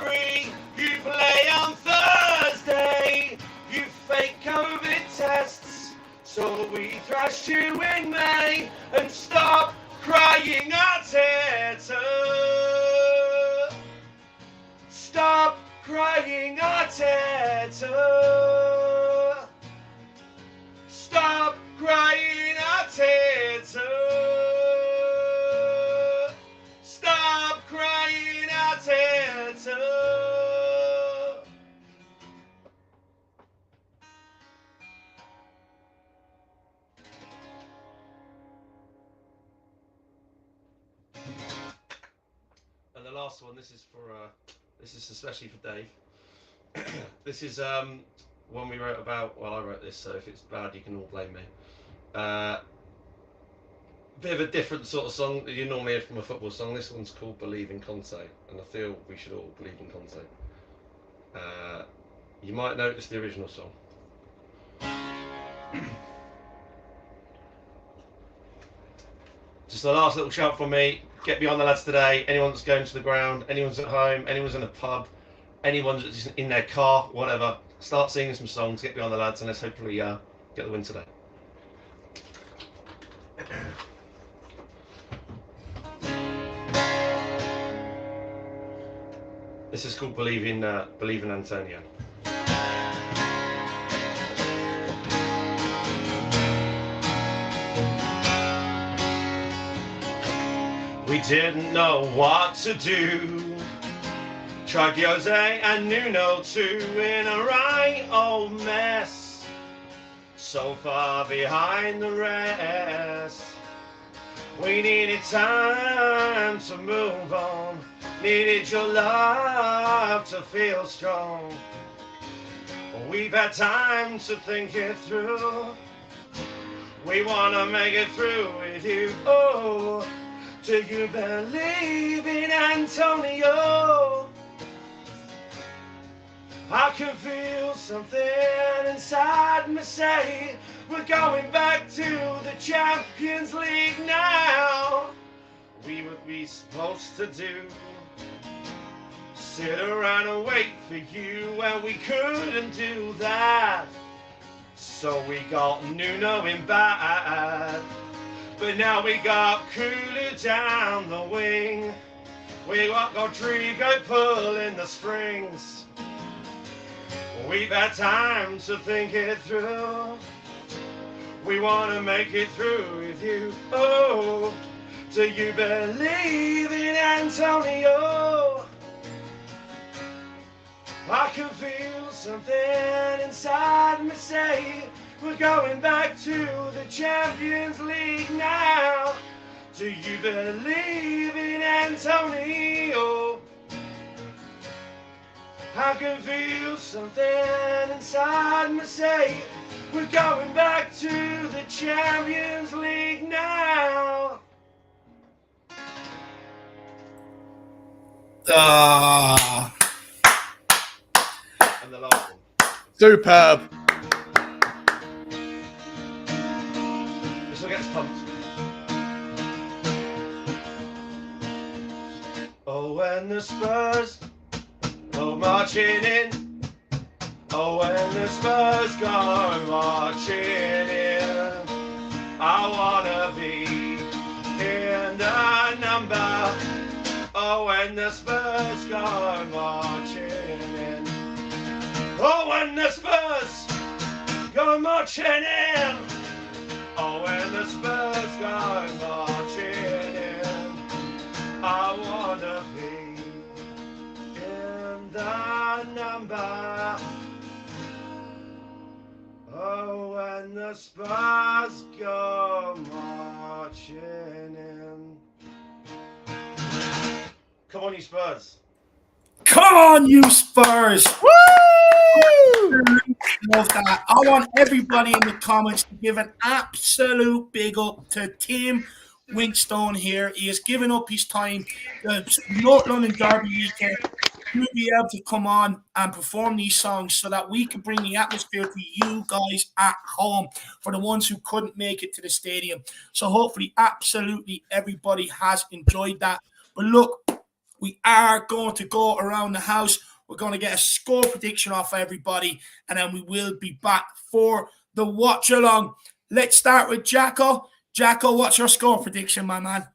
worry. You play on Thursday. You fake COVID tests. So we thrashed you in May. And stop crying, Arteta. Stop crying, Arteta. Stop crying, Arteta. Stop crying, Arteta. And the last one, this is especially for Dave. This is one we wrote about. Well, I wrote this, so if it's bad, you can all blame me. Bit of a different sort of song that you normally hear from a football song. This one's called Believe in Conte, and I feel we should all believe in Conte. You might notice the original song. Just the last little shout from me. Get behind the lads today. Anyone that's going to the ground, anyone's at home, anyone's in a pub, anyone's just in their car, whatever. Start singing some songs, get behind the lads, and let's hopefully get the win today. This is called Believe in Antonio. We didn't know what to do. Tried Jose and Nuno too, in a right old mess, so far behind the rest. We needed time to move on, needed your love to feel strong. We've had time to think it through. We wanna make it through with you. Oh, do you believe in Antonio? I can feel something inside me say we're going back to the Champions League now. We would be supposed to do sit around and wait for you, and we couldn't do that. So we got Nuno in back, but now we got Kulu down the wing. We got Rodrigo pulling the strings. We've had time to think it through. We want to make it through with you. Oh, do you believe in Antonio? I can feel something inside me say we're going back to the Champions League now. Do you believe in Antonio? I can feel something inside me say we're going back to the Champions League now. And the last one. Superb. This one gets pumped. Oh, when the Spurs go marching in. Oh, when the Spurs go marching in. I wanna be in the number. Oh, when the Spurs go marching in. Oh, when the Spurs go marching in. Oh, when the Spurs go marching in. I wanna be in the number. Oh, when the Spurs go marching in. Come on, you Spurs. Come on, you Spurs. Woo! Love that. I want everybody in the comments to give an absolute big up to Tim Winkstone here. He has given up his time. The North London Derby weekend to be able to come on and perform these songs so that we can bring the atmosphere to you guys at home for the ones who couldn't make it to the stadium. So hopefully absolutely everybody has enjoyed that. But look, we are going to go around the house. We're going to get a score prediction off everybody, and then we will be back for the watch along. Let's start with Jacko. Jacko, what's your score prediction, my man?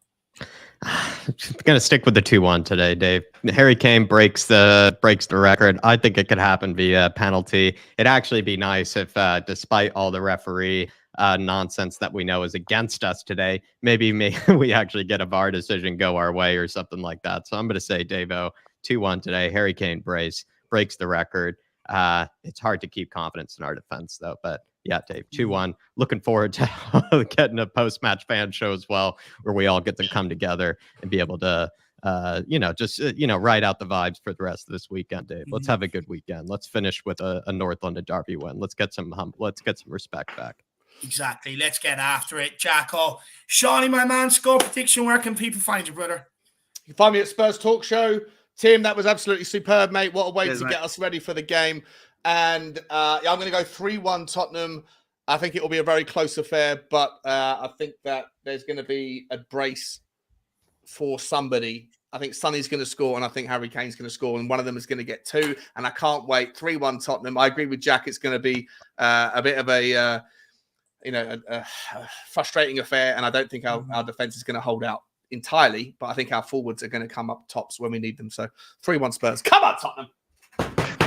I'm going to stick with the 2-1 today, Dave. Harry Kane breaks the record. I think it could happen via penalty. It'd actually be nice if, despite all the referee nonsense that we know is against us today, maybe we actually get a VAR decision go our way or something like that. So I'm going to say, Davo, 2-1 today. Harry Kane breaks the record. It's hard to keep confidence in our defense, though. But yeah, Dave, 2-1. Looking forward to getting a post-match fan show as well, where we all get to come together and be able to, ride out the vibes for the rest of this weekend, Dave. Let's have a good weekend. Let's finish with a North London Derby win. Let's get some respect back. Exactly. Let's get after it, Jacko. Shawnee, my man, score prediction. Where can people find you, brother? You can find me at Spurs Talk Show. Tim, that was absolutely superb, mate. What a way Cheers, to mate. get us ready for the game. And I'm going to go 3-1 Tottenham. I think it will be a very close affair, but I think that there's going to be a brace for somebody. I think Sonny's going to score, and I think Harry Kane's going to score, and one of them is going to get 2. And I can't wait. 3-1 Tottenham. I agree with Jack. It's going to be a bit of a frustrating affair, and I don't think our defense is going to hold out entirely, but I think our forwards are going to come up tops when we need them. So 3-1 Spurs. Come on, Tottenham.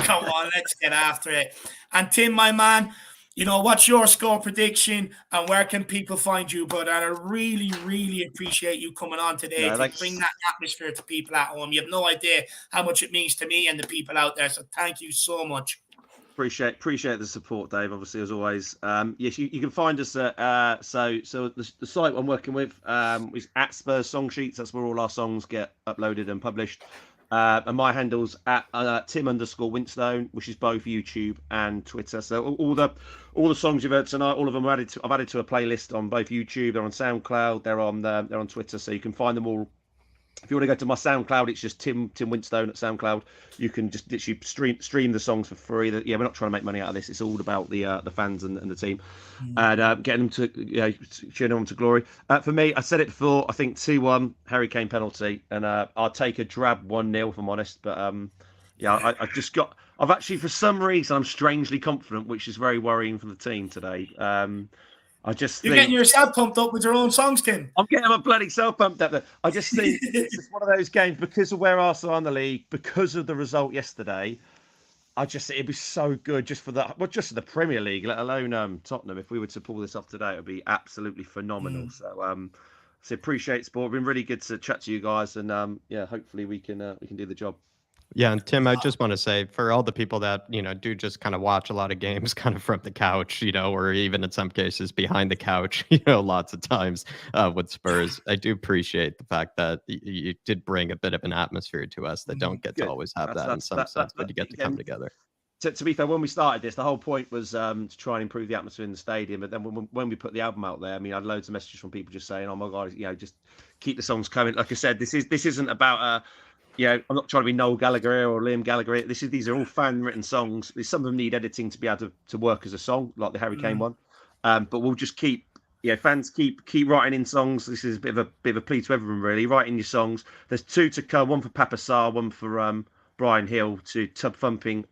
Come on, let's get after it. And Tim, my man, what's your score prediction and where can people find you, brother? And I really, really appreciate you coming on today to bring that atmosphere to people at home. You have no idea how much it means to me and the people out there. So thank you so much. Appreciate the support, Dave. Obviously, as always. Yes, you can find us at so the site I'm working with is at Spurs Song Sheets. That's where all our songs get uploaded and published. And my handle's at Tim_Winstone, which is both YouTube and Twitter. So all the songs you've heard tonight, all of them I've added to a playlist on both YouTube. They're on SoundCloud. They're on Twitter. So you can find them all. If you want to go to my SoundCloud, it's just Tim Winstone at SoundCloud. You can just literally stream the songs for free. We're not trying to make money out of this. It's all about the fans and the team, and getting them to cheering them to glory. For me, I said it before. I think 2-1 Harry Kane penalty, and I'll take a drab 1-0 if I'm honest. But I've actually for some reason I'm strangely confident, which is very worrying for the team today. You're getting yourself pumped up with your own songs, Tim. I'm getting my bloody self pumped up there. I just think it's just one of those games because of where Arsenal are in the league, because of the result yesterday. I just think it'd be so good just for the Premier League, let alone Tottenham. If we were to pull this off today, it would be absolutely phenomenal. So appreciate sport. It's been really good to chat to you guys, and hopefully we can do the job. Yeah, and Tim, I just want to say for all the people that, do just kind of watch a lot of games kind of from the couch, or even in some cases behind the couch, lots of times with Spurs, I do appreciate the fact that you did bring a bit of an atmosphere to us that don't get to always have that in some sense, but you get to come together. To be fair, when we started this, the whole point was to try and improve the atmosphere in the stadium. But then when we put the album out there, I mean, I had loads of messages from people just saying, "Oh my God, just keep the songs coming." Like I said, this isn't about I'm not trying to be Noel Gallagher or Liam Gallagher. These are all fan-written songs. Some of them need editing to be able to work as a song, like the Harry Kane one. But we'll just keep, fans keep writing in songs. This is a bit of a plea to everyone, really. Write in your songs. There's 2 to come. One for Papa Sarr, one for Brian Hill to Tub Thumping.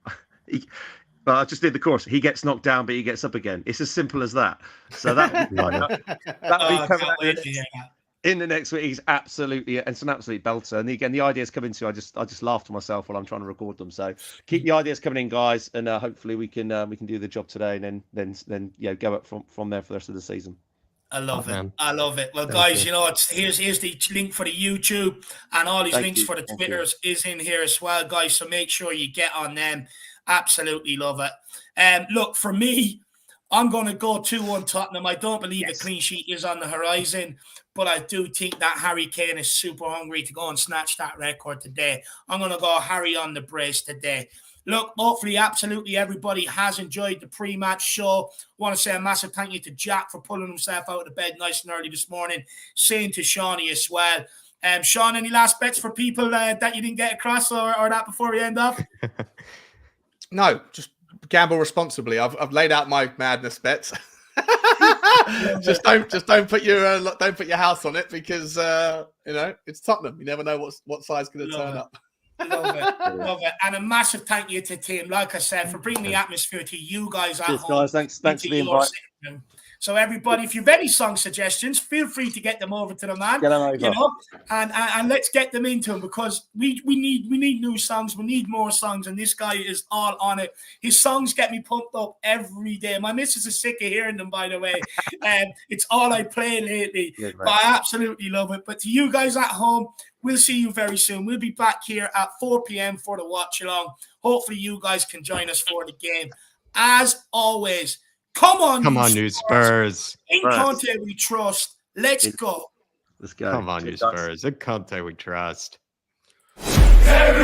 But I just did the chorus. He gets knocked down, but he gets up again. It's as simple as that. So that'll be coming out in the next week. It's an absolute belter. And again, the ideas come into. I just laugh to myself while I'm trying to record them. So keep the ideas coming in, guys, and hopefully we can do the job today, and then go up from there for the rest of the season. I love it. Man. I love it. Well, Thank guys, you. Here's the link for the YouTube, and all these Thank links you. for the Thank you. Twitters is in here as well, guys. So make sure you get on them. Absolutely love it. Look, for me, I'm going to go 2-1 Tottenham. I don't believe a clean sheet is on the horizon, but I do think that Harry Kane is super hungry to go and snatch that record today. I'm going to go Harry on the brace today. Look, hopefully, absolutely everybody has enjoyed the pre-match show. I want to say a massive thank you to Jack for pulling himself out of bed nice and early this morning. Same to Shawnee as well. Sean, any last bets for people that you didn't get across or that before we end up? No, just gamble responsibly. I've laid out my madness bets. just don't put your house on it because it's Tottenham. You never know what side's going to turn up. Love it. And a massive thank you to Tim, like I said, for bringing the atmosphere to you guys at Cheers, home. guys. Thanks for the invite. So everybody, if you've any song suggestions, feel free to get them over to the man. Get them over. And let's get them into him because we need new songs. We need more songs, and this guy is all on it. His songs get me pumped up every day. My missus is sick of hearing them, by the way. It's all I play lately. Good, but I absolutely love it. But to you guys at home, we'll see you very soon. We'll be back here at 4 p.m. for the watch along. Hopefully you guys can join us for the game. As always, come on, you Spurs. In Conte we trust. Let's go. Let's go. Come on, you Spurs. In Conte we trust. There